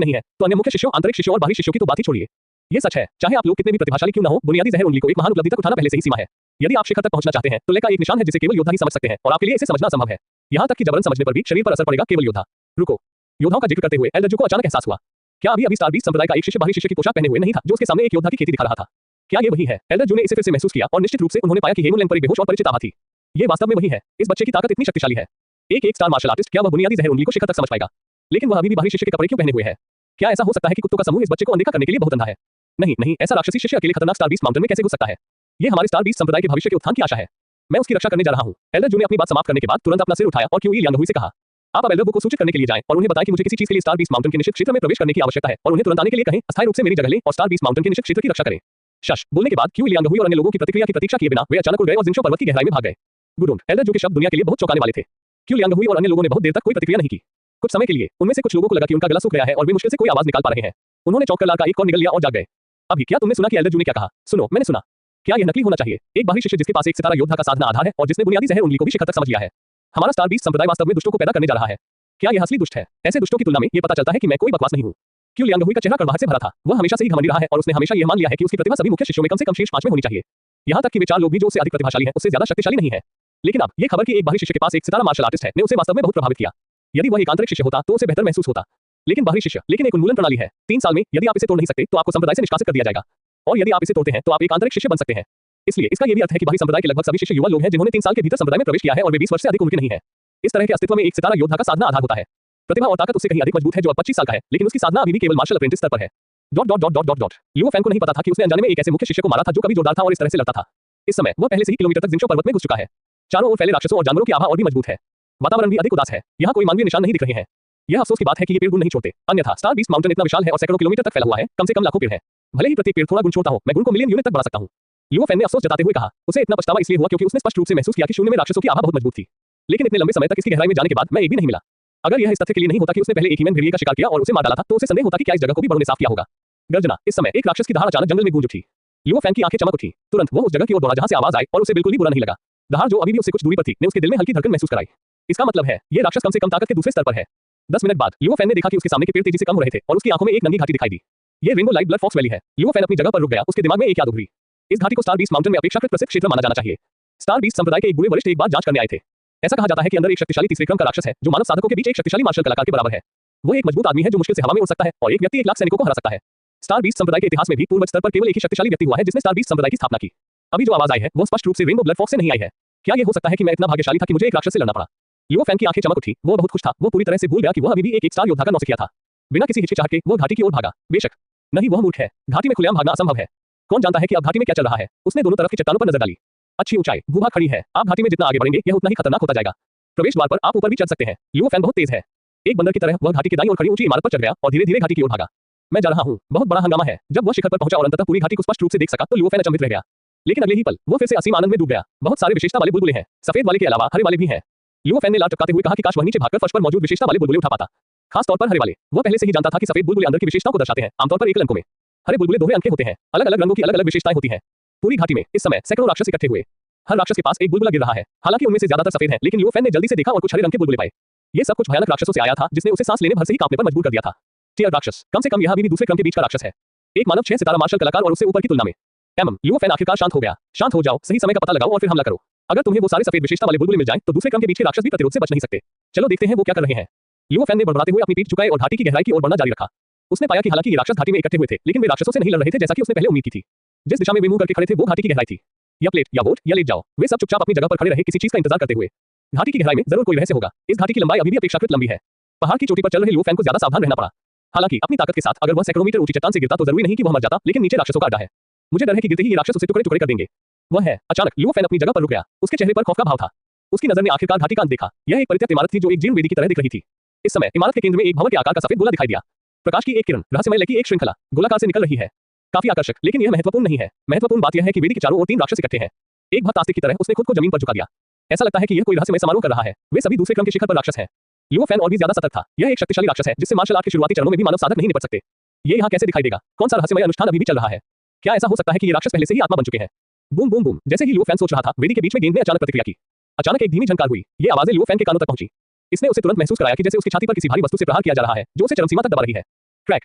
नहीं है तो अन्य मुख्य शिष्यों, आंतरिक शिष्यों और बाहरी शिष्यों की तो बात ही छोड़िए। ये सच है, चाहे आप लोग कितने भी प्रतिभाशाली क्यों न हो, बुनियादी जहर उंगली को एक महान उपलब्धि तक उठाना पहले से ही सीमा है। यदि आप शिखर तक पहुंचना चाहते हैं तो लय का एक निशान है जिसे केवल योद्धा ही समझ सकते हैं और आपके लिए इसे समझना संभव है। यहाँ तक कि जबरन समझने पर भी शरीर पर असर पड़ेगा केवल योद्धा। रुको, योद्धाओं का जिक्र करते हुए एल्डर जू को अचानक एहसास हुआ। क्या अभी स्टार बीस्ट संप्रदाय का एक शिष्य बाहरी शिष्य की पोशाक पहने हुए नहीं था जो उसके सामने एक योद्धा की खेती दिखा रहा था? क्या ये वही है? एल्डर जू ने इसे फिर से महसूस किया और निश्चित रूप से उन्होंने पाया कि हेमन लैंग पर एक बेहोश और परिचित आभा थी। ये वास्तव में वही है। इस बच्चे की ताकत इतनी शक्तिशाली है। एक स्टार मार्शल आर्टिस्ट, क्या वह बुनियादी जहर उंगली को शिखर तक समझ पाएगा? लेकिन वह अभी भी बाहरी शिष्य के कपड़े क्यों पहने हुए है? क्या ऐसा हो सकता है कि कुत्तों का समूह इस बच्चे को अनदेखा करने के लिए बहुत अंधा है? नहीं, ऐसा राक्षसी शिष्य अकेले खतरनाक स्टार बीस्ट माउंटेन में कैसे घुस सकता है? ये हमारे स्टार बीस्ट संप्रदाय के भविष्य के उत्थान की आशा है। मैं उसकी रक्षा करने जा रहा हूँ। एल्डर जू ने अपनी बात समाप्त करने के बाद तुरंत अपना सिर उठाया और क्यू लियांग हुई से कहा, आप अब एल्डर को सूचित करने के लिए जाएं और उन्हें बताएं कि मुझे किसी चीज के लिए स्टार बीस्ट माउंटेन के निश्चित क्षेत्र में प्रवेश करने की आवश्यकता है और उन्हें तुरंत आने के लिए कहें। अस्थायी रूप से मेरी जगह लें और स्टार बीस्ट माउंटेन के निश्चित क्षेत्र की रक्षा करें। शश बोलने के बाद क्यू लियांग हुई और अन्य लोगों की प्रतिक्रिया की प्रतीक्षा किए बिना वे अचानक उड़ गए और जिंगशो पर्वत की गहराई में भाग गए। गुडोंग, एल्डर जू के शब्द दुनिया के लिए बहुत चौंकाने वाले थे। क्यू लियांग हुई और अन्य लोगों ने बहुत देर तक कोई प्रतिक्रिया नहीं की। कुछ समय के लिए उनमें से कुछ लोगों को लगा कि उनका गला सूख गया है और वे मुश्किल से कोई आवाज निकाल पा रहे हैं। उन्होंने चौंक कर लार का एक और निगल लिया और जाग गए। अभी क्या तुमने सुना कि एल्डर जू ने क्या कहा? सुनो, मैंने सुना। क्या यह नकली होना चाहिए? एक बाहरी शिष्य जिसके पास एक सितारा योद्धा का साधना आधार है और जिसने बुनियादी जहर उंगली को भी शिखर तक समझ लिया है। हमारा स्टार बीस्ट संप्रदाय वास्तव में दुष्टों को पैदा करने जा रहा है। क्या यह असली दुष्ट है? ऐसे दुष्टों की तुलना में ये पता चलता है कि मैं कोई बकवास नहीं हूँ। क्यू लियांग हुई का चेहरा कड़वाहट से भरा था। वह हमेशा से ही घमंडी रहा है और उसने हमेशा यह मान लिया है कि उसकी प्रतिभा सभी मुख्य शिष्यों में कम से कम शीर्ष 5 में होनी चाहिए। यहाँ तक कि वे 4 लोग भी जो उससे अधिक प्रतिभाशाली हैं उससे ज्यादा शक्तिशाली नहीं है। लेकिन अब ये खबर कि एक बाहरी शिष्य के पास एक सितारा मार्शल आर्टिस्ट है ने उसे वास्तव में बहुत प्रभावित किया। यदि वह एक आंतरिक शिष्य होता तो उसे बेहतर महसूस होता। लेकिन बाहरी शिष्य लेकिन एक उन्मूलन प्रणाली है। 3 साल में यदि आप इसे तोड़ नहीं सकते तो आपको संप्रदाय से निष्कासित कर दिया जाएगा, और यदि आप इसे तोड़ते हैं तो आप एक आंतरिक शिष्य बन सकते हैं। इसलिए इसका ये भी अर्थ है कि बाहरी संप्रदाय के लगभग सभी शिष्य युवा लोग हैं जिन्होंने 3 साल के भीतर संप्रदाय में प्रवेश किया है और वे 20 वर्ष से अधिक उम्र के नहीं है। इस तरह के अस्तित्व में एक सितारा योद्धा का साधना आधार होता है। प्रतिभा और ताकत उससे कहीं अधिक मजबूत है जो अब 25 साल का है, लेकिन उसकी साधना अभी भी केवल मार्शल अप्रेंटिस स्तर पर है। लियो फैन को नहीं पता था कि उसने अनजाने में एक ऐसे मुख्य शिष्य को मारा था जो कभी जोरदार था और इस तरह से लड़ता था। इस समय वह पहले से ही किलोमीटर तक जिंगशो पर्वत में घुस चुका है। चारों ओर फैले राक्षसों और जानवरों की आभा और भी मजबूत है। वातावरण भी अधिक उदास है। यहाँ कोई मानवीय निशान नहीं दिख रहे हैं। यह अफसोस की बात है कि ये पेड़ गुण नहीं छोड़ते, अन्यथा स्टार बीस्ट माउंटेन इतना विशाल है और सैकड़ों किलोमीटर तक फैला हुआ है, कम से कम लाखों पेड़ हैं। भले ही प्रत्येक पेड़ थोड़ा गुण छोड़ता हो, मैं गुण को मिलियन यूनिट तक बढ़ा सकता हूँ। लियो फैन ने अफसोस जताते हुए कहा। उसे इतना पछतावा इसलिए हुआ क्योंकि उसने स्पष्ट रूप से महसूस किया कि शून्य में राक्षसों की आभा बहुत मजबूत थी, लेकिन इतने लंबे समय तक इसकी गहराई में जाने के बाद मैं एक भी नहीं मिला। अगर यह इस तथ्य के लिए नहीं होता कि उसने पहले एक हीमैन भेड़िए का शिकार किया और उसे मार डाला था, तो उसे संदेह होता कि क्या इस जगह को भी बड़ों ने साफ किया होगा। गर्जना। इस समय एक राक्षस की दहाड़ अचानक जंगल में गूंज उठी। लियो फैन की आंखें चमक उठी। तुरंत वो उस जगह की ओर दौड़ा जहां से आवाज आई और उसे बिल्कुल भी बुरा नहीं लगा। दहाड़ जो अभी भी उससे कुछ दूरी पर थी ने उसके दिल में हल्की धड़कन महसूस कराई। इसका मतलब है ये राक्षस कम से कम ताकत के दूसरे स्तर पर है। 10 मिनट बाद लियो फैन ने देखा कि उसके सामने के पेड़ तेजी से कम हो रहे थे और उसकी आंखों में एक नंगी घाटी दिखाई दी। ये rainbow light blood fox valley है। लियो फैन अपनी जगह पर रुक गया। उसके दिमाग में एक याद उभरी। इस घाटी को स्टार बीस्ट माउंटेन में अपेक्षाकृत प्रसिद्ध क्षेत्र माना जाना चाहिए। स्टार बीस्ट संप्रदाय के एक बुरे वरिष्ठ एक बार जांच करने आए थे। ऐसा कहा जाता है कि अंदर एक शक्तिशाली तीसरे क्रम का राक्षस है जो मानव साधकों के बीच एक शक्तिशाली मार्शल कलाकार के बराबर है। वो एक मजबूत आदमी है जो मुश्किल से हवा में उड़ सकता है और एक व्यक्ति 1 लाख सैनिकों को हरा सकता है। स्टार बीस्ट संप्रदाय के इतिहास में भी पूर्व स्तर पर केवल एक ही शक्तिशाली व्यक्ति हुआ है जिसने स्टार बीस्ट संप्रदाय की स्थापना की। अभी जो आवाज आई है वो स्पष्ट रूप से रेनबो ब्लड फॉक्स से नहीं आई है। क्या ये हो सकता है कि मैं इतना भाग्यशाली था कि मुझे एक राक्षस से लड़ना पड़ा? लियो फैन की आंखें चमक उठी। वो बहुत खुश था। वो पूरी तरह से भूल गया कि वह अभी भी एक स्टार योद्धा का नौसिखिया था। बिना किसी हिचकिचाहट के वो घाटी की ओर भागा। बेशक नहीं, वह मूर्ख है। घाटी में खुलेआम भागना असंभव है। कौन जानता है कि अब घाटी में क्या चल रहा है? उसने दोनों तरफ की चट्टानों पर नजर डाली। अच्छी ऊंचाई, गुफा खड़ी है। आप घाटी में जितना आगे बढ़ेंगे यह उतना ही खतरनाक होता जाएगा। प्रवेश द्वार पर आप ऊपर भी चढ़ सकते हैं। लियो फैन बहुत तेज है। एक बंदर की तरह वह घाटी की दाईं ओर खड़ी ऊंची इमारत पर चढ़ गया और धीरे-धीरे घाटी की ओर भागा। मैं जा रहा हूँ। बहुत बड़ा हंगामा है। जब वह शिखर पर पहुंचा और अंततः पूरी घाटी को स्पष्ट रूप से देख सका तो लियो फैन अचंभित रह गया। लेकिन अगले ही पल वो फिर से असीम आनंद में डूब गया। बहुत सारे विशेषता वाले बुलबुले हैं। सफेद वाले के अलावा हरे वाले भी हैं। लियो फैन ने लात टपकाते हुए कहा कि काश वह नीचे भागकर फर्श पर मौजूद विशेषता वाले बुलबुले उठा पाता। खास तौर पर हरे वाले। वह पहले से ही जानता था कि सफेद बुलबुले अंदर की विशेषताओं को दर्शाते हैं, आमतौर पर एकल अंकों में। हरे बुलबुले दोहरे अंक के होते हैं। अलग-अलग रंगों की अलग-अलग विशेषताएं होती हैं। पूरी घाटी में इस समय सैकड़ों राक्षस इकट्ठे हुए। हर राक्षस के पास एक बुलबुला गिर रहा है। हालांकि उनमें से ज्यादातर सफेद हैं, लेकिन लियो फैन ने जल्दी से देखा और कुछ हरे रंग के बुलबुले पाए। ये सब कुछ भयानक राक्षसों से आया था जिसने उसे सांस लेने भर से ही कांपने पर मजबूर कर दिया था। टियर राक्षस। कम से कम यह अभी भी दूसरे क्रम के बीच का राक्षस है। एक मानव 6 सितारा मार्शल कलाकार और उससे ऊपर की तुलना में। लियो फैन आखिरकार शांत हो गया। शांत हो जाओ, सही समय का पता लगाओ और फिर हमला करो। अगर तुम्हें वो सारे सफेद विशेषता वाले बुलबुले मिल जाएं तो दूसरे क्रम के बीच के राक्षस भी प्रतिरोध से बच नहीं सकते। चलो देखते हैं वो क्या कर रहे हैं। लियो फैन ने बड़बड़ाते हुए अपनी पीठ झुकाई और घाटी की गहराई की ओर बढ़ना जारी रखा। उसने पाया कि हालांकि ये राक्षस घाटी में इकट्ठे हुए थे, लेकिन वे राक्षसों से नहीं लड़ रहे थे जैसा कि उसने पहले उम्मीद की थी। जिस दिशा में वे मुंह करके खड़े थे वो घाटी की गहराई थी। या प्लेट या वोट या लेट जाओ। वे सब चुपचाप अपनी जगह पर खड़े रहे, किसी चीज का इंतजार करते हुए। घाटी की गहराई में जरूर कोई रहस्य होगा। इस घाटी की लंबाई अभी भी अपेक्षाकृत लंबी है। पहाड़ की चोटी पर चल रहे लियो फैन को ज्यादा सावधान रहना पड़ा। हालांकि अपनी ताकत के साथ अगर वह सैकड़ों मीटर ऊंची चट्टान से गिरता तो जरूरी नहीं कि वह मर जाता, लेकिन नीचे राक्षसों का अड्डा है। मुझे डर है कि गिरते ही ये राक्षस उसे टुकड़े-टुकड़े कर देंगे। वह है। अचानक लियो फैन अपनी जगह पर रुक गया। उसके चेहरे पर खौफ का भाव था। उसकी नजर ने आखिरकार घाटी का अंत देखा। यह एक परित्यक्त इमारत थी जो एक जीर्ण वेदी की तरह दिख रही थी। इस समय इमारत के केंद्र में एक भंवर के आकार का सफेद गोला दिखाई दिया। प्रकाश की एक किरण रहस्यमय लकी एक श्रृंखला गोलाकार से निकल रही है। काफी आकर्षक, लेकिन यह महत्वपूर्ण नहीं है। महत्वपूर्ण बात यह है कि वेदी के चारों ओर 3 राक्षस इकट्ठे हैं। एक भक्त आस्तिक की तरह उसने खुद को जमीन पर झुका दिया। ऐसा लगता है कि यह कोई रहस्यमय समारोह कर रहा है। वे सभी दूसरे क्रम के शिखर पर राक्षस हैं। लियो फैन और भी ज्यादा सतर्क था। यह एक शक्तिशाली राक्षस है जिससे मार्शल आर्ट के शुरुआती चरणों में भी मानव साधक नहीं निपट सकते। ये यहाँ कैसे दिखाई देगा? कौन सा रहस्यमय अनुष्ठान अभी भी चल रहा है? क्या ऐसा हो सकता है कि ये राक्षस पहले से ही आत्मा बन चुके हैं? Boom boom boom. जैसे ही लियो फैन सोच रहा था, वेदी के बीच में गेंद ने अचानक प्रतिक्रिया की। अचानक एक धीमी झनकार हुई। ये आवाजें लियो फैन के कानों तक पहुंची। इसने उसे तुरंत महसूस कराया कि जैसे उसकी छाती पर किसी भारी वस्तु से प्रहार किया जा रहा है जो उसे चरम सीमा तक दबा रही है। क्रैक।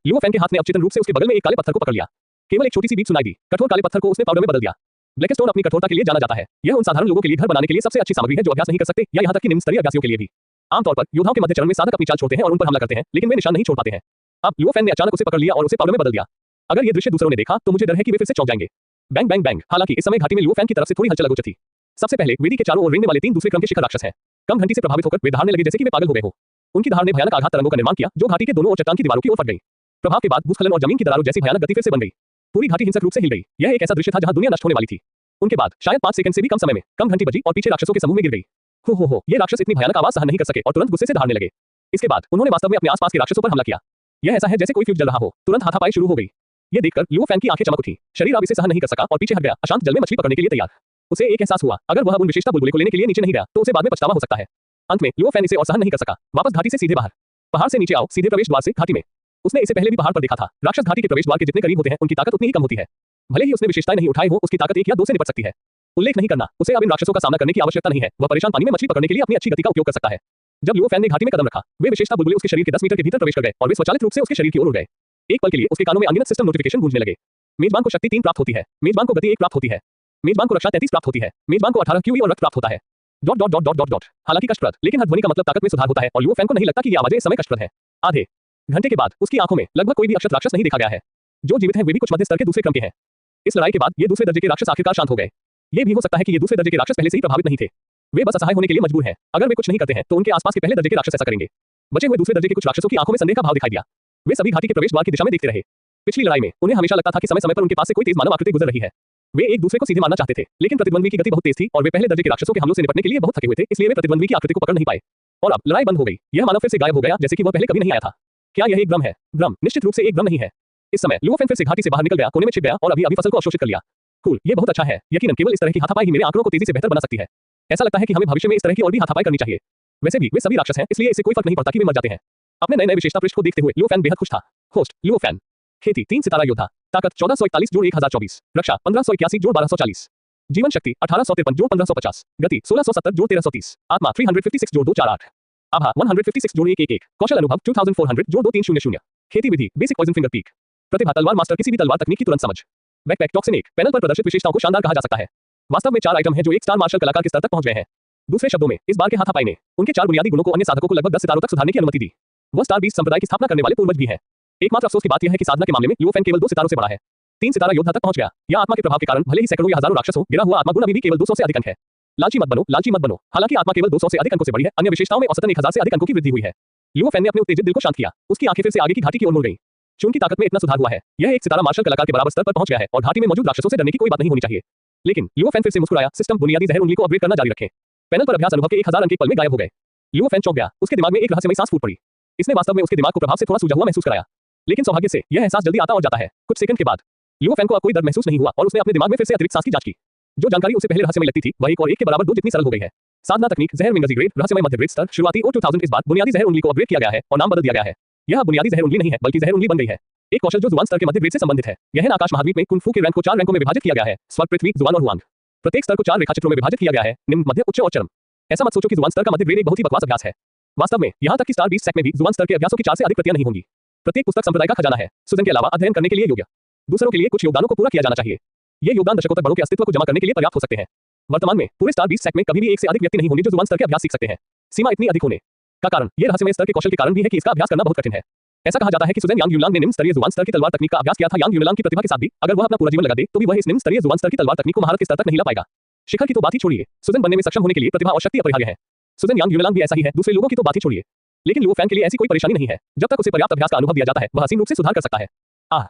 लियो फैन के हाथ ने अवचेतन रूप से उसके बगल में एक काले पत्थर को पकड़ लिया। केवल एक छोटी सी बीट सुनाई दी। कठोर काले पत्थर को उसने पाउडर में बदल दिया। ब्लैकस्टोन अपनी कठोरता के लिए जाना जाता है। यह उन साधारण लोगों के लिए घर बनाने के लिए सबसे अच्छी सामग्री है जो अभ्यास नहीं कर सकते, या यहाँ तक कि निम्न स्तरीय अभ्यासियों के लिए भी। आमतौर पर योद्धाओं के मध्य चरण में साधक अपनी चाल छोड़ते हैं और उन पर हमला करते हैं, लेकिन वे निशान नहीं छोड़ पाते हैं। अब लियो फैन ने अचानक उसे पकड़ लिया और उसे पाउडर में बदल दिया। अगर ये दृश्य दूसरों ने देखा तो मुझे डर है कि वे फिर से चौंक जाएंगे। Bang bang bang. हालांकि इस समय घाटी में लियो फैन की तरफ से थोड़ी हलचल लगोचर थी। सबसे पहले वेदी के चारों ओर रेंगने वाले 3 दूसरे क्रम के शिखर राक्षस हैं। कम घंटी से प्रभावित होकर वे दहाड़ने लगे जैसे कि वे पागल हो गए हो। उनकी दहाड़ ने भयानक आघात तरंगों का निर्माण किया जो घाटी के दोनों ओर चट्टान की दीवारों की ओर फट गई। प्रभाव के बाद भूस्खलन और जमीन की दरारों जैसी भयानक गति फिर से बन गई। पूरी घाटी हिंसक रूप से हिल गई। यह एक ऐसा दृश्य था जहां दुनिया नष्ट होने वाली थी। उनके बाद शायद 5 सेकंड से भी कम समय में कम घंटी बजी और पीछे राक्षसों के समूह में गिर गई। हो ये राक्षस इतनी भयानक आवाज सहन नहीं कर सके और तुरंत गुस्से से दहाड़ने लगे। इसके बाद उन्होंने वास्तव में अपने आसपास के राक्षसों पर हमला किया। यह ऐसा है जैसे कोई फ्यूज जल रहा हो। तुरंत हाथापाई शुरू हो गई। ये देखकर लियो फैन की आंखें चमक उठी। शरीर अब इसे सहन नहीं कर सका और पीछे हट गया, अशांत जल में मछली पकड़ने के लिए तैयार। उसे एक एहसास हुआ, अगर वह उन विशेषता बुलबुले को लेने के लिए नीचे नहीं गया तो उसे बाद में पछतावा हो सकता है। अंत में लियो फैन इसे और सहन नहीं कर सका। वापस घाटी से सीधे बाहर। पहाड़ से नीचे आओ, सीधे प्रवेश द्वार से घाटी में। उसने इसे पहले भी पहाड़ पर देखा था। राक्षस घाटी के प्रवेश द्वार के जितने करीब होते हैं उनकी ताकत उतनी ही कम होती है। भले ही उसने विशेषताएं नहीं उठाई हो, उसकी ताकत 1 या 2 से निपट सकती है। उल्लेख नहीं करना, उसे अब इन राक्षसों का सामना करने की आवश्यकता नहीं है। वह परेशान पानी में मछली पकड़ने के लिए अपनी अच्छी गति का उपयोग कर सकता है। जब लियो फैन ने घाटी में कदम रखा, वे विशेषता बुलबुले उसके शरीर के 10 मीटर के भीतर प्रवेश कर गए और वे स्वचालित रूप से उसके शरीर की ओर उड़ गए। एक पल के लिए उसके कानों में अनगिनत सिस्टम नोटिफिकेशन गूंजने लगे। मेजबान को शक्ति 3 प्राप्त होती है। मेजबान को गति 1 प्राप्त होती है। मेजबान को रक्षा 33 प्राप्त होती है। मेजबान को 18 क्यूई और रक्त प्राप्त होता है। डॉट। हालांकि कष्टप्रद, लेकिन हर ध्वनि का मतलब ताकत में सुधार होता है और लियो फैन को नहीं लगता कि ये आवाजें इस समय कष्टप्रद हैं। आधे घंटे के बाद उसकी आंखों में लगभग कोई भी अक्षत राक्षस नहीं देखा गया है। जो जीवित हैं वे भी कुछ मध्य स्तर के दूसरे क्रम के हैं। इस लड़ाई के बाद ये दूसरे दर्जे के राक्षस आखिरकार शांत हो गए। ये भी हो सकता है कि ये दूसरे दर्जे के राक्षस पहले से ही प्रभावित नहीं थे। वे बस असहाय होने के लिए मजबूर हैं। अगर वे कुछ नहीं करते हैं तो उनके आसपास के पहले दर्जे के राक्षस ऐसा करेंगे। बचे हुए दूसरे दर्जे के कुछ राक्षसों की आंखों में संदेह का भाव दिखाई दिया। वे सभी घाटी के प्रवेश द्वार की दिशा में देखते रहे। पिछली लड़ाई में उन्हें हमेशा लगता था कि समय समय पर उनके पास से कोई तेज मानव आकृति गुजर रही है। वे एक दूसरे को सीधे मारना चाहते थे, लेकिन प्रतिद्वंद्वी की गति बहुत तेज थी और वे पहले दर्जे के राक्षसों के हमलों से निपटने के लिए बहुत थके हुए थे, इसलिए वे प्रतिद्वंद्वी की आकृति को पकड़ नहीं पाए। और अब लड़ाई बंद हो गई। यह मानव फिर से गायब हो गया जैसे कि वह पहले कभी नहीं आया था। क्या यह एक भ्रम है? भ्रम निश्चित रूप से एक भ्रम नहीं है। इस समय लुओफेन फिर से घाटी से बाहर निकल गया, कोने में छिप गया और अभी फसल को अवशोषित कर लिया। कूल, ये बहुत अच्छा है। यकीनन केवल इस तरह की हाथापाई ही मेरे आंकड़ों को तेजी से बेहतर बना सकती है। ऐसा लगता है कि हमें भविष्य में इस तरह की और भी हाथापाई करनी चाहिए। वैसे भी वे सभी राक्षस हैं, इसलिए इससे कोई फर्क नहीं पड़ता कि वे मर जाते हैं। अपने नए नए विशेषता पृष्ठ को देखते हुए लुओफेन बेहद खुश था। होस्ट लुओफेन। खेती 3 सितारा योद्धा। ताकत 1441 जोड़ 1024। रक्षा 1581 जोड़ 1240। जीवन शक्ति 1853 जोड़ 1550। गति 1670 जोड़ 1330। आत्मा 356 जोड़ 248। आभा 156 जोड़ 111। कौशल अनुभव 2400 जोड़ 2300। खेती विधि बेसिक पॉइजन फिंगर पीक। प्रतिभा तलवार मास्टर किसी भी तलवार तकनीक की तुरंत समझ। बैकपैक टॉक्सिन 1 पैनल पर प्रदर्शित विशेषताओं को शानदार कहा जा सकता है। वास्तव में 4 आइटम हैं जो एक स्टार मार्शल कलाकार के स्तर तक पहुंच गए हैं। दूसरे शब्दों में इस बार के हाथापाई ने उनके 4 बुनियादी गुणों को अन्य साधकों को लगभग 10 सितारों तक सुधारने की अनुमति दी। वह स्टार बीस्ट संप्रदाय की स्थापना करने वाले पूर्वज भी हैं। एकमात्र अफसोस की बात यह है कि साधना के मामले में लुओफेन केवल 2 सितारों से बड़ा है। 3 सितारा योद्धा तक पहुंच गया। या आत्मा के प्रभाव के कारण भले ही सैकड़ों या हजारों राक्षस हो, गिरा हुआ आत्मा गुण अभी भी केवल 200 से अधिक अंक है। लालची मत बनो। हालांकि आत्मा केवल 200 से अधिक अंकों से बड़ी है, अन्य विशेषताओं में औसतन 1000 से अधिक अंकों की वृद्धि हुई है। लुओफेन ने अपने उत्तेजित दिल को शांत किया। उसकी आंखें फिर से आगे की घाटी की ओर मुड़ गईं। चूंकि ताकत में इतना सुधार हुआ है, यह एक सितारा मार्शल कलाकार के बराबर स्तर पर पहुंच गया है और घाटी में मौजूद राक्षसों से डरने की कोई बात नहीं होनी चाहिए। लेकिन लुओफेन फिर से मुस्कुराया। सिस्टम बुनियादी जहर उंगली को अपग्रेड करना जारी रखें। पैनल पर अभ्यास अनुभव के 1000 अंक एक पल में गायब हो गए। लुओफेन चौंक गया। उसके दिमाग में एक रहस्यमयी सांस फूट पड़ी। इसने वास्तव में उसके दिमाग को प्रभाव से थोड़ा सूझा हुआ महसूस कराया। लेकिन सौभाग्य से यह एहसास जल्दी आता और जाता है। कुछ सेकंड के बाद लुओफेन को अब कोई दर्द महसूस नहीं हुआ और उसने अपने दिमाग में फिर से अतिरिक्त सांस की जांच की। जो जानकारी उसे पहले रहस्यमय लगती थी, वह एक और एक के बराबर 2 जितनी सरल हो गई है। साधना तकनीक जहर मिंगजी ग्रेड, रहस्यमय मध्य ग्रेड स्तर, शुरुआती और 2000 इस बार बुनियादी जहर उंगली को अपग्रेड किया गया है और नाम बदल दिया गया है। यह बुनियादी जहर उंगली नहीं है, बल्कि जहर उंगली बन गई है। एक कौशल जो जुआन स्तर के मध्य ग्रेड से संबंधित है। यह आकाश महाद्वीप में कुंफू के रैंक को 4 रैंकों में विभाजित किया गया है। स्वर्ग, पृथ्वी, जुआन और हुआंग। प्रत्येक स्तर को 4 रेखाचित्रों में विभाजित किया गया है। निम्न, मध्य, उच्च और चरम। ऐसा मत सोचो कि जुआन स्तर का मध्य ग्रेड एक बहुत ही बकवास अभ्यास है। वास्तव में यहां तक कि स्टार बीस्ट सेक में भी जुआन स्तर के अभ्यासों की 4 से अधिक प्रतियां नहीं होंगी। प्रत्येक पुस्तक संप्रदाय का खजाना है। सुजन के अलावा अध्ययन करने के लिए योग्य दूसरों के लिए कुछ योगदानों को पूरा किया जाना चाहिए। ये योगदान दशकों तक बड़ों के अस्तित्व को जमा करने के लिए पर्याप्त हो सकते हैं। वर्तमान में पूरे स्टार बीस्ट सेक में कभी भी एक से अधिक व्यक्ति नहीं होंगे जो जुआन स्तर के अभ्यास सीख सकते हैं। सीमा इतनी अधिक होने का कारण ये रहस्यमय स्तर के कौशल के कारण भी है कि इसका अभ्यास करना बहुत कठिन है। ऐसा कहा जाता है कि सुजन यांग युलांग ने निम्न स्तरीय जुआन स्तर की तलवार तकनीक का अभ्यास किया था। यांग युलांग की प्रतिभा के साथ भी अगर वह अपना पूरा जीवन लगा दे तो भी वह इस निम्न स्तरीय जुआन स्तर की तलवार तकनीक को महारत के स्तर तक नहीं ला पाएगा। शिखर की तो बात ही छोड़िए, सुजन बनने में सक्षम होने के लिए प्रतिभा और शक्ति अपरिहार्य है। सुजन यांग युलांग भी ऐसा ही है, दूसरे लोगों की तो बात ही छोड़िए। लेकिन लुओफेन के लिए ऐसी कोई परेशानी नहीं है। जब तक उसे पर्याप्त अभ्यास का अनुभव दिया जाता है, वह असीम रूप से सुधार कर सकता है।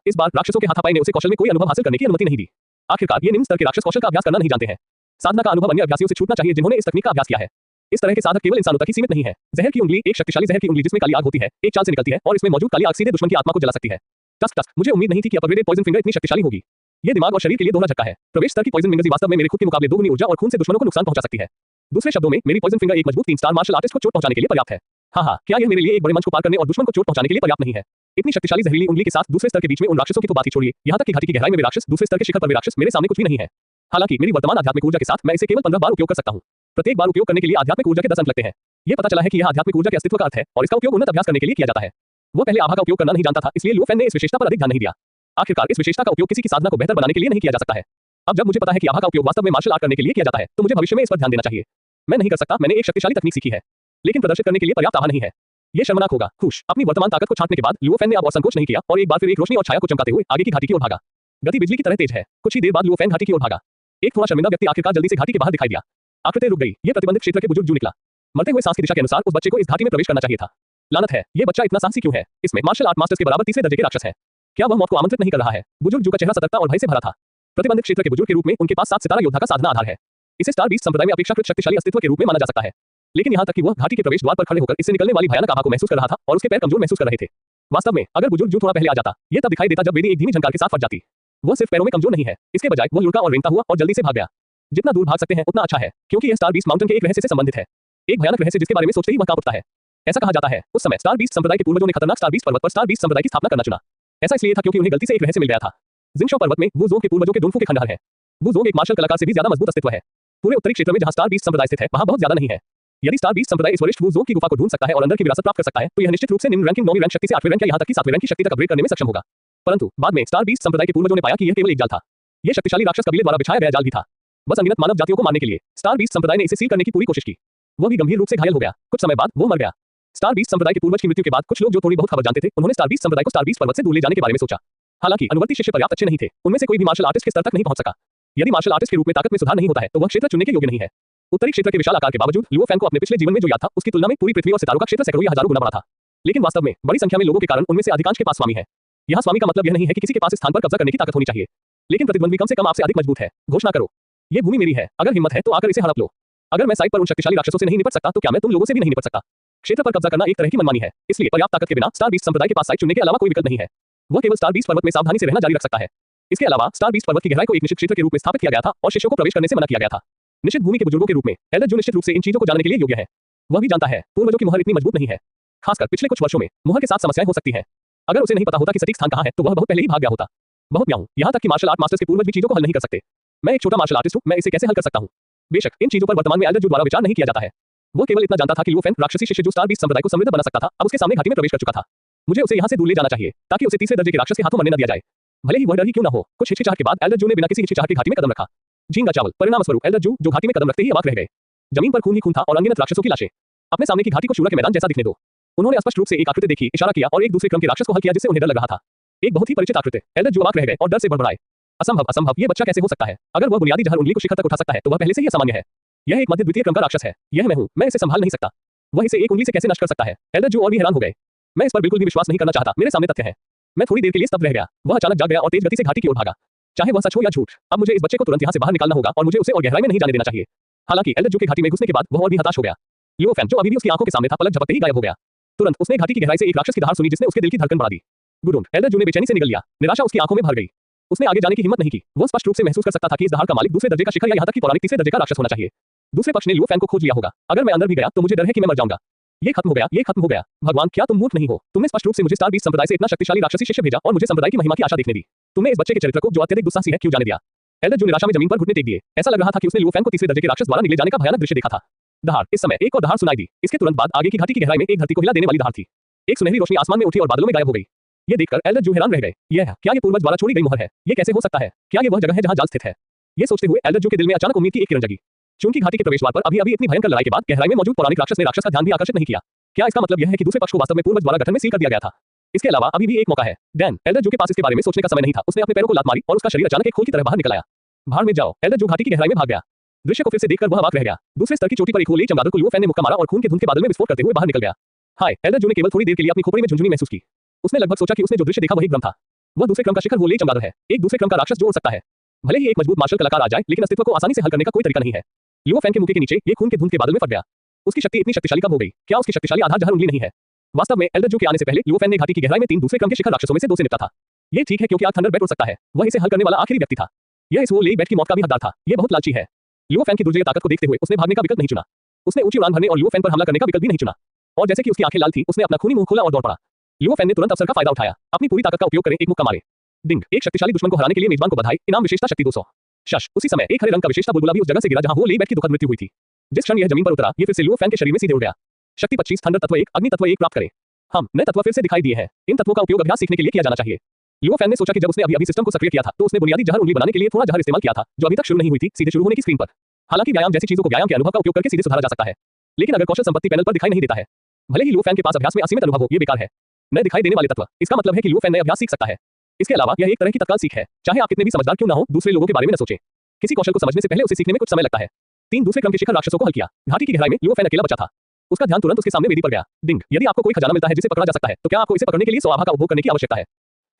इस बार राक्षसों के हाथापाई ने उसे कौशल में कोई अनुभव हासिल करने की अनुमति नहीं दी। आखिरकार ये निम्न स्तर के राक्षस कौशल का अभ्यास करना नहीं जानते हैं। साधना का अनुभव अन्य अभ्यासियों से छूटना चाहिए जिन्होंने इस तकनीक का अभ्यास किया है। इस तरह के साधक केवल इंसानों तक ही सीमित नहीं है। जहर की उंगली एक शक्तिशाली जहर की उंगली जिसमें काली आग होती है, एक चाल से निकलती है और इसमें मौजूद काली आग सीधे दुश्मन की आत्मा को जला सकती है। टस्क, मुझे उम्मीद नहीं थी कि अपग्रेडेड पॉइजन फिंगर इतनी शक्तिशाली होगी। ये दिमाग और शरीर के लिए दोहरा झटका है। प्रवेश स्तर की पॉइजन फिंगर वास्तव में मेरे खुद के मुकाबले दोगुनी ऊर्जा और खून से दुश्मनों को नुकसान पहुंचा सकती है। दूसरे शब्दों में मेरी पॉइजन फिंगर एक मजबूत 3 स्टार मार्शल आर्टिस्ट को चोट पहुंचाने के लिए पर्याप्त है। क्या यह मेरे लिए एक बड़े मंच को पार करने और दुश्मन को चोट पहुंचाने के लिए पर्याप्त नहीं है? इतनी शक्तिशाली जहरीली उंगली के साथ दूसरे स्तर के बीच में उन राक्षसों की तो बात ही छोड़िए, यहां तक कि घाटी की गहराई में वे राक्षस, दूसरे स्तर के शिखर पर वे राक्षस मेरे सामने कुछ भी नहीं है। हालांकि मेरी वर्तमान आध्यात्मिक ऊर्जा के साथ मैं इसे केवल 15 बार उपयोग कर सकता हूं। प्रत्येक बार उपयोग करने के लिए आध्यात्मिक ऊर्जा के 10 अंक लगते हैं। यह पता चला है कि यह आध्यात्मिक ऊर्जा के अस्तित्व का अर्थ है और इसका उपयोग उन्नत अभ्यास करने के लिए किया जाता है। वह पहले आभा का उपयोग करना नहीं जानता था, इसलिए लुओफेन ने इस विशेषता पर अधिक ध्यान नहीं दिया। आखिरकार इस विशेषता का उपयोग किसी की साधना को बेहतर बनाने के लिए नहीं किया जा सकता है। अब जब मुझे पता है कि आभा का उपयोग वास्तव में मार्शल आर्ट करने के लिए किया जाता है, तो मुझे भविष्य में इस पर ध्यान देना चाहिए। मैं नहीं कर सकता, मैंने एक शक्तिशाली तकनीक सीखी है, लेकिन प्रदर्शित करने के लिए पर्याप्त आभा नहीं है। यह शर्मनाक होगा। खुश अपनी वर्तमान ताकत को छांटने के बाद लुओफेन ने अब और संकोच नहीं किया और एक बार फिर एक रोशनी और छाया को चमकाते हुए आगे की घाटी की ओर भागा। गति बिजली की तरह तेज है। कुछ ही देर बाद लुओफेन घाटी की ओर भागा। एक थोड़ा शर्मिंदा व्यक्ति आखिरकार जल्दी से घाटी के बाहर दिखाई दिया। आकृति रुक गई। यह प्रतिबंधित क्षेत्र के बुजुर्ग जू निकला। मरते हुए सांस की दिशा के अनुसार उस बच्चे को इस घाटी में प्रवेश करना चाहिए था। लानत है, ये बच्चा इतना साहसी क्यों है? इसमें मार्शल आर्ट मास्टर्स के बराबर तीसरे दर्जे के राक्षस हैं। क्या वह मौत को आमंत्रित नहीं कर रहा है? बुजुर्ग जू का चेहरा सतर्कता और भय से भरा था। प्रतिबंधित क्षेत्र के बुजुर्ग के रूप में उनके पास 7 सितारा योद्धा का साधना आधार है। इसे स्टार बीस्ट संप्रदाय में अपेक्षाकृत शक्तिशाली अस्तित्व के रूप में माना जा सकता है। लेकिन यहाँ तक कि वह घाटी के प्रवेश द्वार पर खड़े होकर इससे निकलने वाली भयानक आभा को महसूस कर रहा था और उसके पैर कमजोर महसूस कर रहे थे। वास्तव में अगर बुजुर्ग जू थोड़ा पहले आ जाता, यह तब दिखाई देता जब वेदी एक धीमी झंकार के साथ फट जाती। वह सिर्फ पैरों में कमजोर नहीं है, इसके बजाय वह लुढ़का और रेंगता हुआ और जल्दी से भाग गया। जितना दूर भाग सकते हैं उतना अच्छा है, क्योंकि यह स्टार बीस्ट माउंटेन के एक रहस्य से संबंधित है। एक भयानक रहस्य जिसके बारे में सोचते ही वह कांप उठता है। ऐसा कहा जाता है उस समय स्टार बीस्ट संप्रदाय के पूर्वजों ने खतरनाक स्टार बीस्ट पर्वत पर स्टार बीस्ट संप्रदाय की स्थापना करना चुना। ऐसा इसलिए था क्योंकि उन्हें गलती से एक रहस्य मिल गया था। जिंगशो पर्वत में वुजोंग के पूर्वजों के डोंगफू के खंडहर हैं। वुजोंग एक मार्शल कलाकार से भी ज्यादा मजबूत अस्तित्व है। पूरे उत्तरी क्षेत्र में जहां स्टार बीस्ट संप्रदाय स्थित है वहां बहुत ज्यादा नहीं है। यदि स्टार बीस्ट संप्रदाय इस वरिष्ठ वुजोंग की गुफा को ढूंढ सकता है और अंदर की विरासत प्राप्त कर सकता है, तो यह निश्चित रूप से निम्न रैंकिंग 9वीं रैंक शक्ति से 8वीं रैंक या यहां तक कि 7वीं रैंक की शक्ति तक अपग्रेड करने में सक्षम होगा। परंतु बाद में स्टार बीस्ट संप्रदाय के पूर्वजों ने पाया कि यह केवल एक जाल था। यह शक्तिशाली राक्षस कबीले द्वारा बिछाया गया जाल भी था, बस अनगिनत मानव जातियों को मारने के लिए। स्टार बीस्ट संप्रदाय ने इसे सील करने की पूरी कोशिश की। वह भी गंभीर रूप से घायल हो गया। कुछ समय बाद वो मर गया। स्टार बीस्ट संप्रदाय के पूर्वज की मृत्यु के बाद कुछ लोग जो थोड़ी बहुत खबर जानते थे, उन्होंने स्टार बीस्ट संप्रदाय को स्टार बीस्ट पर्वत से दूर ले जाने के बारे में सोचा। हालांकि अनुवर्ती शिष्य पर्याप्त अच्छे नहीं थे, उनमें से कोई भी मार्शल आर्टिस्ट के स्तर तक नहीं पहुंच सका। यदि मार्शल आर्टिस्ट के रूप में ताकत में सुधार नहीं होता है तो वह क्षेत्र चुनने के योग्य नहीं है। उत्तरी क्षेत्र के विशाल आकार के बावजूद लुओ फैन को अपने पिछले जीवन में जो याद था उसकी तुलना में पूरी पृथ्वी और सितारों का क्षेत्र सैकड़ों या हजारों गुना बड़ा था। लेकिन वास्तव में बड़ी संख्या में लोगों के कारण उनमें से अधिकांश के पास स्वामी है। यहाँ स्वामी का मतलब यह नहीं है कि किसी के पास इस स्थान पर कब्जा करने की ताकत होनी चाहिए, लेकिन प्रतिद्वंदी कम से कम आपसे अधिक मजबूत है। घोषणा करो, ये भूमि मेरी है, अगर हिम्मत है तो आकर इसे हड़प लो। अगर मैं साइड पर उन शक्तिशाली राक्षसों से नहीं निपट सकता तो क्या मैं तुम लोगों से भी नहीं निपट सकता। क्षेत्र पर कब्जा करना एक तरह की मनमानी है, इसलिए पर्याप्त ताकत के बिना स्टार बीस्ट संप्रदाय के पास साइड चुनने के अलावा कोई विकल्प नहीं है। वह केवल स्टार बीस्ट पर्वत में सावधानी से रहना जारी रख सकता है। इसके अलावा स्टार बीस्ट पर्वत की गहराई को एक निश्चित क्षेत्र के रूप में स्थापित किया गया था और शिष्यों को प्रवेश करने से मना किया गया था। निश्चित भूमि के बुजुर्गों के रूप में एल्डर जो निश्चित रूप से इन चीजों को जानने के लिए योग्य है। वह भी जानता है पूर्वजों की मुहर इतनी मजबूत नहीं है, खासकर पिछले कुछ वर्षों में मुहर के साथ समस्याएं हो सकती हैं। अगर उसे नहीं पता होता कि सटीक स्थान कहां है तो वह बहुत पहले ही भाग गया होता। बहुत म्याऊं, यहाँ तक कि मार्शल आर्ट मास्टर्स के पूर्वज भी चीजों को हल नहीं कर सकते। मैं एक छोटा मार्शल आर्टिस्ट हूँ, मैं इसे कैसे हल कर सकता हूँ। बेशक इन चीजों पर वर्तमान में एल्डर जो द्वारा विचार नहीं किया जाता है। वो केवल इतना जानता था कि लुओ फैन राक्षसी शिष्य जो स्टार बीस्ट संप्रदाय को समृद्ध बना सकता था, अब उसके सामने घाटी में प्रवेश कर चुका था। मुझे उसे यहाँ से दूर ले जाना चाहिए ताकि उसे तीसरे दर्जे के राक्षस के हाथों मरने न दिया जाए, भले ही वह डर ही क्यों न हो। कुछ हिचकिचाहट के बाद एल्डर जू ने बिना किसी हिचकिचाहट के घाटी में कदम रखा। झींगा चावल, परिणाम स्वरूप एल्डर जू जो घाटी में कदम रखते ही अवाक रह गए। जमीन पर खून ही खून था और अनगिनत राक्षसों की लाशें। अपने सामने की घाटी को शूरा के मैदान जैसा दिखने दो। उन्होंने स्पष्ट रूप से एक आकृति देखी, इशारा किया और एक दूसरे क्रम के राक्षस को हल किया जिससे उन्हें डर लग रहा था। एक बहुत ही परिचित आकृति। एल्डर जू अवाक रह गए और डर से बड़बड़ाए। असंभव, असंभव, ये बच्चा कैसे हो सकता है। अगर वह बुनियादी जहर उंगली को शिखर तक उठा सकता है तो वह पहले से ही असामान्य है। यह एक मध्य द्वितीय क्रम का राक्षस है। यह मैं हूं, मैं इसे संभाल नहीं सकता। वह इसे एक उंगली से कैसे नष्ट कर सकता है। एल्डर जू और भी हैरान हो गए। मैं इस पर बिल्कुल भी विश्वास नहीं करना चाहता, मेरे सामने तथ्य है। मैं थोड़ी देर के लिए स्तब्ध रह गया। वह अचानक जाग गया और तेज गति से घाटी की ओर भागा। चाहे वह सच हो या झूठ, अब मुझे इस बच्चे को तुरंत यहाँ से बाहर निकालना होगा और मुझे उसे और गहराई में नहीं जाने देना चाहिए। हालांकि एल्डर जू के घाटी में घुसने के बाद वह और भी हताश हो गया। लुओ फैन जो अभी भी उसकी आंखों के सामने था, पलक झपकते ही गायब हो गया। तुरंत उसने घाटी की गहराई से एक राक्षस की दहाड़ सुनी जिसने उसके दिल की धड़कन बढ़ा दी। गुडुंड, एल्डर जू ने बेचैनी से निकल लिया। निराशा उसकी आंखों में भर गई। उसने आगे जाने की हिम्मत नहीं की। वह स्पष्ट रूप से महसूस कर सकता था कि इस दहाड़ का मालिक दूसरे दर्जे का शिखर या यहाँ तक कि पौराणिक तीसरे दर्जे का राक्षस होना चाहिए। दूसरे पक्ष ने लुओ फैन को खोज लिया होगा। अगर मैं अंदर भी गया तो मुझे डर है कि मैं मर जाऊंगा। ये खत्म हो गया, ये खत्म हो गया। भगवान, क्या तुम मूर्ख नहीं हो। तुमने स्पष्ट रूप से मुझे स्टार बीस्ट संप्रदाय से इतना शक्तिशाली राक्षसी शिष्य भेजा और मुझे संप्रदाय की महिमा की आशा देखने दी। तुमने इस बच्चे के चरित्र को जो अत्यधिक दुस्साहसी है क्यों जाने दिया। एल्डर जू निराशा में जमीन पर घुटने टेक दिए। ऐसा लग रहा था कि उसने लुओ फैन को तीसरे दर्जे के राक्षस द्वारा निगले जाने का भयानक दृश्य देखा था। दहाड़, इस समय एक और दहाड़ सुनाई दी। इसके तुरंत बाद आगे की घाटी की गहराई में एक धरती को हिला देने वाली दहाड़ थी। एक सुनहरी रोशनी आसमान में उठी और बादलों में गायब हो गई। ये देखकर एल्डर जू हैरान रह गए। क्या ये पूर्वज द्वारा छोड़ी गई मुहर है। ये कैसे हो सकता है। क्या ये वह जगह है जहां जाल स्थित है। ये सोचते हुए एल्डर जू के दिल में अचानक उम्मीद की एक किरण जगी। चूंकि घाटी के प्रवेशद्वार पर अभी इतनी भयंकर लड़ाई के बाद गहराई में मौजूद पौराणिक राक्षस ने राक्षस का ध्यान भी आकर्षित नहीं किया। क्या इसका मतलब यह है कि दूसरे पक्ष को वास्तव में पूर्वज द्वारा गठन में सील कर दिया गया था। इसके अलावा अभी भी एक मौका है। डैन, एल्डर जू के पास इसके बारे में सोचने का समय नहीं था। उसने अपने पैरों को लात मारी और उसका शरीर अचानक एक खोल की तरह बाहर निकल आया। भाड़ में जाओ। एल्डर जू घाटी की गहराई में भाग गया। दृश्य को फिर से देखकर वह अवाक रह गया। दूसरे स्तर की चोटी पर एक होली चमगादड़ को लुओ फैन ने मुक्का मारा और खून के धुंध के बादल में विस्फोट करते हुए बाहर निकल गया। हाय, एल्डर जू ने केवल थोड़ी देर के लिए अपनी खोपड़ी में झुंझुनी महसूस की। उसने लगभग सोचा कि उसने जो दृश्य देखा वही भ्रम था। वह दूसरे क्रम का शिखर होली चमगादड़ है। एक दूसरे क्रम का राक्षस जो उड़ सकता है। भले ही एक मजबूत मार्शल कलाकार आ जाए, लेकिन अस्तित्व को आसानी से हल करने का कोई तरीका नहीं है। लुओ फैन के मुंह के नीचे ये खून के धुंध के बादल में फट गया। उसकी शक्ति इतनी शक्तिशाली कब हो गई। क्या उसकी शक्तिशाली आधार जहर उंगली नहीं है। वास्तव में एल्डर जू के आने से पहले लुओ फैन ने घाटी की गहराई में 3 दूसरे क्रम के शिखर राक्षसों में से 2 से निपटा था। ये ठीक है क्योंकि आग थंडर बैट उड़ सकता है। वह इसे हल करने वाला आखिरी व्यक्ति था। यह इस वो ले बैट की मौत का भी हकदार था। ये बहुत लालची है। लुओ फैन की दुर्जय ताकत को देखते हुए उसने भागने का विकल्प नहीं चुना। उसने ऊंची उड़ान भरने और लुओ फैन पर हमला करने का विकल्प भी नहीं चुना। और जैसे कि उसकी आंखें लाल थी, उसने अपना खूनी मुंह खोला और दौड़ पड़ा। लुओ फैन ने तुरंत अवसर का फायदा उठाया। अपनी पूरी ताकत का उपयोग करें, एक मुक्का मारे। डिंग, एक शक्तिशाली दुश्मन को हराने के लिए मेजबान को बधाई। इनाम विशेषता शक्ति 200। शश, उसी समय एक हरे रंग का विशेषता बुलबुला भी उस जगह से गिरा जहां वो ले बैट की दुखद मृत्यु हुई थी। जिस क्षण यह जमीन पर उतरा, ये फिर से लुओ फैन के शरीर में सीधे उड़ गया। शक्ति 25, थंडर तत्व 1, अग्नि तत्व 1 प्राप्त करें। हम नए तत्व फिर से दिखाई दिए हैं। इन तत्वों का उपयोग अभ्यास सीखने के लिए किया जाना चाहिए। लुओ फैन ने सोचा कि जब उसने अभी सिस्टम को सक्रिय किया था तो उसने बुनियादी जहर उंगली बनाने के लिए थोड़ा जहर इस्तेमाल किया था जो अभी तक शुरू नहीं हुई थी, सीधे शुरू होने की स्क्रीन पर। हालांकि व्यायाम जैसी चीजों को व्यायाम के अनुभव का उपयोग करके सीधे सुधारा जा सकता है, लेकिन अगर कौशल संपत्ति पैनल पर दिखाई नहीं देता है, भले ही लुओ फैन के पास अभ्यास में असीमित अनुभव हो, ये बेकार है। नए दिखाई देने वाले तत्व, इसका मतलब है कि लुओ फैन नए अभ्यास सीख सकता है। इसके अलावा यह एक तरह की तत्काल सीख है। चाहे आप कितने भी समझदार क्यों न हो, दूसरे लोगों के बारे में न सोचें। किसी कौशल को समझने से पहले उसे सीखने में कुछ समय लगता है। 3 दूसरे क्रम के शिखर राक्षसों को हल किया। घाटी की गहराई में लुओ फैन अकेला बचा था। उसका ध्यान तुरंत उसके सामने वेदी पर गया। डिंग, यदि आपको कोई खजाना मिलता है जिसे पकड़ा जा सकता है तो क्या आपको इसे पकड़ने के लिए 100 आभा का उपभोग करने की आवश्यकता है।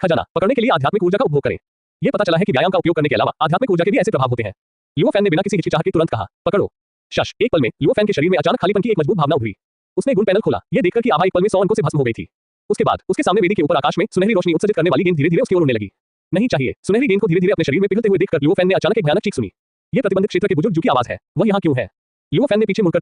खजाना पकड़ने के लिए आध्यात्मिक ऊर्जा का उपभोग करें। यह पता चला है कि व्यायाम का उपयोग करने के अलावा आध्यात्मिक ऊर्जा के भी ऐसे प्रभाव होते हैं। लुओ फैन ने बिना किसी हिचकिचाहट के तुरंत कहा, पकड़ो। शश, एक पल में लुओ फैन के शरीर में अचानक खालीपन की एक मजबूत भावना उभरी। उसने गुण पैनल खोला। यह देखकर कि आभा एक पल में 100 अंकों से भस्म हो गई थी। उसके बाद उसके सामने वेदी के ऊपर आकाश में सुनहरी रोशनी उत्सर्जित करने वाली गेंद धीरे-धीरे उसकी ओर उड़ने लगी। नहीं चाहिए। सुनहरी गेंद को धीरे-धीरे अपने शरीर में पिघलते हुए देखकर लुओ फैन ने अचानक एक भयानक चीख सुनी। यह प्रतिबंधित क्षेत्र के बुजुर्ग जू की आवाज है। वह यहाँ क्यों है। लुओ फैन ने पीछे मुड़कर